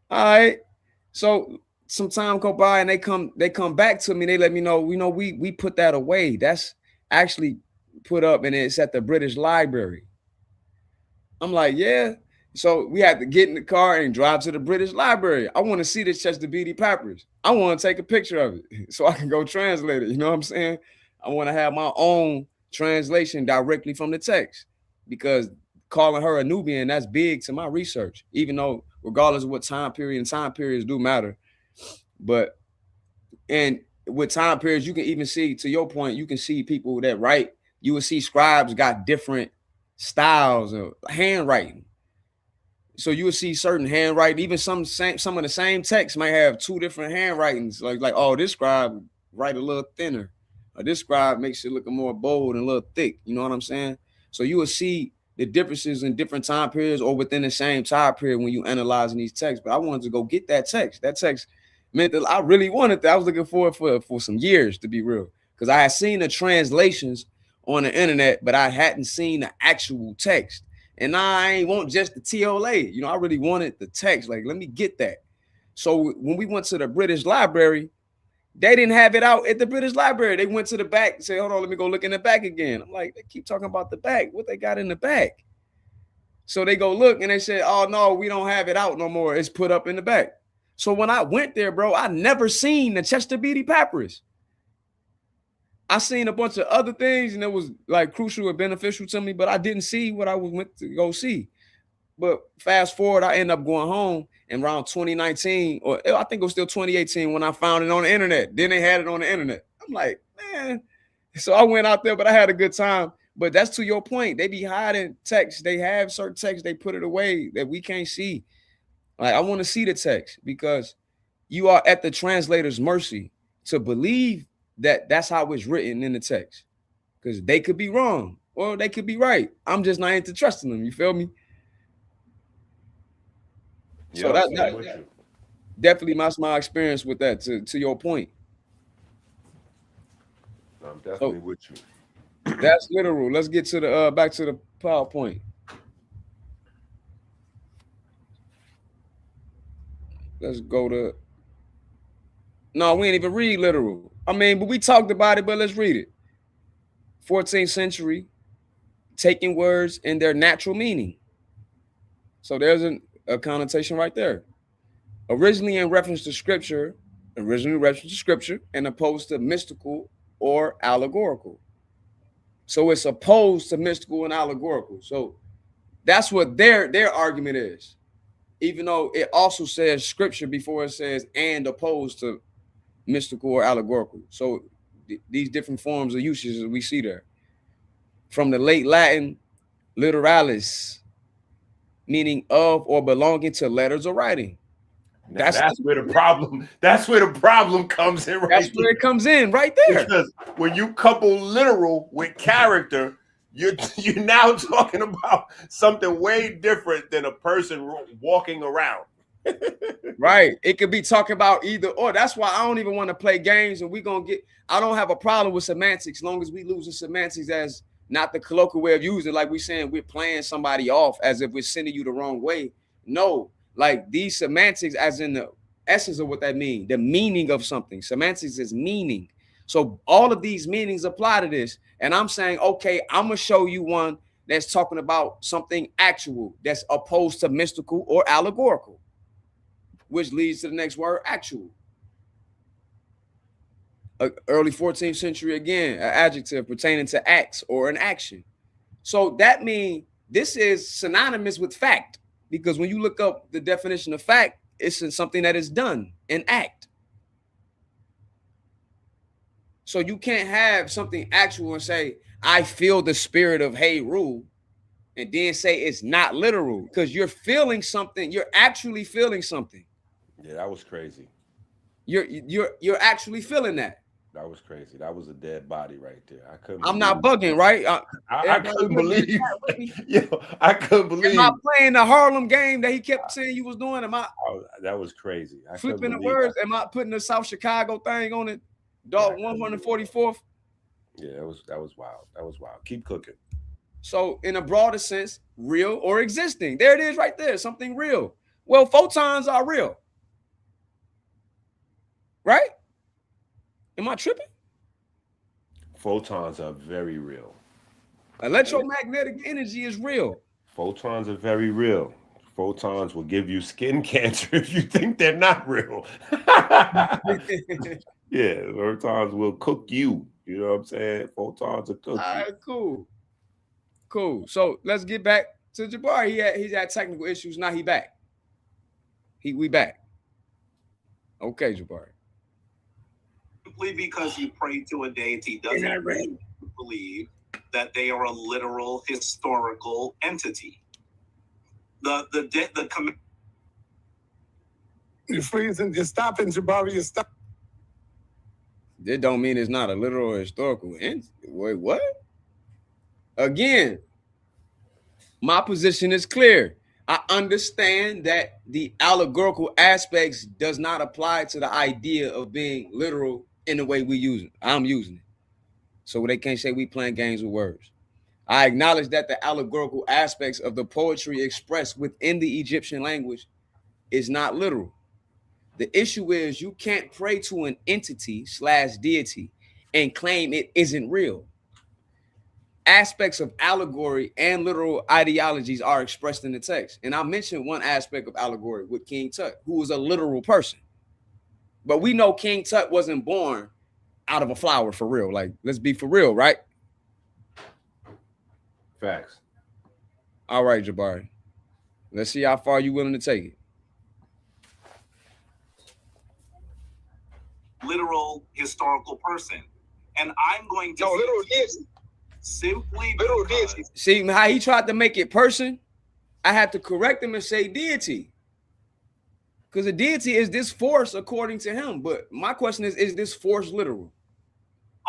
[SPEAKER 5] All right. So some time go by, and they come back to me. They let me know, we put that away. That's actually put up, and it's at the British Library. I'm like, yeah. So we had to get in the car and drive to the British Library. I want to see this Chester Beatty Papyrus. I want to take a picture of it so I can go translate it. You know what I'm saying? I want to have my own translation directly from the text, because calling her a Nubian, that's big to my research, even though regardless of what time period, and time periods do matter. But and with time periods, you can even see, to your point, you can see people that write, you will see scribes got different styles of handwriting. So you will see certain handwriting, even some of the same text might have two different handwritings. Like oh, this scribe write a little thinner, or this scribe makes it look more bold and a little thick. You know what I'm saying? So you will see the differences in different time periods or within the same time period when you analyzing these texts. But I wanted to go get that text. That text meant that I really wanted that. I was looking for it for some years, to be real, because I had seen the translations on the internet, but I hadn't seen the actual text. And I ain't want just the TOLA. You know, I really wanted the text. Like, let me get that. So when we went to the British Library, they didn't have it out at the British Library. They went to the back and said, hold on, let me go look in the back again. I'm like, they keep talking about the back. What they got in the back? So they go look and they said, oh, no, we don't have it out no more. It's put up in the back. So when I went there, bro, I never seen the Chester Beatty Papyrus. I seen a bunch of other things, and it was like crucial and beneficial to me, but I didn't see what I was went to go see. But fast forward, I ended up going home in around 2019, or I think it was still 2018 when I found it on the internet. Then they had it on the internet. I'm like, man. So I went out there, but I had a good time. But that's to your point. They be hiding text. They have certain text. They put it away that we can't see. Like, I want to see the text, because you are at the translator's mercy to believe that that's how it's written in the text, because they could be wrong or they could be right. I'm just not into trusting them. You feel me?
[SPEAKER 4] Yeah,
[SPEAKER 5] So that definitely my experience with that. To your point,
[SPEAKER 4] I'm definitely with you.
[SPEAKER 5] That's literal. Let's get to the back to the PowerPoint. Let's go to. No, we ain't even read literal. I mean, but we talked about it, but let's read it. 14th century, taking words in their natural meaning. So there's a connotation right there. Originally in reference to scripture, and opposed to mystical or allegorical. So it's opposed to mystical and allegorical. So that's what their argument is. Even though it also says scripture before it says and opposed to mystical or allegorical. So these different forms of usages we see there. From the late Latin literalis, meaning of or belonging to letters or writing.
[SPEAKER 4] That's where the problem. That's where the problem comes in. Right.
[SPEAKER 5] That's where it comes in, right there.
[SPEAKER 4] Because when you couple literal with character, you're now talking about something way different than a person walking around.
[SPEAKER 5] Right. It could be talking about either or. That's why I don't even want to play games. And I don't have a problem with semantics, as long as we lose the semantics as not the colloquial way of using it. Like we're saying, we're playing somebody off as if we're sending you the wrong way. No, like these semantics, as in the essence of what that means, the meaning of something. Semantics is meaning. So all of these meanings apply to this. And I'm saying, okay, I'm going to show you one that's talking about something actual that's opposed to mystical or allegorical, which leads to the next word, actual. Early 14th century, again, an adjective pertaining to acts or an action. So that means this is synonymous with fact, because when you look up the definition of fact, it's something that is done, an act. So you can't have something actual and say, I feel the spirit of Hey Rule, and then say it's not literal, because you're feeling something. You're actually feeling something.
[SPEAKER 4] Yeah, that was crazy.
[SPEAKER 5] You're actually feeling that.
[SPEAKER 4] That was crazy. That was a dead body right there. I couldn't.
[SPEAKER 5] I'm not bugging, right?
[SPEAKER 4] I couldn't believe. I couldn't believe.
[SPEAKER 5] Am I playing the Harlem game that he kept saying you was doing? Am I?
[SPEAKER 4] That was crazy. I
[SPEAKER 5] flipping the words. Am I putting the South Chicago thing on it? Dog 144th.
[SPEAKER 4] Yeah, that was wild. That was wild. Keep cooking.
[SPEAKER 5] So, in a broader sense, real or existing. There it is, right there. Something real. Well, photons are real, right? Am I tripping?
[SPEAKER 4] Photons are very real.
[SPEAKER 5] Electromagnetic energy is real.
[SPEAKER 4] Photons are very real. Photons will give you skin cancer if you think they're not real. Yeah, photons will cook you. You know what I'm saying? Photons will cook
[SPEAKER 5] All
[SPEAKER 4] you.
[SPEAKER 5] right, cool. So let's get back to Jabari. He's had technical issues. Now he back. We back. Okay, Jabari.
[SPEAKER 8] Simply because you pray to a deity doesn't mean you believe that they are a literal historical entity.
[SPEAKER 9] You're freezing. You're stopping, Jabari. You're stopping.
[SPEAKER 5] That don't mean it's not a literal historical entity. Wait, what? Again, my position is clear. I understand that the allegorical aspects does not apply to the idea of being literal in the way we use it. I'm using it. So they can't say we playing games with words. I acknowledge that the allegorical aspects of the poetry expressed within the Egyptian language is not literal. The issue is you can't pray to an entity / deity and claim it isn't real. Aspects of allegory and literal ideologies are expressed in the text. And I mentioned one aspect of allegory with King Tut, who was a literal person. But we know King Tut wasn't born out of a flower for real. Like, let's be for real, right?
[SPEAKER 4] Facts.
[SPEAKER 5] All right, Jabari. Let's see how far you willing to take it.
[SPEAKER 8] Literal historical person. And I'm going to
[SPEAKER 9] literal deity.
[SPEAKER 8] Simply
[SPEAKER 9] Literal
[SPEAKER 8] because
[SPEAKER 9] deity.
[SPEAKER 5] See how he tried to make it person? I had to correct him and say deity. Because a deity is this force according to him. But my question is this force literal?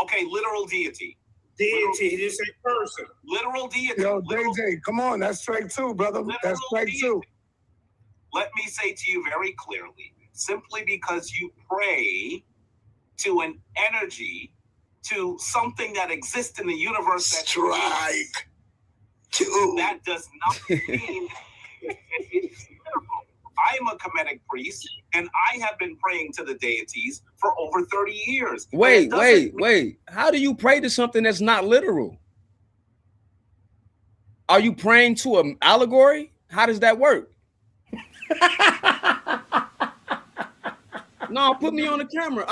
[SPEAKER 8] okay, literal deity.
[SPEAKER 9] Deity. He didn't say person.
[SPEAKER 8] Literal deity.
[SPEAKER 9] Yo,
[SPEAKER 8] literal,
[SPEAKER 9] JJ, come on. That's straight too, brother. That's straight
[SPEAKER 8] deity.
[SPEAKER 9] too.
[SPEAKER 8] Let me say to you very clearly, simply because you pray to an energy, to something that exists in the universe,
[SPEAKER 9] Strike.
[SPEAKER 8] that does not mean it's literal. I am a Kemetic priest, and I have been praying to the deities for over 30 years.
[SPEAKER 5] Wait. How do you pray to something that's not literal? Are you praying to an allegory? How does that work? No, put me on the camera.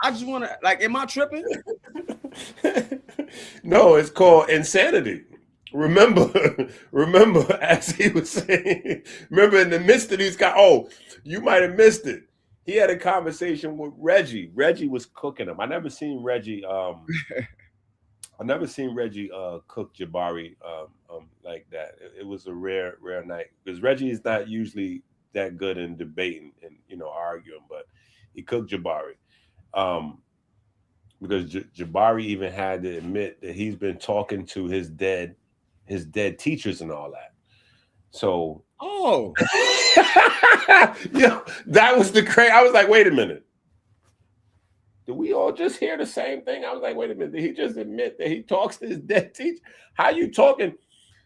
[SPEAKER 5] I just want to, like, am I tripping?
[SPEAKER 4] No, it's called insanity. Remember, as he was saying, remember in the midst of these guys, you might have missed it. He had a conversation with Reggie. Reggie was cooking him. I never seen Reggie cook Jabari like that. It was a rare night because Reggie is not usually that good in debating and arguing, but he cooked Jabari. Because Jabari even had to admit that he's been talking to his dead teachers and all that. So, that was the crazy. I was like, wait a minute. Did we all just hear the same thing? I was like, wait a minute. Did he just admit that he talks to his dead teacher? How you talking?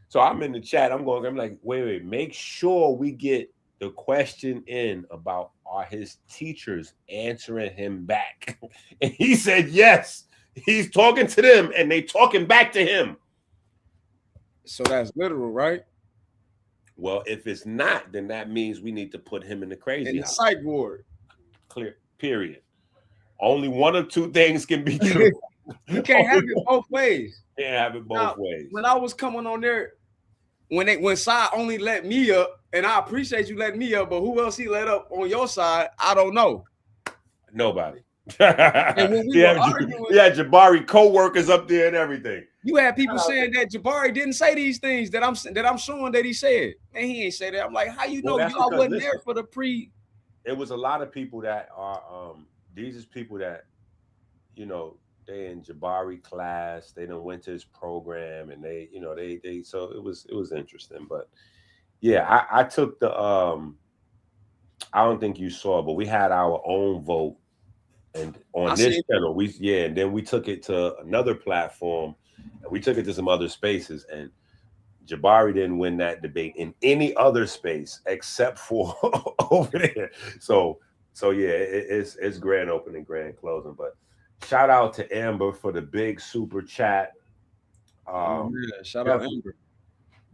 [SPEAKER 4] So I'm in the chat. I'm like, wait. Make sure we get the question in about are his teachers answering him back? And he said, yes, he's talking to them and they talking back to him.
[SPEAKER 5] So that's literal, right?
[SPEAKER 4] Well, if it's not, then that means we need to put him in the crazy
[SPEAKER 5] house. Psych ward.
[SPEAKER 4] Clear, period. Only one of two things can be true.
[SPEAKER 5] You can't have it both ways.
[SPEAKER 4] Can't have it both ways.
[SPEAKER 5] When I was coming on there, when Sai only let me up, and I appreciate you letting me up, but who else he let up on your side, I don't know.
[SPEAKER 4] Nobody.
[SPEAKER 5] And when we were arguing,
[SPEAKER 4] Jabari co-workers up there and everything.
[SPEAKER 5] You had people saying that Jabari didn't say these things that I'm showing that he said, and he ain't say that. I'm like, how you know y'all wasn't there for the pre?
[SPEAKER 4] It was a lot of people that are these is people that they in Jabari class, they done went to his program, and they so it was interesting. But yeah, I took the I don't think you saw, but we had our own vote, and on this channel and then we took it to another platform, and we took it to some other spaces, and Jabari didn't win that debate in any other space except for over there. So yeah, it's grand opening, grand closing. But shout out to Amber for the big super chat.
[SPEAKER 5] Shout out Amber.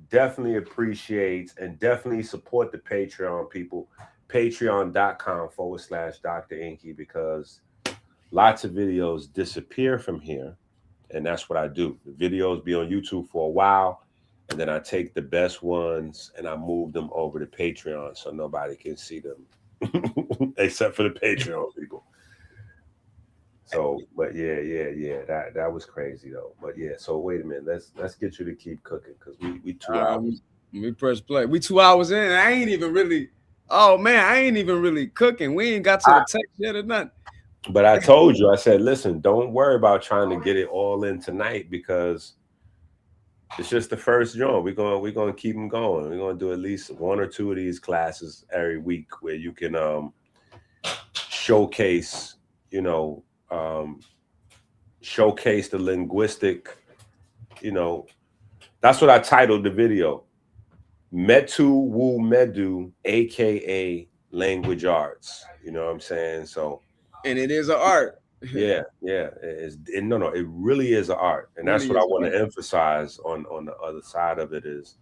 [SPEAKER 4] definitely appreciates and definitely support the Patreon people. Patreon.com/Dr. Inky, because lots of videos disappear from here. And that's what I do. The videos be on YouTube for a while, and then I take the best ones and I move them over to Patreon so nobody can see them except for the Patreon people. So, but yeah. That was crazy though. But yeah, so wait a minute. Let's get you to keep cooking because we 2 hours.
[SPEAKER 5] We press play. We 2 hours in. I ain't even really. Oh man, I ain't even really cooking. We ain't got to the text yet or nothing.
[SPEAKER 4] But I told you, I said, listen, don't worry about trying to get it all in tonight because it's just the first joint. We're gonna keep them going. We're gonna do at least 1 or 2 of these classes every week where you can showcase, showcase the linguistic. That's what I titled the video. Metu Wu Medu, aka language arts. You know what I'm saying? So,
[SPEAKER 5] and it is an art.
[SPEAKER 4] Yeah. It really is an art, and that's what I want to emphasize on the other side of it is.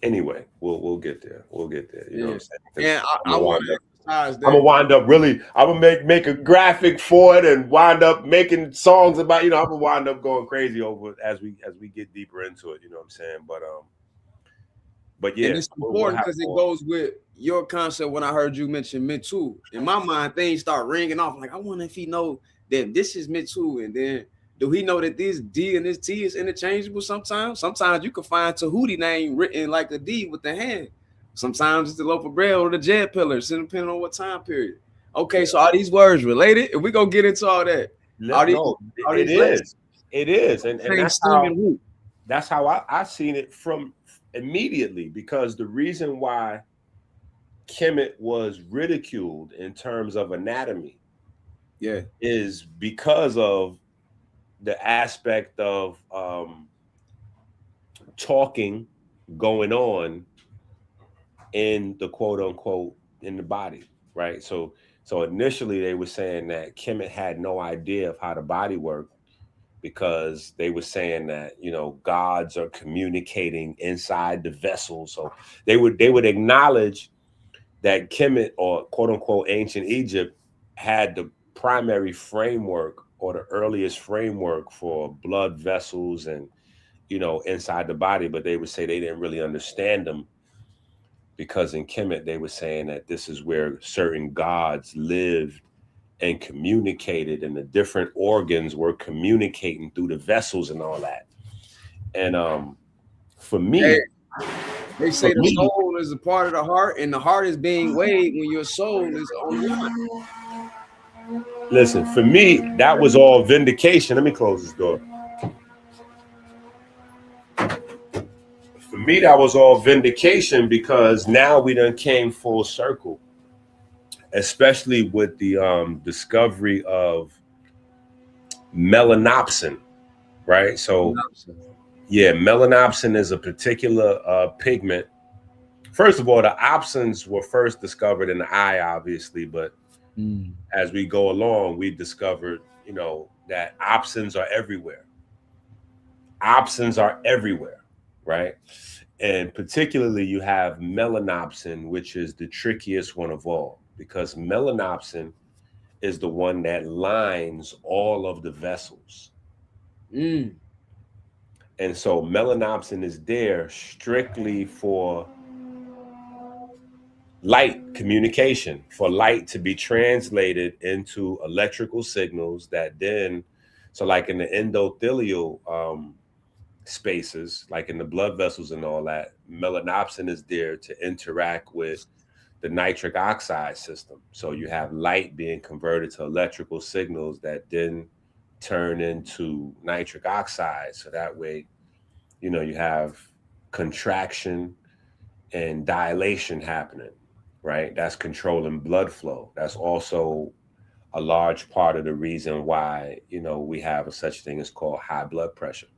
[SPEAKER 4] Anyway, we'll get there. We'll get there. You know what I'm saying?
[SPEAKER 5] And I want to emphasize that.
[SPEAKER 4] I'm gonna wind up really. I'm gonna make a graphic for it and wind up making songs about. I'm gonna wind up going crazy over it as we get deeper into it. You know what I'm saying? But yeah,
[SPEAKER 5] and it's important because it goes with your concept. When I heard you mention Metu, in my mind, things start ringing off. Like, I wonder if he know that this is Metu, and then do he know that this D and this T is interchangeable? Sometimes you can find Tahuti name written like a D with the hand. Sometimes it's the loaf of bread or the jet pillar, depending on what time period. Okay, so are these words related? If we gonna get into all that,
[SPEAKER 4] it is, and that's how I seen it from immediately, because the reason why Kemet was ridiculed in terms of anatomy, is because of the aspect of talking going on in the quote unquote in the body, right? So initially they were saying that Kemet had no idea of how the body worked, because they were saying that gods are communicating inside the vessel. So they would acknowledge that Kemet, or quote unquote ancient Egypt, had the primary framework or the earliest framework for blood vessels and inside the body, but they would say they didn't really understand them, because in Kemet they were saying that this is where certain gods lived and communicated, and the different organs were communicating through the vessels and all that. And for me,
[SPEAKER 5] they say the soul is a part of the heart, and the heart is being weighed when your soul is on one.
[SPEAKER 4] Listen, for me, that was all vindication. Let me close this door. For me, that was all vindication, because now we done came full circle, especially with the discovery of melanopsin, right? So, melanopsin is a particular pigment. First of all, the opsins were first discovered in the eye, obviously, but as we go along, we discovered, that opsins are everywhere. Opsins are everywhere, right? And particularly you have melanopsin, which is the trickiest one of all, because melanopsin is the one that lines all of the vessels. And so melanopsin is there strictly for light communication, for light to be translated into electrical signals that then, so like in the endothelial spaces, like in the blood vessels and all that, melanopsin is there to interact with the nitric oxide system. So you have light being converted to electrical signals that then turn into nitric oxide. So that way, you have contraction and dilation happening, right? That's controlling blood flow. That's also a large part of the reason why, we have such thing as called high blood pressure,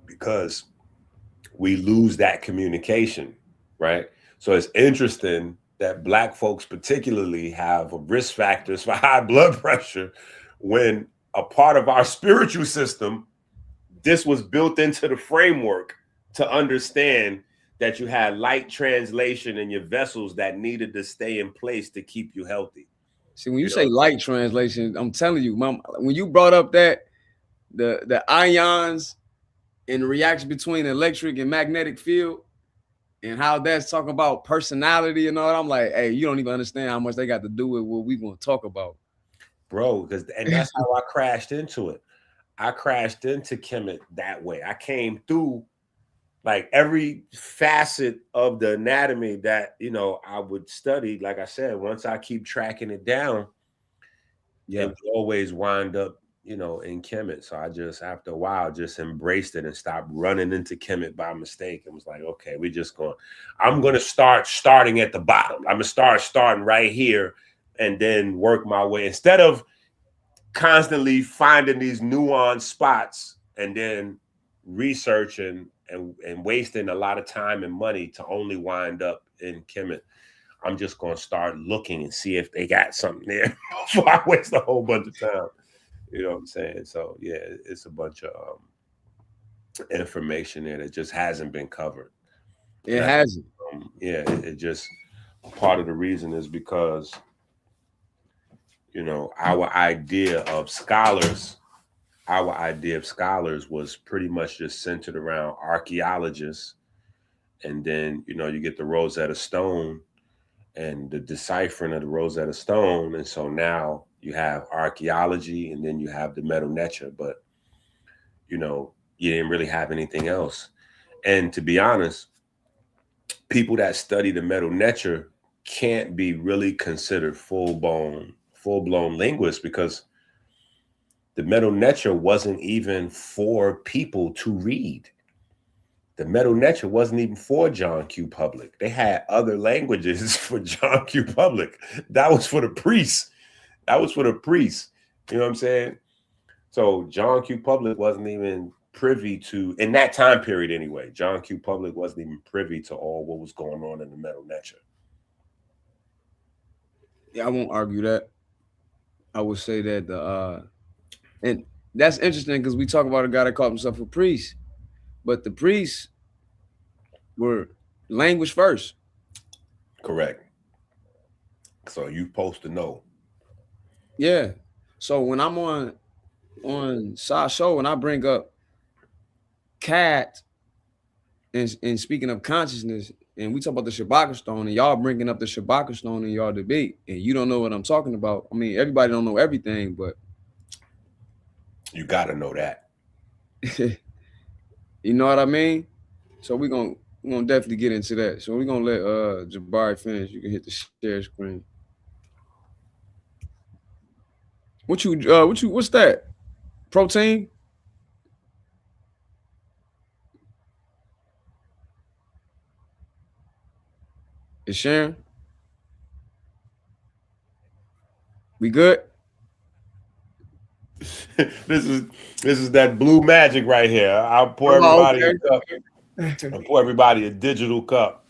[SPEAKER 4] because we lose that communication, right? So it's interesting that Black folks particularly have risk factors for high blood pressure, when a part of our spiritual system this was built into the framework to understand that you had light translation in your vessels that needed to stay in place to keep you healthy.
[SPEAKER 5] See, when you say light translation, I'm telling you, Mom, when you brought up that the ions and the reaction between electric and magnetic field and how that's talking about personality and all that, I'm like, hey, you don't even understand how much they got to do with what we going to talk about.
[SPEAKER 4] Bro, and that's how I crashed into it. I crashed into Kemet that way. I came through like every facet of the anatomy that, you know, I would study. Like I said, once I keep tracking it down, it would always wind up, you know, in Kemet. So I just, after a while, just embraced it and stopped running into Kemet by mistake. It was like, okay, I'm going to starting at the bottom. I'm going to starting right here and then work my way. Instead of constantly finding these nuanced spots and then researching and wasting a lot of time and money to only wind up in Kemet, I'm just going to start looking and see if they got something there before I waste a whole bunch of time. You know what I'm saying? So yeah, it's a bunch of information there that just hasn't been covered.
[SPEAKER 5] It hasn't.
[SPEAKER 4] Yeah, it just, part of the reason is because, you know, our idea of scholars was pretty much just centered around archaeologists. And then, you know, you get the Rosetta Stone and the deciphering of the Rosetta Stone. And so now you have archaeology and then you have the Medu Neter, but, you know, you didn't really have anything else. And to be honest, people that study the Medu Neter can't be really considered full-blown linguists, because the Medu Neter wasn't even for people to read. The Medu Neter wasn't even for John Q. Public. They had other languages for John Q. Public. That was for the priests. You know what I'm saying? So John Q. Public wasn't even privy to, in that time period anyway, John Q. Public wasn't even privy to all what was going on in the Medu Neter.
[SPEAKER 5] Yeah, I won't argue that. I would say that and that's interesting because we talk about a guy that called himself a priest, but the priests were language first.
[SPEAKER 4] Correct. So you're supposed to know.
[SPEAKER 5] Yeah. So when I'm on Sa's show and I bring up cat and speaking of consciousness, and we talk about the Shabaka stone, and y'all bringing up the Shabaka stone in y'all debate, and you don't know what I'm talking about. I mean, everybody don't know everything, but
[SPEAKER 4] you got to know that.
[SPEAKER 5] You know what I mean? So we're gonna definitely get into that. So we're gonna let Jabari finish. You can hit the share screen. What's that? Protein? Is Sharon? We good?
[SPEAKER 4] This is that blue magic right here. I'll pour everybody a cup. I'll pour everybody a digital cup.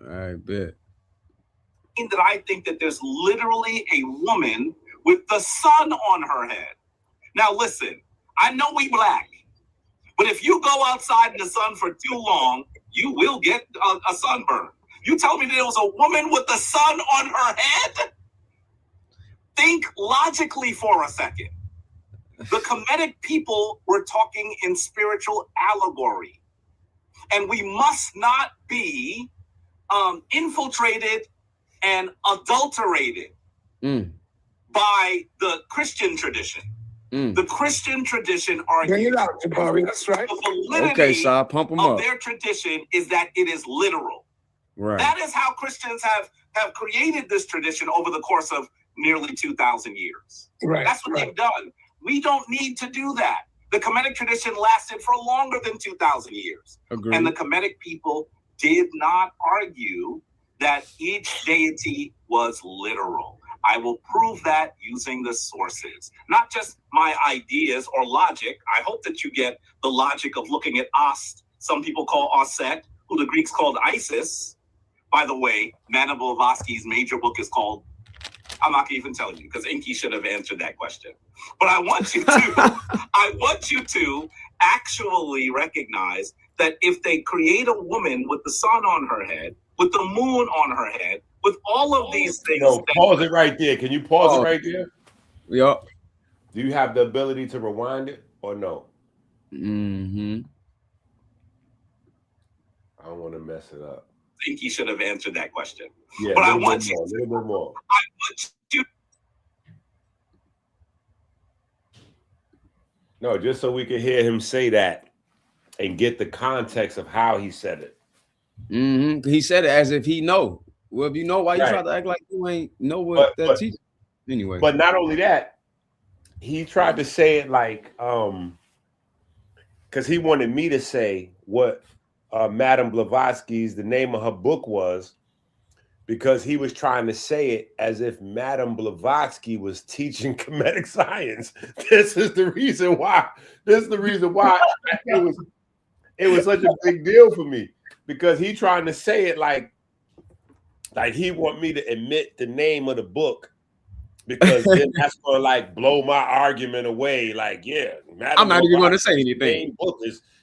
[SPEAKER 5] I bet.
[SPEAKER 8] That I think that there's literally a woman with the sun on her head. Now listen, I know we black, but if you go outside in the sun for too long, you will get a sunburn. You tell me there was a woman with the sun on her head? Think logically for a second. The Kemetic people were talking in spiritual allegory. And we must not be infiltrated and adulterated by the Christian tradition. The Christian tradition argues
[SPEAKER 9] that's right.
[SPEAKER 8] The validity
[SPEAKER 5] pump them
[SPEAKER 8] of
[SPEAKER 5] up.
[SPEAKER 8] their tradition is that it is literal.
[SPEAKER 5] Right.
[SPEAKER 8] That is how Christians have created this tradition over the course of nearly 2,000 years.
[SPEAKER 9] Right.
[SPEAKER 8] That's what they've done. We don't need to do that. The Kemetic tradition lasted for longer than 2,000 years.
[SPEAKER 5] Agreed.
[SPEAKER 8] And the Kemetic people did not argue that each deity was literal. I will prove that using the sources, not just my ideas or logic. I hope that you get the logic of looking at Ast. Some people call Aset, who the Greeks called Isis. By the way, Manon Blavatsky's major book is called I'm not gonna even tell you because Inky should have answered that question. But I want you to, I want you to actually recognize that if they create a woman with the sun on her head, with the moon on her head, with all of these things.
[SPEAKER 4] No, pause it right there. Can you pause it right there?
[SPEAKER 5] Yeah.
[SPEAKER 4] Do you have the ability to rewind it or no?
[SPEAKER 5] Mm-hmm.
[SPEAKER 4] I don't want to mess it up.
[SPEAKER 8] I think he should have answered that question.
[SPEAKER 4] Yeah,
[SPEAKER 8] but
[SPEAKER 4] a little bit more.
[SPEAKER 8] I want you.
[SPEAKER 4] No, just so we can hear him say that and get the context of how he said it.
[SPEAKER 5] Mm-hmm. He said it as if he know. Well, if you know, why you try to act like you ain't know what that teacher? Anyway.
[SPEAKER 4] But not only that, he tried to say it like because he wanted me to say what Madame Blavatsky's, the name of her book was, because he was trying to say it as if Madame Blavatsky was teaching comedic science. This is the reason why. It was such a big deal for me, because he trying to say it like he want me to admit the name of the book, because then that's gonna like blow my argument away. Like, yeah, Madame
[SPEAKER 5] I'm not even going to say anything.
[SPEAKER 4] Main book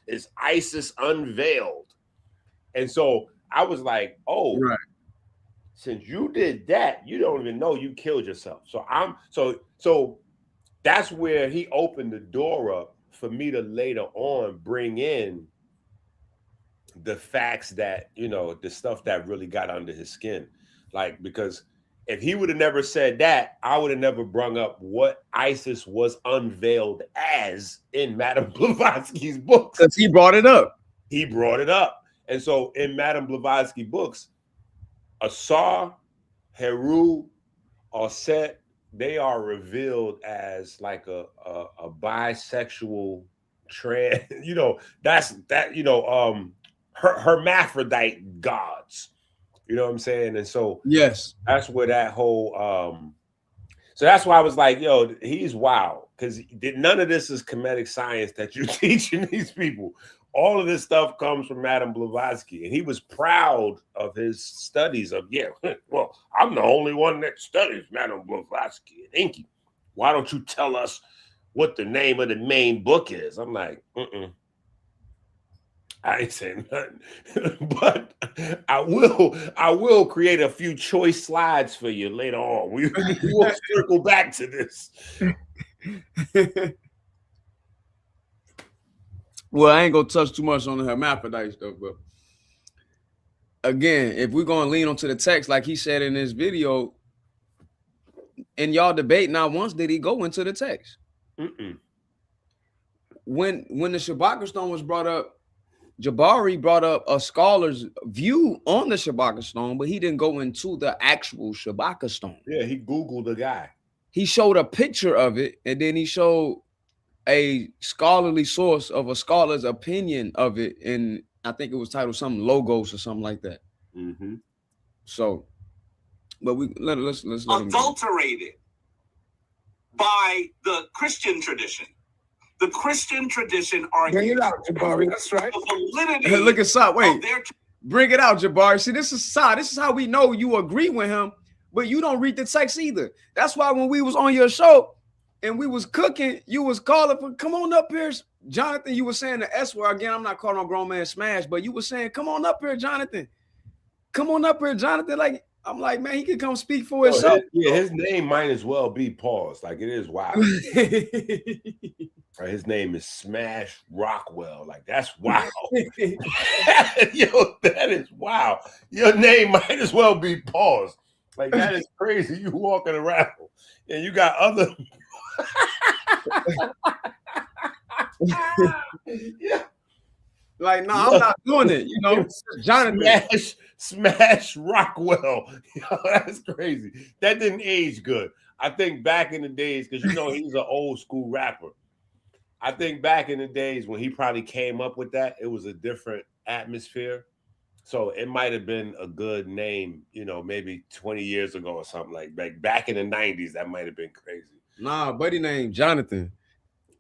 [SPEAKER 4] is Isis Unveiled, and so I was like, oh,
[SPEAKER 5] right.
[SPEAKER 4] Since you did that, you don't even know you killed yourself. So that's where he opened the door up for me to later on bring in the facts that, you know, the stuff that really got under his skin. Like, because if he would have never said that, I would have never brung up what ISIS was unveiled as in Madame Blavatsky's books.
[SPEAKER 5] Because he brought it up.
[SPEAKER 4] He brought it up. And so in Madame Blavatsky books, Asar, Heru, Aset, they are revealed as like a bisexual trans, you know, hermaphrodite gods. You know what I'm saying? And so
[SPEAKER 5] yes,
[SPEAKER 4] that's where that whole so that's why I was like, yo, he's wild, because none of this is comedic science that you're teaching these people. All of this stuff comes from Madame Blavatsky, and he was proud of his studies of, well, I'm the only one that studies Madame Blavatsky and Inky. Why don't you tell us what the name of the main book is? I'm like, I ain't saying nothing, but I will create a few choice slides for you later on. We will circle back to this.
[SPEAKER 5] Well, I ain't gonna touch too much on the hermaphrodite stuff, but again, if we're gonna lean onto the text, like he said in his video, in y'all debate, not once did he go into the text. When the Shabaka stone was brought up, Jabari brought up a scholar's view on the Shabaka stone, but he didn't go into the actual Shabaka stone.
[SPEAKER 4] Yeah, he Googled the guy.
[SPEAKER 5] He showed a picture of it, and then he showed a scholarly source of a scholar's opinion of it, and I think it was titled something Logos or something like that. So, but let's
[SPEAKER 8] adulterated by the Christian tradition. The Christian tradition argues.
[SPEAKER 9] Bring it out, Jabari. That's right.
[SPEAKER 8] The validity.
[SPEAKER 5] Look at Sa. Wait, bring it out, Jabari. See, this is Sa. This is how we know you agree with him, but you don't read the text either. That's why when we was on your show and we was cooking, you was calling for, come on up here, Jonathan. You were saying the S word again. I'm not calling on grown man smash, but you were saying, come on up here, Jonathan. Come on up here, Jonathan. Like, I'm like, man, he could come speak for himself.
[SPEAKER 4] His name might as well be paused. Like, it is wild. His name is Smash Rockwell. Like, that's wild. Yo, that is wild. Your name might as well be paused. Like, that is crazy. You walking around and you got other.
[SPEAKER 5] Yeah. Like, no, I'm not doing it. You know, Jonathan.
[SPEAKER 4] Smash Rockwell. Yo, that's crazy. That didn't age good. I think back in the days, because you know he's an old school rapper. I think back in the days when he probably came up with that, it was a different atmosphere. So it might have been a good name, you know, maybe 20 years ago or something like back in the 90s. That might have been crazy.
[SPEAKER 5] Nah, buddy named Jonathan.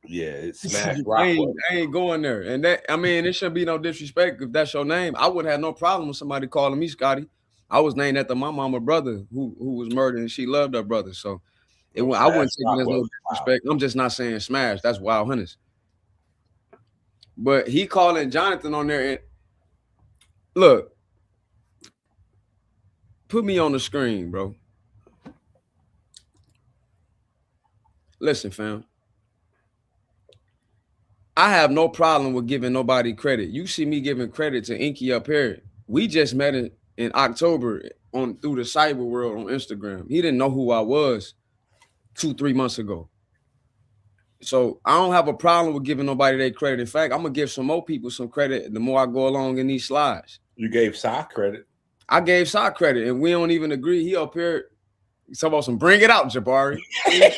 [SPEAKER 4] Yeah, it's Smash Rockwell.
[SPEAKER 5] I ain't going there. And that, I mean, it shouldn't be no disrespect if that's your name. I wouldn't have no problem with somebody calling me Scotty. I was named after my mama brother who was murdered, and she loved her brother. So I wouldn't take it as no disrespect. I'm just not saying smash. That's Wild Hunters. But he calling Jonathan on there and look, put me on the screen, bro. Listen, fam. I have no problem with giving nobody credit. You see me giving credit to Inky up here. We just met in October through the cyber world on Instagram. He didn't know who I was 2-3 months ago. So I don't have a problem with giving nobody their credit. In fact, I'm gonna give some more people some credit the more I go along in these slides.
[SPEAKER 4] You gave Sai credit.
[SPEAKER 5] I gave Sai credit, and we don't even agree. He up here talking about some bring it out, Jabari.
[SPEAKER 4] Yeah,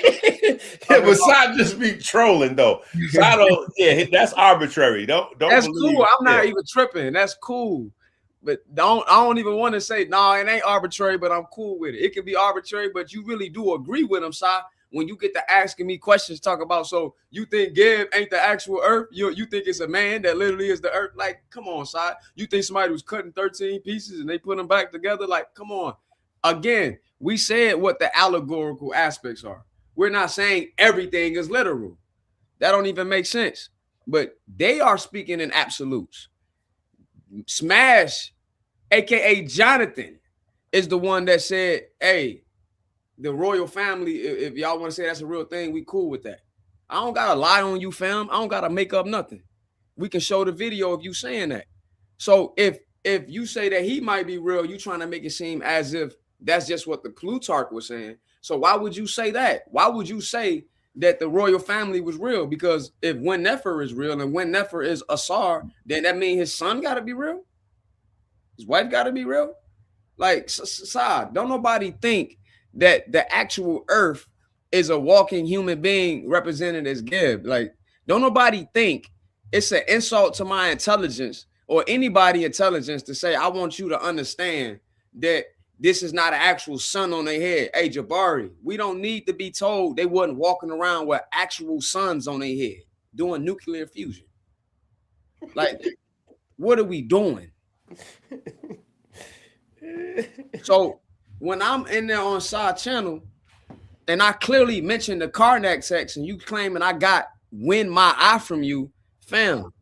[SPEAKER 4] but Sai just be trolling though. Sai don't, yeah, that's arbitrary. Don't
[SPEAKER 5] That's
[SPEAKER 4] believe
[SPEAKER 5] cool.
[SPEAKER 4] it.
[SPEAKER 5] I'm not even tripping. That's cool. But I don't even want to say, no, it ain't arbitrary, but I'm cool with it. It can be arbitrary, but you really do agree with him, Sai. When you get to asking me questions, talk about, so you think Gib ain't the actual earth? You think it's a man that literally is the earth? Like, come on, Sai. You think somebody was cutting 13 pieces and they put them back together? Like, come on. Again, we said what the allegorical aspects are. We're not saying everything is literal. That don't even make sense. But they are speaking in absolutes. Smash, aka Jonathan, is the one that said, hey, the royal family, if y'all want to say that's a real thing, we cool with that. I don't gotta lie on you, fam. I don't gotta make up nothing. We can show the video of you saying that. So if you say that he might be real, you trying to make it seem as if that's just what the Plutarch was saying. So why would you say that? Why would you say that the royal family was real? Because if Wen-Nefer is real and Wen-Nefer is Asar, then that means his son got to be real? His wife got to be real? Like, Sai, don't nobody think that the actual earth is a walking human being represented as Gib. Like, don't nobody think it's an insult to my intelligence or anybody intelligence to say, I want you to understand that this is not an actual sun on their head. Hey, Jabari, we don't need to be told they wasn't walking around with actual suns on their head doing nuclear fusion. Like, what are we doing? So when I'm in there on side channel and I clearly mentioned the Karnak text and you claiming I got win my eye from you, fam,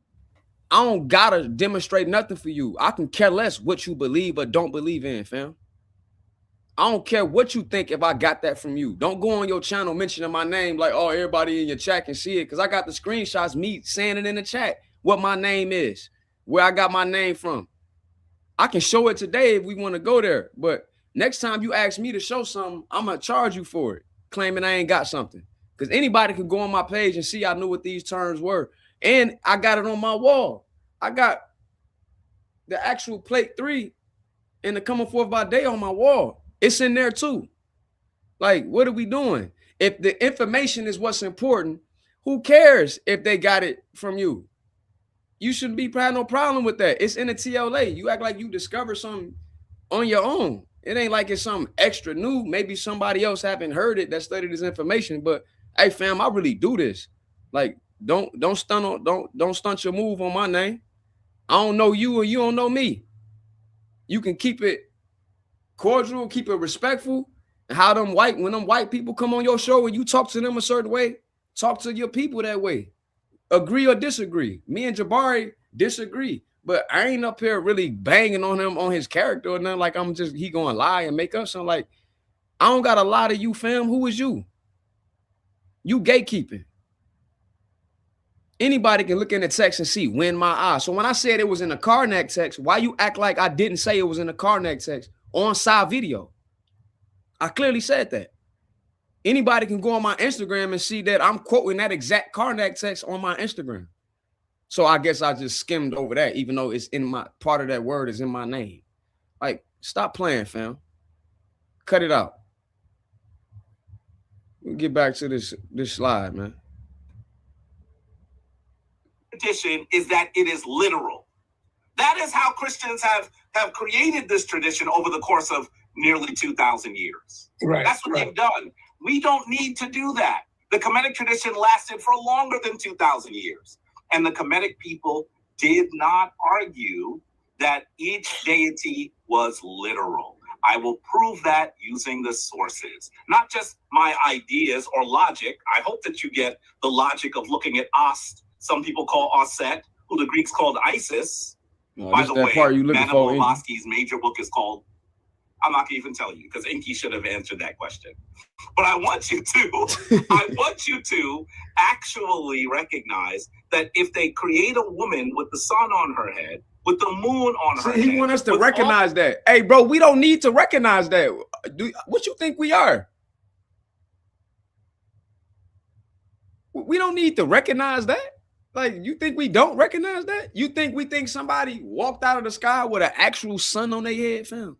[SPEAKER 5] I don't gotta demonstrate nothing for you. I can care less what you believe or don't believe in, fam. I don't care what you think if I got that from you. Don't go on your channel mentioning my name like, oh, everybody in your chat can see it, because I got the screenshots, me saying it in the chat, what my name is, where I got my name from. I can show it today if we want to go there, but next time you ask me to show something, I'm going to charge you for it, claiming I ain't got something. Because anybody could go on my page and see I knew what these terms were. And I got it on my wall. I got the actual plate 3 and the coming forth by day on my wall. It's in there too. Like, what are we doing? If the information is what's important, who cares if they got it from you? You shouldn't be having no problem with that. It's in the TLA. You act like you discovered something on your own. It ain't like it's something extra new. Maybe somebody else haven't heard it that studied this information. But hey, fam, I really do this. Like, don't stunt your move on my name. I don't know you or you don't know me. You can keep it cordial, keep it respectful. And how when them white people come on your show and you talk to them a certain way, talk to your people that way. Agree or disagree. Me and Jabari disagree, but I ain't up here really banging on him on his character or nothing. Like he gonna lie and make up something. Like, I don't got a lie to you, fam. Who is you? You gatekeeping. Anybody can look in the text and see win my eye. So when I said it was in the Karnak text, why you act like I didn't say it was in the Karnak text on side video? I clearly said that. Anybody can go on my Instagram and see that I'm quoting that exact Karnak text on my Instagram. So I guess I just skimmed over that, even though it's in my part of that word is in my name. Like, stop playing, fam. Cut it out. We'll get back to this slide, man.
[SPEAKER 8] Tradition is that it is literal. That is how Christians have created this tradition over the course of nearly 2,000 years.
[SPEAKER 9] Right.
[SPEAKER 8] That's what they've done. We don't need to do that. The Kemetic tradition lasted for longer than 2,000 years. And the Kemetic people did not argue that each deity was literal. I will prove that using the sources, not just my ideas or logic. I hope that you get the logic of looking at Ost. Some people call Osset, who the Greeks called Isis. By the way, Madame Blavatsky's major book is called, I'm not gonna even tell you because Inky should have answered that question. But I want you to actually recognize that if they create a woman with the sun on her head, with the moon on her head.
[SPEAKER 5] He want us to recognize that. Hey, bro, we don't need to recognize that. What you think we are? We don't need to recognize that. Like, you think we don't recognize that? You think we think somebody walked out of the sky with an actual sun on their head, fam?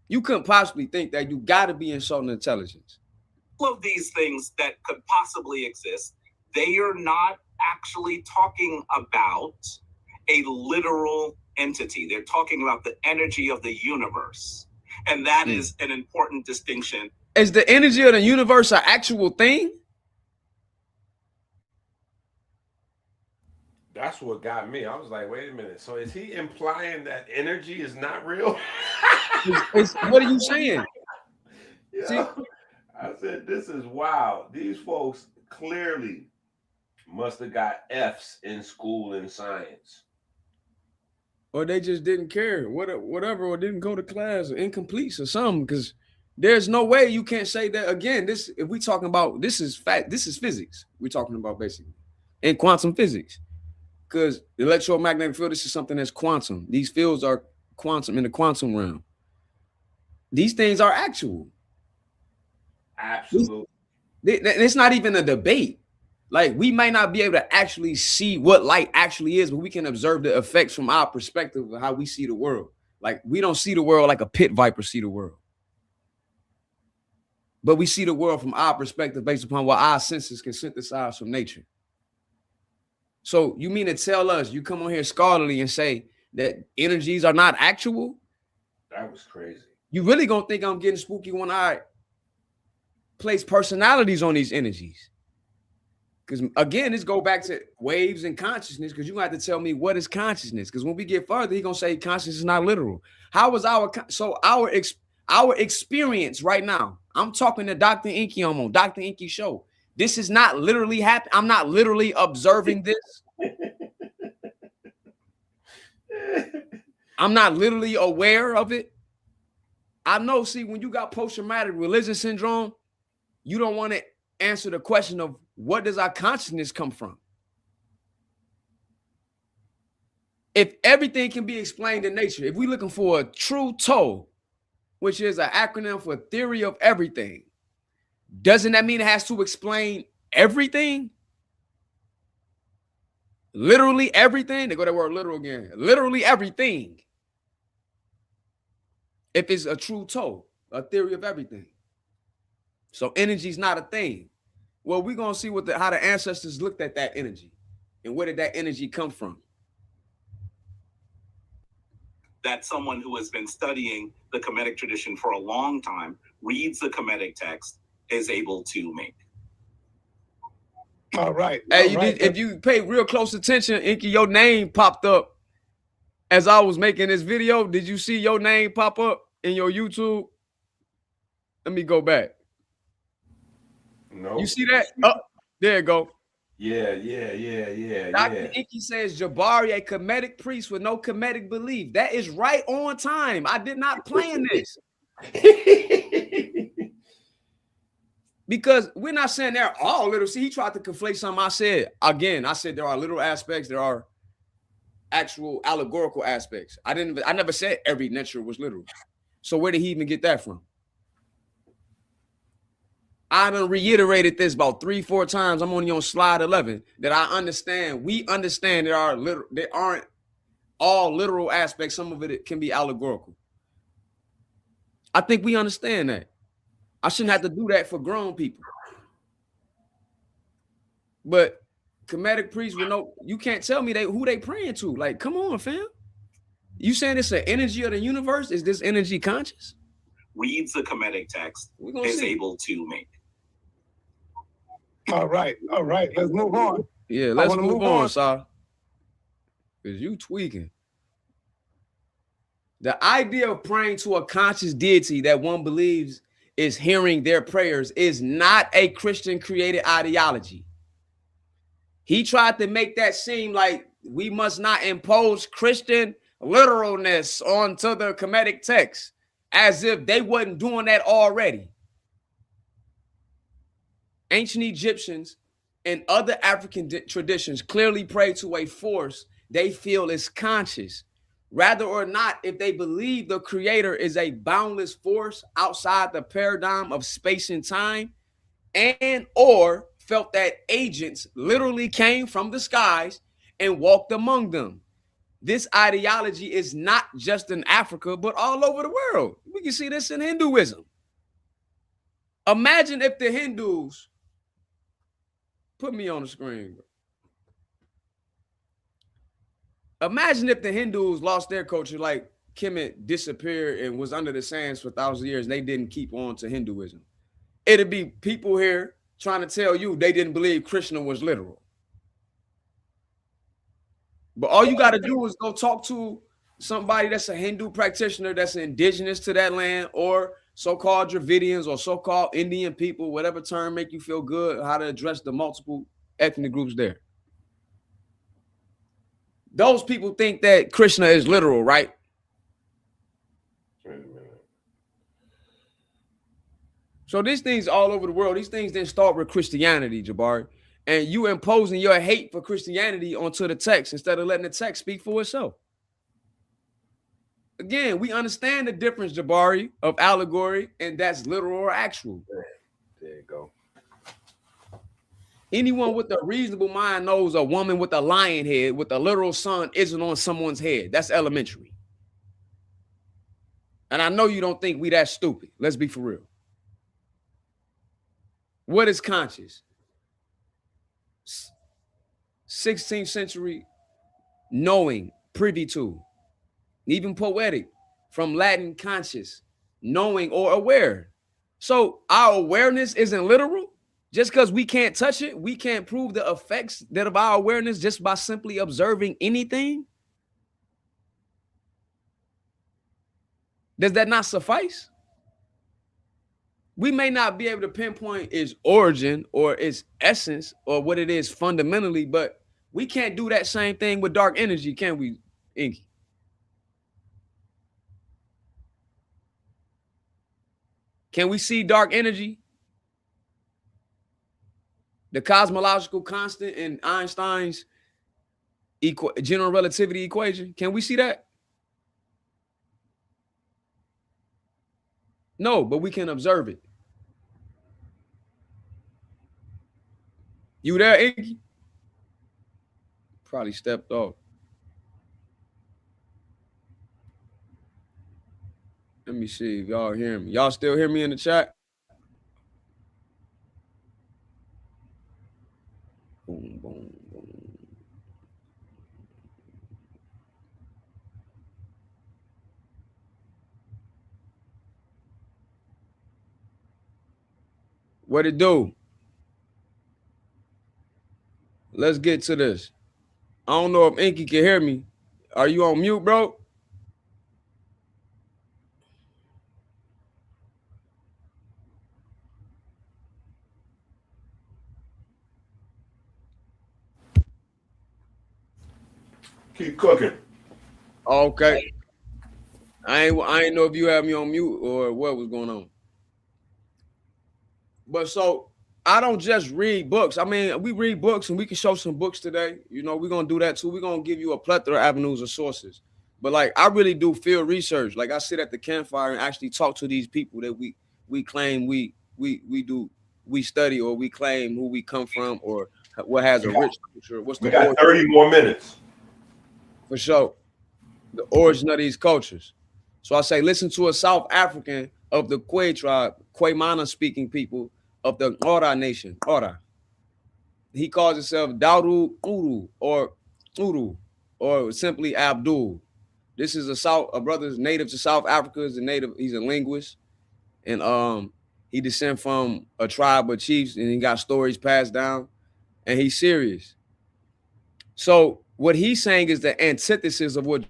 [SPEAKER 5] You couldn't possibly think that. You got to be insulting intelligence.
[SPEAKER 8] All of these things that could possibly exist, they are not actually talking about a literal entity. They're talking about the energy of the universe. And that is an important distinction.
[SPEAKER 5] Is the energy of the universe an actual thing?
[SPEAKER 4] That's what got me. I was like, wait a minute. So is he implying that energy is not real?
[SPEAKER 5] What are you saying?
[SPEAKER 4] Yeah. I said, this is wild. These folks clearly must have got F's in school in science.
[SPEAKER 5] Or they just didn't care, whatever, or didn't go to class, or incompletes or something, because there's no way you can't say that. Again, this, if we talking about, this is fact, this is physics we're talking about basically, in quantum physics. Because the electromagnetic field, this is something that's quantum. These fields are quantum, in the quantum realm. These things are actual.
[SPEAKER 4] Absolutely.
[SPEAKER 5] It's not even a debate. Like, we might not be able to actually see what light actually is, but we can observe the effects from our perspective of how we see the world. Like, we don't see the world like a pit viper see the world. But we see the world from our perspective based upon what our senses can synthesize from nature. So you mean to tell us, you come on here scholarly and say that energies are not actual?
[SPEAKER 4] That was crazy. You
[SPEAKER 5] really gonna think I'm getting spooky when I place personalities on these energies? Because again, this go back to waves and consciousness, because you're gonna have to tell me what is consciousness. Because when we get further, he's gonna say consciousness is not literal. How is our experience right now? I'm talking to Dr. Inky. I'm on Dr. Inky's show. This is not literally happening. I'm not literally observing this. I'm not literally aware of it. I know, see, when you got post-traumatic religion syndrome, you don't want to answer the question of what does our consciousness come from? If everything can be explained in nature, if we're looking for a true TOE, which is an acronym for theory of everything, doesn't that mean it has to explain everything? Literally everything? They go to that word literal again. Literally everything. If it's a true TOE, a theory of everything. So energy is not a thing. Well, we're going to see how the ancestors looked at that energy and where did that energy come from?
[SPEAKER 8] That someone who has been studying the Kemetic tradition for a long time, reads the Kemetic text, is able to make.
[SPEAKER 9] All right.
[SPEAKER 5] Hey, if you pay real close attention, Inky, your name popped up as I was making this video. Did you see your name pop up in your YouTube? Let me go back.
[SPEAKER 4] No.
[SPEAKER 5] You see that? Oh, there you go.
[SPEAKER 4] Yeah.
[SPEAKER 5] Dr. Inky says Jabari, a Kemetic priest with no Kemetic belief. That is right on time. I did not plan this. Because we're not saying they're all literal. See, he tried to conflate something I said. Again, I said there are literal aspects, there are actual allegorical aspects. I never said every nature was literal. So where did he even get that from? I done reiterated this about 3-4 times. I'm only on slide 11 that I understand. We understand there aren't all literal aspects. Some of it can be allegorical. I think we understand that. I shouldn't have to do that for grown people. But Kemetic priests with you can't tell me who they praying to. Like, come on, fam. You saying it's an energy of the universe? Is this energy conscious?
[SPEAKER 8] Reads the Kemetic text, is able to make.
[SPEAKER 9] All right. Let's move on.
[SPEAKER 5] Yeah, let's move on, sir. Because you tweaking. The idea of praying to a conscious deity that one believes is hearing their prayers is not a Christian created ideology. He tried to make that seem like we must not impose Christian literalness onto the Kemetic text, as if they wasn't doing that already. Ancient Egyptians and other African traditions clearly pray to a force they feel is conscious, rather or not if they believe the creator is a boundless force outside the paradigm of space and time, and or felt that agents literally came from the skies and walked among them. This ideology is not just in Africa, but all over the world. We can see this in Hinduism. Imagine if the Hindus, put me on the screen. Imagine if the Hindus lost their culture, like Kemet disappeared and was under the sands for thousands of years, and they didn't keep on to Hinduism. It'd be people here trying to tell you they didn't believe Krishna was literal. But all you got to do is go talk to somebody that's a Hindu practitioner that's indigenous to that land, or so-called Dravidians or so-called Indian people, whatever term make you feel good, how to address the multiple ethnic groups there. Those people think that Krishna is literal, right? So these things all over the world, these things didn't start with Christianity, Jabari. And you imposing your hate for Christianity onto the text instead of letting the text speak for itself. Again, we understand the difference, Jabari, of allegory and that's literal or actual.
[SPEAKER 4] There you go.
[SPEAKER 5] Anyone with a reasonable mind knows a woman with a lion head with a literal sun isn't on someone's head. That's elementary. And I know you don't think we that stupid. Let's be for real. What is conscious? 16th century knowing, privy to, even poetic, from Latin conscious, knowing or aware. So our awareness isn't literal. Just because we can't touch it, we can't prove the effects that of our awareness just by simply observing anything. Does that not suffice? We may not be able to pinpoint its origin or its essence or what it is fundamentally, but we can't do that same thing with dark energy, can we, Inky? Can we see dark energy? The cosmological constant in Einstein's general relativity equation. Can we see that? No, but we can observe it. You there, Inky? Probably stepped off. Let me see if y'all hear me. Y'all still hear me in the chat? Boom, boom, boom. What it do? Let's get to this. I don't know if Inky can hear me. Are you on mute, bro?
[SPEAKER 4] Keep cooking.
[SPEAKER 5] Okay. I ain't know if you have me on mute or what was going on. But so I don't just read books. I mean, we read books and we can show some books today. You know, we're gonna do that too. We're gonna give you a plethora of avenues of sources. But like I really do field research. Like I sit at the campfire and actually talk to these people that we claim we study, or we claim who we come from, or what has a rich culture. What's the
[SPEAKER 4] we got 30 more minutes.
[SPEAKER 5] For sure. The origin of these cultures. So I say, listen to a South African of the Kwe tribe, Kwemana speaking people of the Ora nation. Ora. He calls himself Daru Uru or simply Abdul. This is a brother's native to South Africa. He's a linguist. And he descends from a tribe of chiefs, and he got stories passed down, and he's serious. So what he's saying is the antithesis of what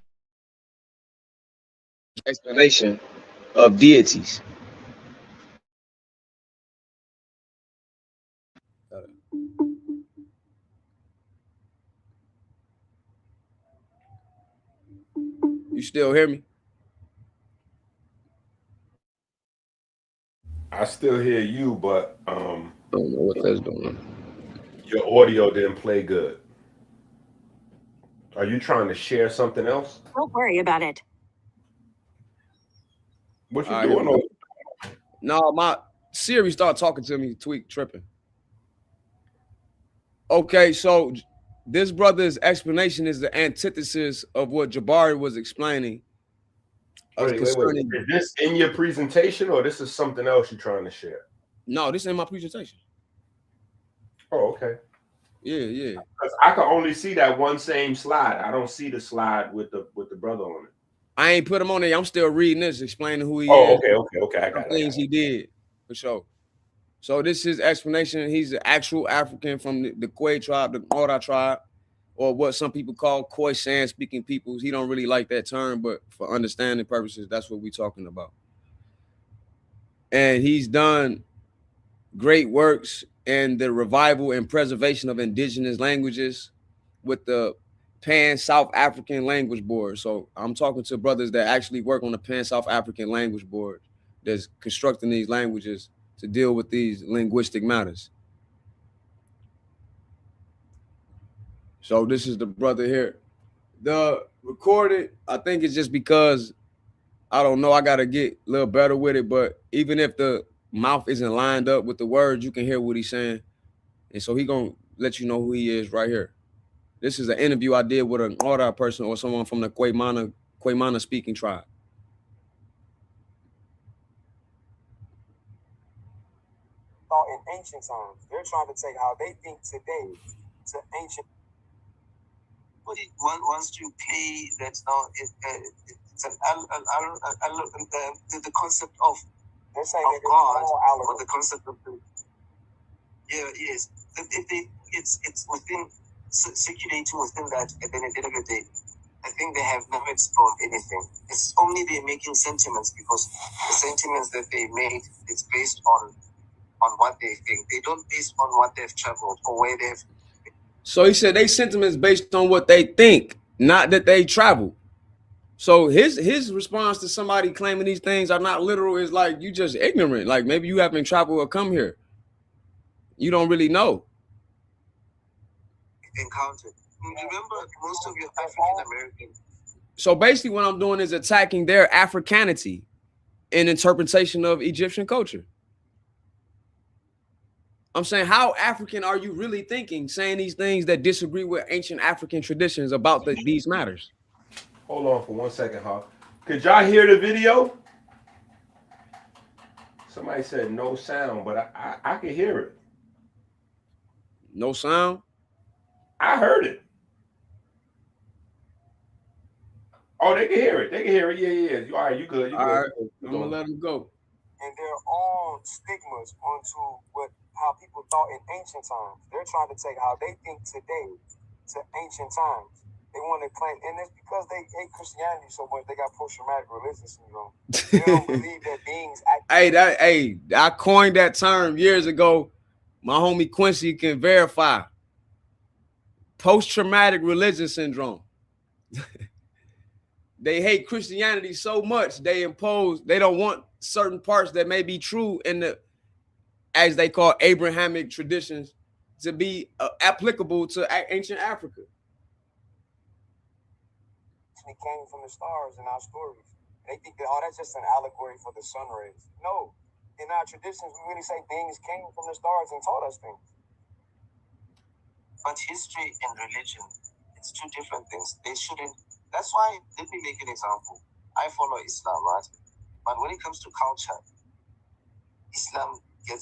[SPEAKER 5] explanation of deities. You still hear me?
[SPEAKER 4] I still hear you, but
[SPEAKER 5] I don't know what that's doing.
[SPEAKER 4] your audio didn't play good. Are you trying to share something else?
[SPEAKER 10] Don't worry about it.
[SPEAKER 4] What you
[SPEAKER 5] All right, here we
[SPEAKER 4] doing
[SPEAKER 5] go.
[SPEAKER 4] over?
[SPEAKER 5] No, my Siri started talking to me, tweak tripping. Okay, so this brother's explanation is the antithesis of what Jabari was explaining.
[SPEAKER 4] Wait.
[SPEAKER 5] Concerning,
[SPEAKER 4] Is this in your presentation or this is something else you're trying to share?
[SPEAKER 5] no, this ain't my presentation.
[SPEAKER 4] Oh, okay.
[SPEAKER 5] Yeah.
[SPEAKER 4] Because I can only see that one same slide. I don't see the slide with the brother on it.
[SPEAKER 5] I ain't put him on there. I'm still reading this, explaining who he
[SPEAKER 4] Oh,
[SPEAKER 5] is.
[SPEAKER 4] okay. I got it.
[SPEAKER 5] Things he did, for sure. So this is his explanation. He's an actual African from the Kwe tribe, the Ora tribe, or what some people call Khoisan speaking peoples. He don't really like that term, but for understanding purposes, that's what we're talking about. And he's done great works in the revival and preservation of indigenous languages with the Pan South African Language Board. So I'm talking to brothers that actually work on the Pan South African Language Board that's constructing these languages to deal with these linguistic matters. So this is the brother here. The recorded, I think it's just because I don't know, I gotta get a little better with it, but even if the mouth isn't lined up with the words, you can hear what he's saying. And so he gonna let you know who he is right here. This is an interview I did with an Ora person or someone from the Kwaimana speaking tribe.
[SPEAKER 9] In ancient times, they're trying to take how they think today to ancient.
[SPEAKER 8] But once you play that now, it's the concept of
[SPEAKER 9] They're saying
[SPEAKER 8] of
[SPEAKER 9] that
[SPEAKER 8] God
[SPEAKER 9] it's
[SPEAKER 8] or the concept of the yes. It's within circulating within that, at the end of the day, I think they have never explored anything. It's only they're making sentiments because the sentiments that they made it's based on what they think. They don't base on what they've traveled or where they've.
[SPEAKER 5] So he said they sentiments based on what they think, not that they travel. So his response to somebody claiming these things are not literal is like, you just ignorant. Like maybe you haven't traveled or come here. You don't really know.
[SPEAKER 8] Encountered. Remember, most of your African American.
[SPEAKER 5] So basically what I'm doing is attacking their Africanity in interpretation of Egyptian culture. I'm saying, how African are you really thinking, saying these things that disagree with ancient African traditions about these matters?
[SPEAKER 4] Hold on for 1 second, huh? Could y'all hear the video? Somebody said no sound, but I can hear it.
[SPEAKER 5] No sound?
[SPEAKER 4] I heard it. Oh, they can hear it. Yeah. All right, you good.
[SPEAKER 5] All right, I'm gonna let them go.
[SPEAKER 9] And their own stigmas onto how people thought in ancient times. They're trying to take how they think today to ancient times. They want to claim, and it's because they hate Christianity so much. They got post-traumatic religion syndrome. They don't believe that beings act.
[SPEAKER 5] I coined that term years ago. My homie Quincy can verify. Post-traumatic religion syndrome. They hate Christianity so much they don't want certain parts that may be true in the, as they call, Abrahamic traditions to be applicable to ancient Africa.
[SPEAKER 9] It came from the stars in our stories. They think that, that's just an allegory for the sun rays. No. In our traditions, we really say beings came from the stars and taught us things.
[SPEAKER 8] But history and religion, it's two different things. They shouldn't. That's why, let me make an example. I follow Islam, right? But when it comes to culture, Islam it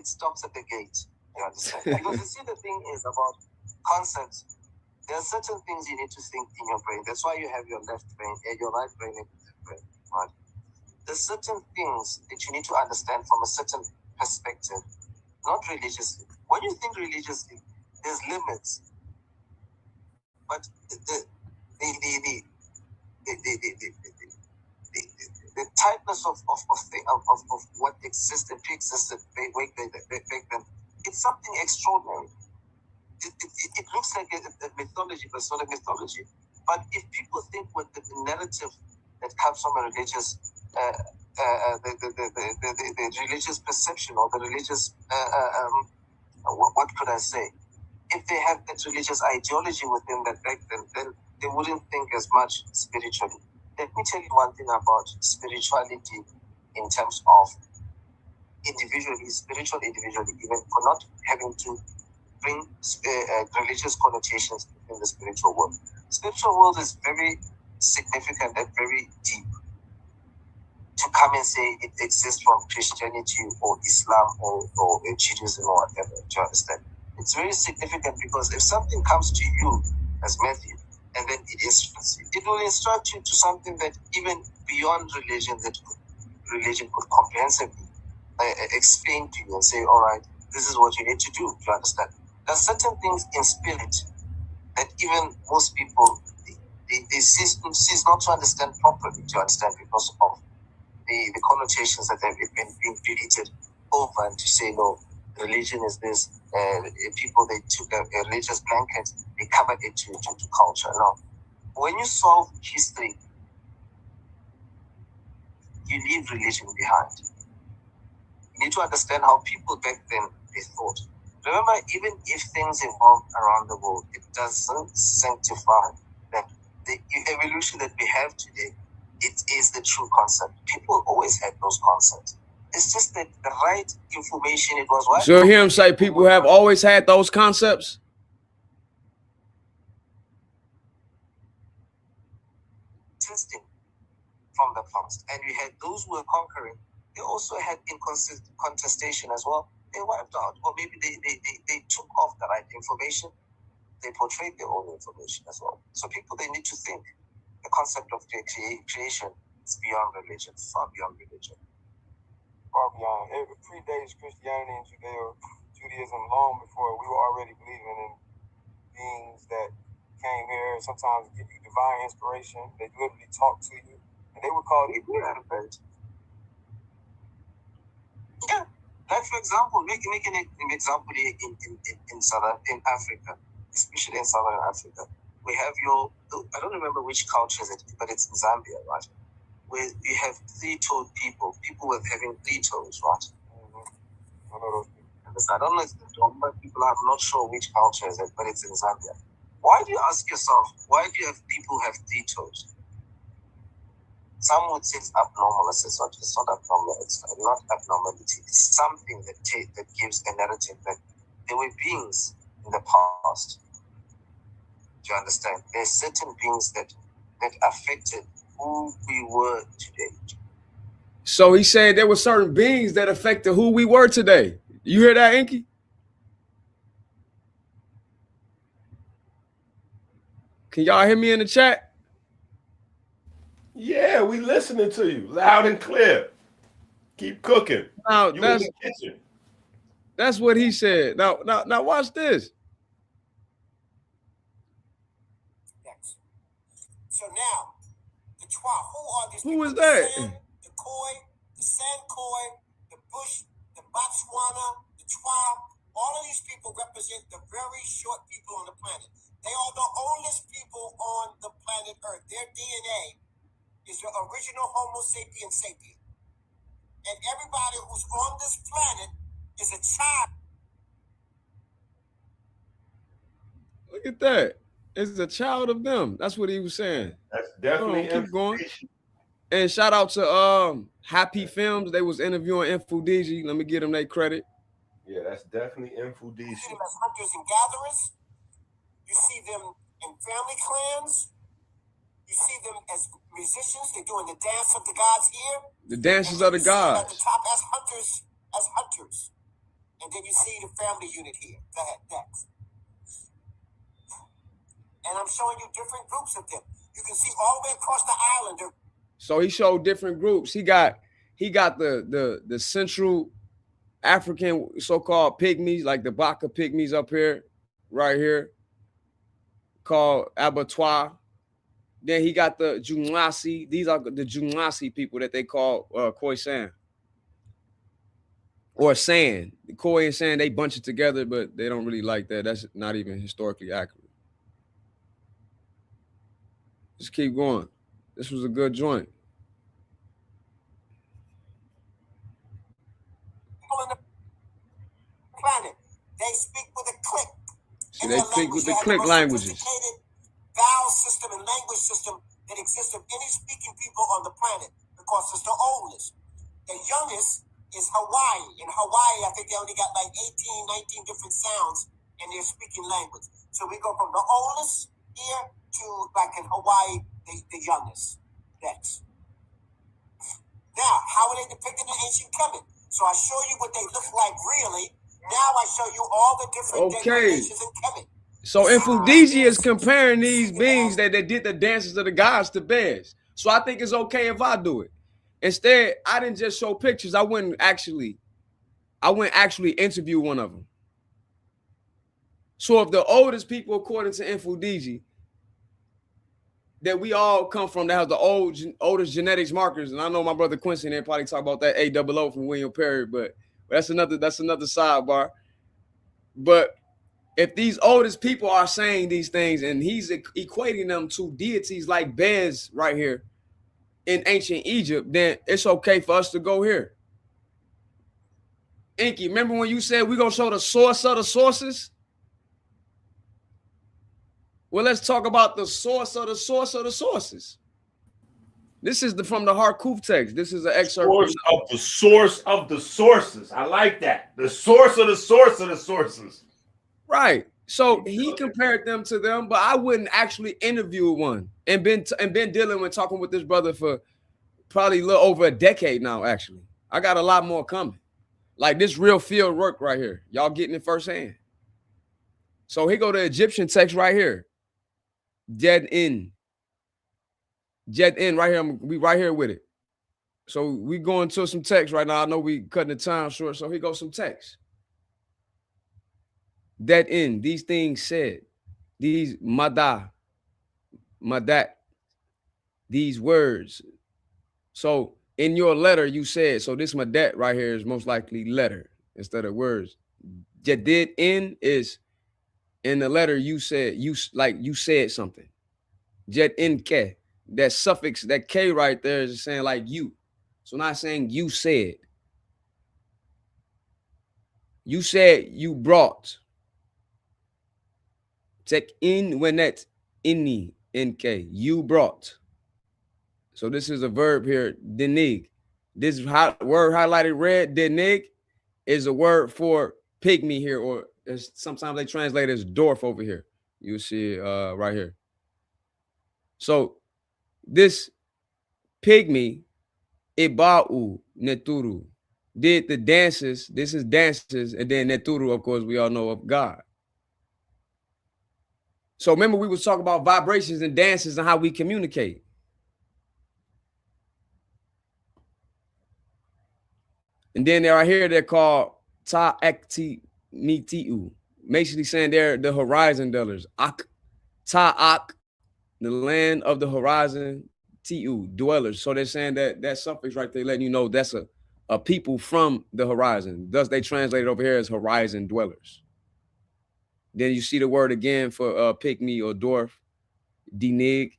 [SPEAKER 8] stops at the gate. You understand? Because you see, the thing is about concepts. There are certain things you need to think in your brain. That's why you have your left brain and your right brain and your left brain, right? There's certain things that you need to understand from a certain perspective, not religiously. When you think religiously, there's limits. But
[SPEAKER 9] the tightness of what existed, pre-existed back then, it's something extraordinary. It looks like a mythology, but it's not a mythology. But if people think with the narrative that comes from a religious, the religious perception or the religious, what could I say? If they have that religious ideology within that back then they wouldn't think as much spiritually. Let me tell you one thing about spirituality in terms of spiritual individually, even for not having to bring religious connotations in the spiritual world. Spiritual world is very significant and very deep. To come and say it exists from Christianity or Islam or Judaism or whatever, do you understand? It's very significant because if something comes to you as Matthew, and then it will instruct you to something that even beyond religion, religion could comprehensively explain to you and say, all right, this is what you need to do to understand. There's certain things in spirit that even most people they cease not to understand properly, to understand because of the connotations that have been deleted over, and to say no, religion is this. People, they took a religious blanket, they covered it to culture. No, when you solve history, you leave religion behind. You need to understand how people back then they thought. Remember, even if things evolve around the world, it doesn't sanctify that the evolution that we have today, it is the true concept. People always had those concepts. It's just that the right information, it was what.
[SPEAKER 5] So hear him say people have always had those concepts.
[SPEAKER 9] Testing from the past. And we had those who were conquering. They also had contestation as well. They wiped out, or maybe they took off the right information. They portrayed their own information as well. So people, they need to think. The concept of creation is beyond religion, far beyond religion. Far beyond. It predates Christianity and Judaism long before we were already believing in beings that came here, sometimes give you divine inspiration. They literally talk to you. And they were called Hebrew. Yeah. Like, for example, make an example in Africa, especially in Southern Africa. We have I don't remember which culture is it, but it's in Zambia, right? Where we have three-toed people with having three toes, right? Mm-hmm. I know those people. I don't know if the Doma people, I'm not sure which culture is it, but it's in Zambia. Why do you ask yourself, why do you have people who have three toes? Some would say it's abnormal. It's not abnormal. It's not abnormality. It's something that gives a narrative that there were beings in the past. Do you understand? There's certain beings that affected who we were today.
[SPEAKER 5] So he said there were certain beings that affected who we were today. You hear that, Inky? Can y'all hear me in the chat?
[SPEAKER 4] Yeah, we listening to you loud and clear. Keep cooking.
[SPEAKER 5] Now
[SPEAKER 4] you in the kitchen.
[SPEAKER 5] That's what he said. Now watch this.
[SPEAKER 9] Next. So now, the Twa, who are these people?
[SPEAKER 5] Who is that?
[SPEAKER 9] The Khoi, the Sankoi, the Bush, the Botswana, the Twa. All of these people represent the very short people on the planet. They are the oldest people on the planet Earth. Their DNA is the original Homo sapiens sapien. And everybody who's on this planet is a child.
[SPEAKER 5] Look at that. It's a child of them. That's what he was saying.
[SPEAKER 4] That's definitely
[SPEAKER 5] keep going. And shout out to Happy Films. They was interviewing Infudigi. Let me give them their credit.
[SPEAKER 4] Yeah, that's definitely Infudigi.
[SPEAKER 9] You see them as hunters and gatherers. You see them in family clans. You see them as musicians. They're doing the dance of the gods here.
[SPEAKER 5] The dances of the gods.
[SPEAKER 9] At the top as hunters. And then you see the family unit here. Go ahead, next. And I'm showing you different groups of them. You can see all the way across the island.
[SPEAKER 5] So he showed different groups. He got the Central African so-called pygmies, like the Baka pygmies up here, right here, called abattoir. Then he got the Jumlasi. These are the Jumlasi people that they call Khoisan or San. Khoi and San, they bunch it together, but they don't really like that. That's not even historically accurate. Just keep going. This was a good joint.
[SPEAKER 9] Planet. They speak with a click.
[SPEAKER 5] See, they speak with the click languages.
[SPEAKER 9] Vowel system and language system that exists of any speaking people on the planet because it's the oldest. The youngest is Hawaii. In Hawaii, I think they only got like 18, 19 different sounds in their speaking language. So we go from the oldest here to like in Hawaii, the youngest. Next. Now, how are they depicted in ancient Kemet? So I show you what they look like really. Now I show you all the different decorations in Kemet.
[SPEAKER 5] So Infudiji is comparing these beings that did the dances of the gods to bears. So I think it's okay if I do it. Instead, I didn't just show pictures. I went actually interview one of them. So if the oldest people, according to Infudiji, that we all come from that has the oldest genetics markers, and I know my brother Quincy and they probably talk about that AOO from William Perry, but that's another sidebar. But if these oldest people are saying these things and he's equating them to deities like Bez right here in ancient Egypt, then it's okay for us to go here. Inky, remember when you said we're going to show the source of the sources? Well, let's talk about the source of the source of the sources. This is from the Harkuf text. This is an excerpt.
[SPEAKER 4] Source of the source of the sources. I like that. The source of the source of the sources.
[SPEAKER 5] Right. So he compared them to them, but I wouldn't actually interview one and been dealing with talking with this brother for probably a little over a decade now. Actually, I got a lot more coming. Like this real field work right here. Y'all getting it firsthand. So here go the Egyptian text right here. Jet in right here. We right here with it. So we going to some text right now. I know we cutting the time short. So here goes some text. That in these things said, these madat, these words. So in your letter, you said, so this madat right here is most likely letter instead of words. Jadid in is in the letter you said, you said something. Jet in ke. That suffix, that K right there is saying like you. So not saying you said. You said you brought. Take in when that inni nk. You brought. So this is a verb here, denig. This word highlighted red, denig, is a word for pygmy here, or sometimes they translate as dwarf over here. You see it right here. So this pygmy, Iba'u Neturu, did the dances. This is dances, and then Neturu, of course, we all know of God. So remember, we was talking about vibrations and dances and how we communicate. And then right here, they're called Ta'akti Mitiu, basically saying they're the horizon dwellers. Ak, Ta'ak, the land of the horizon, Tiu, dwellers. So they're saying that suffix right there, letting you know that's a people from the horizon. Thus, they translate it over here as horizon dwellers. Then you see the word again for pygmy or dwarf, dinig,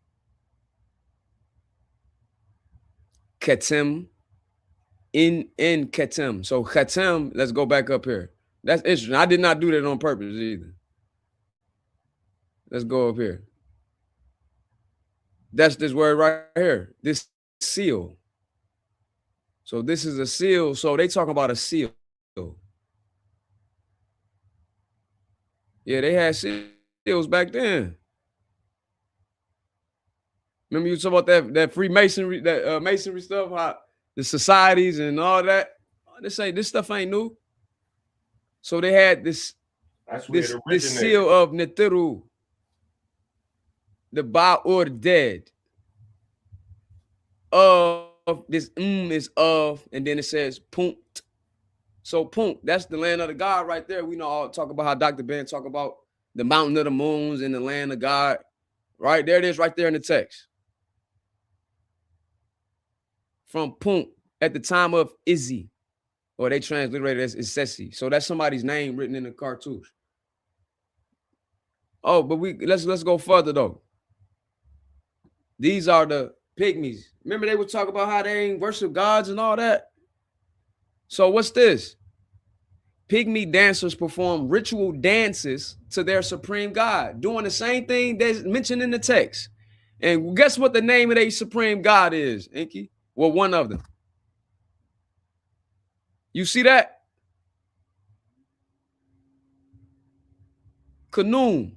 [SPEAKER 5] ketem, in ketem. So ketem, let's go back up here. That's interesting. I did not do that on purpose either. Let's go up here. That's this word right here, this seal. So this is a seal. So they talking about a seal. Yeah, they had seals back then. Remember you talk about that Freemasonry, that masonry stuff, how the societies and all that. They say this stuff ain't new. So they had this seal of Netiru, the Ba'ur dead. Of this is of, and then it says punt. So punt, that's the land of the God right there. We know all talk about how Dr. Ben talk about the mountain of the moons and the land of God. Right there it is right there in the text. from Punt at the time of Izzy, or they transliterate it as Isesi. So that's somebody's name written in the cartouche. Oh, but let's go further though. These are the pygmies. Remember they would talk about how they ain't worship gods and all that. So what's this? Pygmy dancers perform ritual dances to their supreme god, doing the same thing that's mentioned in the text. And guess what the name of their supreme god is, Inky? Well, one of them. You see that? Khnum.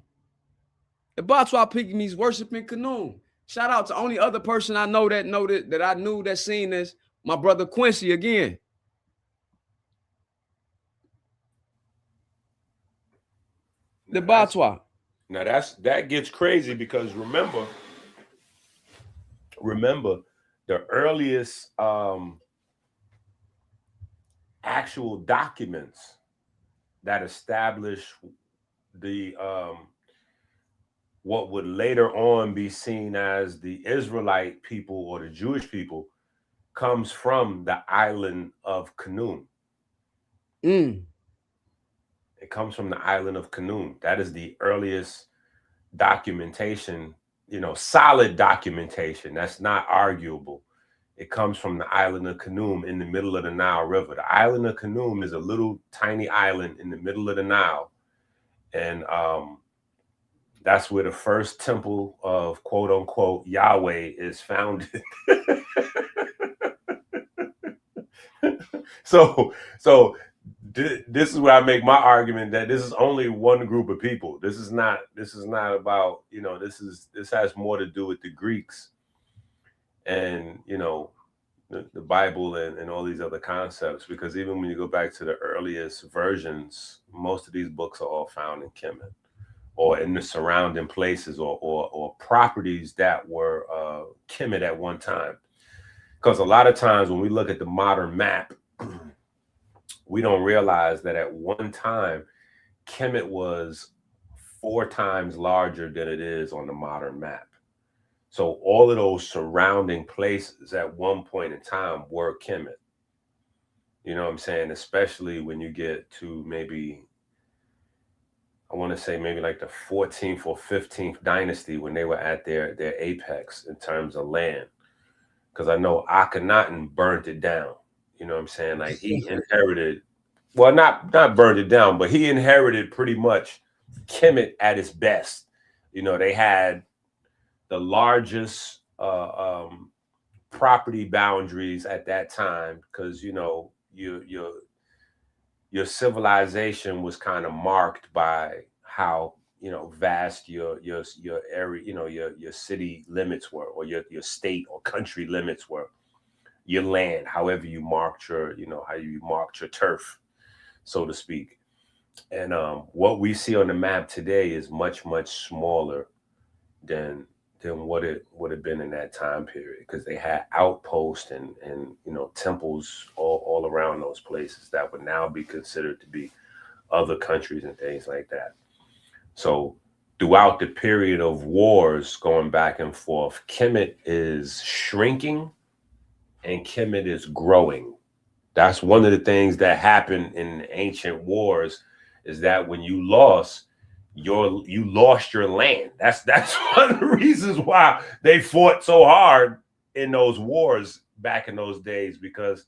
[SPEAKER 5] The Batwa Pygmies worshiping Khnum. Shout out to only other person I know that I knew that seen this, my brother Quincy again. The Batwa.
[SPEAKER 4] Now that gets crazy because remember the earliest actual documents that establish the what would later on be seen as the Israelite people or the Jewish people comes from the island of Khnum. It comes from the island of Khnum. That is the earliest documentation, solid documentation. That's not arguable. It comes from the island of Khnum in the middle of the Nile River. The island of Khnum is a little tiny island in the middle of the Nile. And that's where the first temple of quote unquote Yahweh is founded. So this is where I make my argument that this is only one group of people. This is not about, this has more to do with the Greeks and, the Bible and all these other concepts, because even when you go back to the earliest versions, most of these books are all found in Kemet or in the surrounding places or properties that were Kemet at one time. Because a lot of times when we look at the modern map, we don't realize that at one time, Kemet was 4 times larger than it is on the modern map. So all of those surrounding places at one point in time were Kemet. You know what I'm saying? Especially when you get to maybe, I want to say maybe like the 14th or 15th dynasty when they were at their apex in terms of land. Because I know Akhenaten burnt it down. You know what I'm saying? Like he inherited, well, not burned it down, but he inherited pretty much Kemet at its best. They had the largest property boundaries at that time because, your civilization was kind of marked by how, vast your area, your city limits were, or your state or country limits were. Your land, however you marked your, how you marked your turf, so to speak. And what we see on the map today is much, much smaller than what it would have been in that time period, because they had outposts and temples all around those places that would now be considered to be other countries and things like that. So throughout the period of wars going back and forth, Kemet is shrinking and Kemet is growing. That's one of the things that happened in ancient wars, is that when you lost your land. That's one of the reasons why they fought so hard in those wars back in those days, because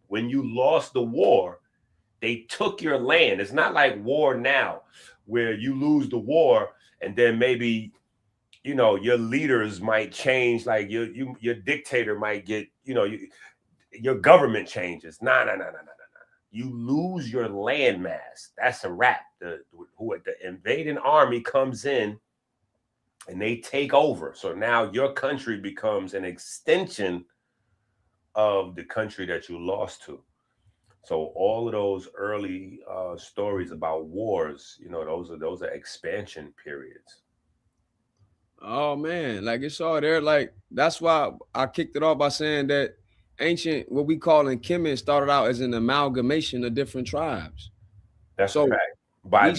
[SPEAKER 4] when you lost the war, they took your land. It's not like war now where you lose the war and then maybe your leaders might change, like your dictator might get, your government changes. No. You lose your landmass. That's a wrap. The invading army comes in and they take over. So now your country becomes an extension of the country that you lost to. So all of those early stories about wars, those are expansion periods.
[SPEAKER 5] Oh man, like it's all there. Like that's why I kicked it off by saying that ancient, what we call in Kemet, started out as an amalgamation of different tribes.
[SPEAKER 4] That's so, a fact. by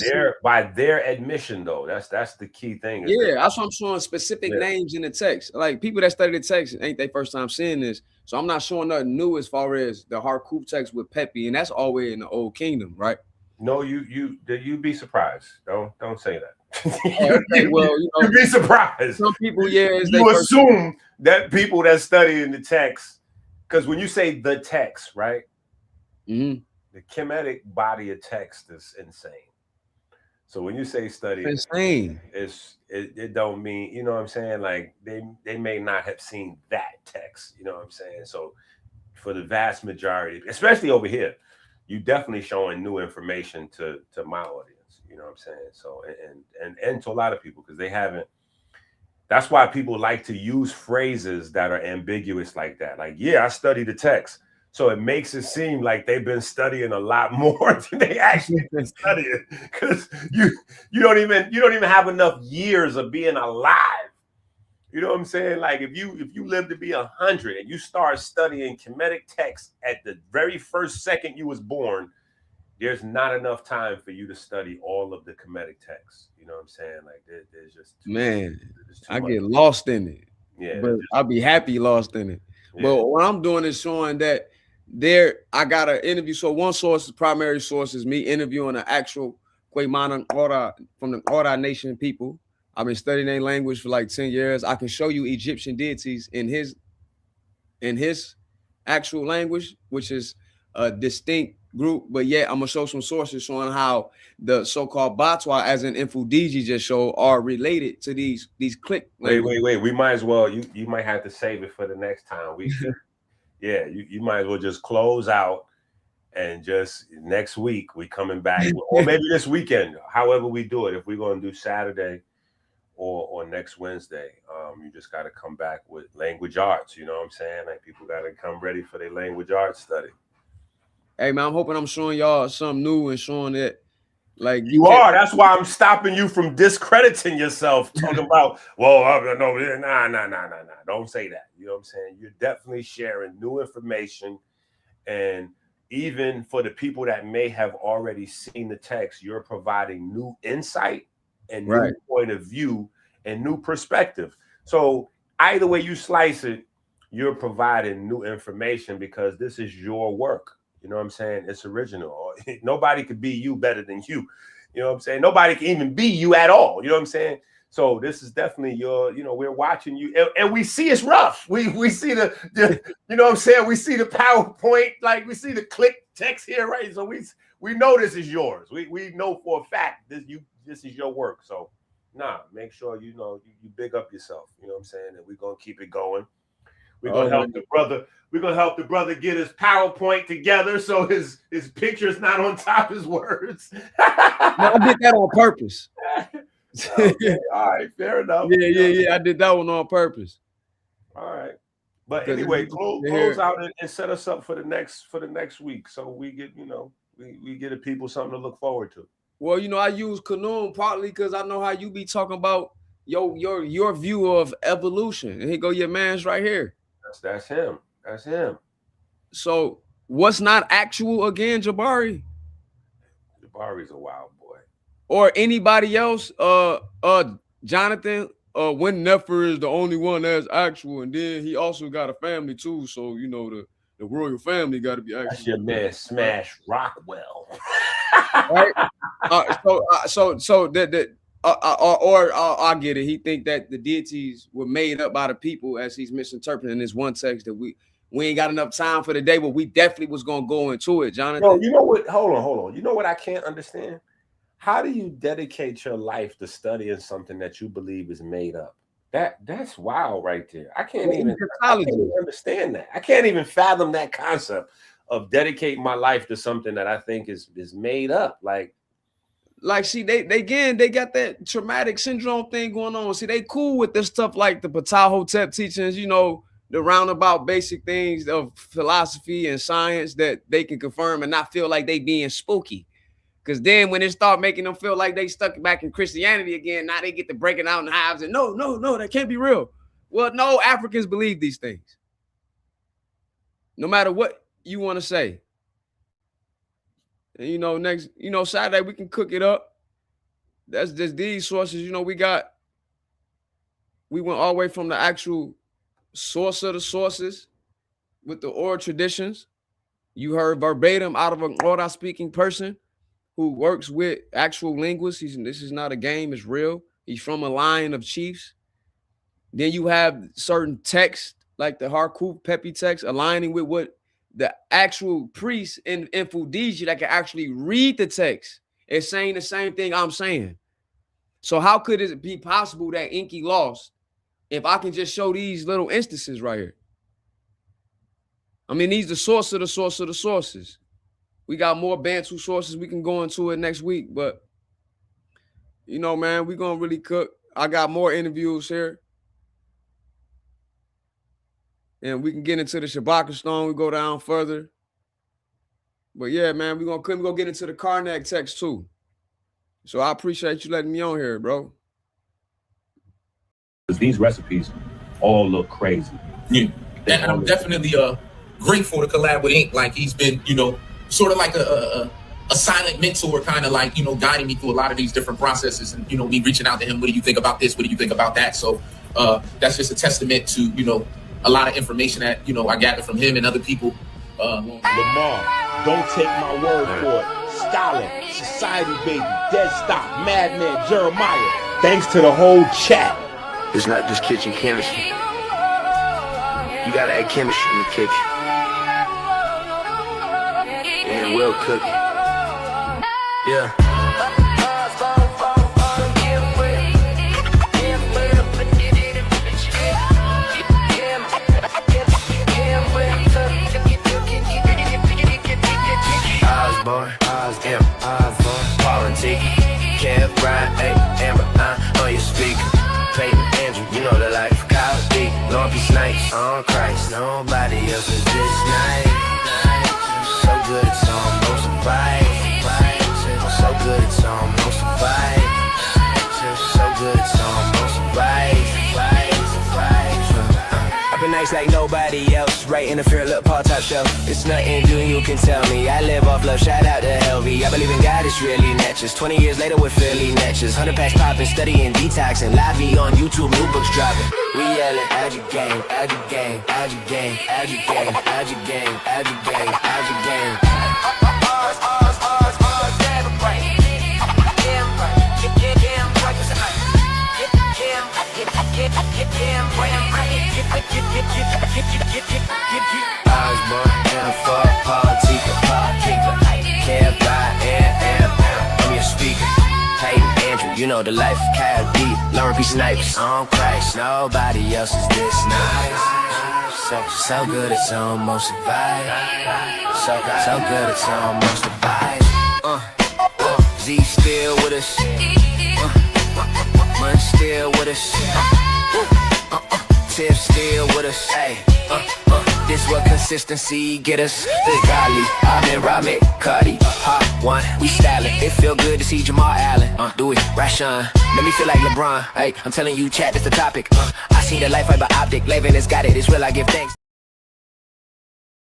[SPEAKER 4] their admission, though. That's the key thing.
[SPEAKER 5] Yeah, that's what I'm showing specific names in the text. Like people that study the text ain't their first time seeing this. So I'm not showing nothing new as far as the Harkoop text with Pepe, and that's always in the Old Kingdom, right?
[SPEAKER 4] No, you'd be surprised. Don't say that.
[SPEAKER 5] Okay, well,
[SPEAKER 4] you'd be surprised.
[SPEAKER 5] Some people,
[SPEAKER 4] you assume that people that study in the text, because when you say the text, right?
[SPEAKER 5] Mm-hmm.
[SPEAKER 4] The chemetic body of text is insane. So when you say study,
[SPEAKER 5] insane,
[SPEAKER 4] it don't mean, you know what I'm saying? Like they may not have seen that text, you know what I'm saying? So for the vast majority, especially over here, you definitely showing new information to my audience, you know what I'm saying? So and to a lot of people, because they haven't. That's why people like to use phrases that are ambiguous like that. Like, yeah, I studied the text. So it makes it seem like they've been studying a lot more than they actually been studying, because you don't even have enough years of being alive. You know what I'm saying? Like if you live to be 100 and you start studying Kemetic text at the very first second you was born, there's not enough time for you to study all of the Kemetic text. You know what I'm saying? Like there's just
[SPEAKER 5] I get lost in it.
[SPEAKER 4] Yeah,
[SPEAKER 5] but I'll be happy lost in it. Yeah. But what I'm doing is showing that I got an interview. So one source, the primary source, is me interviewing an actual Kwemana Ora from the Ora Nation people. I've been studying their language for like 10 years. I can show you Egyptian deities in his actual language, which is a distinct group. But yet I'm gonna show some sources showing how the so-called Batwa, as in Infudiji just showed, are related to these click.
[SPEAKER 4] Wait. We might as well. You might have to save it for the next time. Yeah, you might as well just close out and just next week we coming back, or maybe this weekend, however we do it. If we're going to do Saturday or next Wednesday, you just got to come back with language arts. You know what I'm saying? Like people got to come ready for their language arts study.
[SPEAKER 5] Hey man, I'm hoping I'm showing y'all something new and showing that. Like
[SPEAKER 4] you are. That's why I'm stopping you from discrediting yourself. Talking about, well, no, nah. Don't say that. You know what I'm saying? You're definitely sharing new information, and even for the people that may have already seen the text, you're providing new insight and new point of view and new perspective. So either way you slice it, you're providing new information because this is your work. You know what I'm saying? It's original. Nobody could be you better than you. You know what I'm saying? Nobody can even be you at all. You know what I'm saying? So this is definitely your, we're watching you and we see it's rough. We see the you know what I'm saying? We see the PowerPoint, like we see the click text here, right? So we know this is yours. We know for a fact this is your work. So make sure you big up yourself. You know what I'm saying? And we're gonna keep it going. We're gonna help the brother. We're gonna help the brother get his PowerPoint together so his picture's not on top of his words.
[SPEAKER 5] No, I did that on purpose.
[SPEAKER 4] Okay. All right, fair enough.
[SPEAKER 5] Yeah. I did that one on purpose.
[SPEAKER 4] All right, but anyway, close out and set us up for the next week, so we get we get the people something to look forward to.
[SPEAKER 5] Well, I use Kanun partly because I know how you be talking about your view of evolution, and here go your man's right here.
[SPEAKER 4] That's him. That's him.
[SPEAKER 5] So what's not actual again, Jabari?
[SPEAKER 4] Jabari's a wild boy.
[SPEAKER 5] Or anybody else, Jonathan, when Nefer is the only one that's actual, and then he also got a family too. So the royal family got to be actual.
[SPEAKER 4] That's your man, Smash Rockwell.
[SPEAKER 5] Right. I get it. He think that the deities were made up by the people, as he's misinterpreting this one text that we ain't got enough time for the day, but we definitely was gonna go into it, Jonathan.
[SPEAKER 4] No, you know what? Hold on. You know what I can't understand? How do you dedicate your life to studying something that you believe is made up? That's wild right there. I can't even understand that. I can't even fathom that concept of dedicating my life to something that I think is made up.
[SPEAKER 5] Like, see, they got that traumatic syndrome thing going on. See, they cool with this stuff like the Ptah teachings, the roundabout basic things of philosophy and science that they can confirm and not feel like they being spooky. Because then when it start making them feel like they stuck back in Christianity again, now they get to breaking out in hives and no, that can't be real. Well, no, Africans believe these things. No matter what you want to say. And you know, next, you know, Saturday we can cook it up. That's just these sources. You know, we went all the way from the actual source of the sources with the oral traditions. You heard verbatim out of an Ora speaking person who works with actual linguists. This is not a game, it's real. He's from a line of chiefs. Then you have certain texts like the Harkuf Pepi text aligning with what the actual priest in Fudiji that can actually read the text is saying the same thing I'm saying. So how could it be possible that Inky lost if I can just show these little instances right here? I mean, these the source of the source of the sources. We got more Bantu sources. We can go into it next week, but you know, man, we're gonna really cook. I got more interviews here. And we can get into the Shabaka Stone. We go down further. But yeah, man, we're gonna get into the Karnak text too. So I appreciate you letting me on here, bro.
[SPEAKER 10] Because these recipes all look crazy.
[SPEAKER 11] Yeah. And I'm definitely grateful to collab with Ink. Like he's been, you know, sort of like a silent mentor, kind of like, you know, guiding me through a lot of these different processes and, you know, me reaching out to him. What do you think about this? What do you think about that? So that's just a testament to, you know, a lot of information that, you know, I gathered from him and other people.
[SPEAKER 10] Lamar, don't take my word for it. Stalin, Society Baby, Dead Stop, Madman, Jeremiah.
[SPEAKER 4] Thanks to the whole chat.
[SPEAKER 12] It's not just kitchen chemistry. You gotta add chemistry in the kitchen. And well cooking. Yeah. Politic, Kev, Brian, Amber, on your speaker. Peyton, Andrew, you know the life. Kyle D, Lumpy Snipes, on Christ. Nobody else is this nice. So good it's almost a bite. So good it's almost a bite. So good it's almost a bite. I've been nice like nobody else. Right in the fear, look, Paul top shelf. It's nothing new, you can tell me. I live off love, shout out to Helvy. I believe in God, it's really natchez. 20 years later, we're fairly natchez. 100 packs popping, studying detoxing. Live on YouTube, new books dropping. We yelling, add your game, add your game, add your game, add your game, add your game, add your game, add your game. You know the life, Kyle D, Lumpy Snipes, on Christ. Nobody else is this nice. So good it's almost a vibe. So good it's almost a vibe. Z still with us. Mun still with us. Tiff still with us. Hey, this what consistency get us. The Golly, I've been Robert, Cardi, Hot One. We stylin'. It feel good to see Jamal Allen. Do it, Rashawn. Make me feel like LeBron. Hey, I'm telling you, chat, that's the topic. I seen the life fiber optic. Laven has got it. It's real. I give thanks.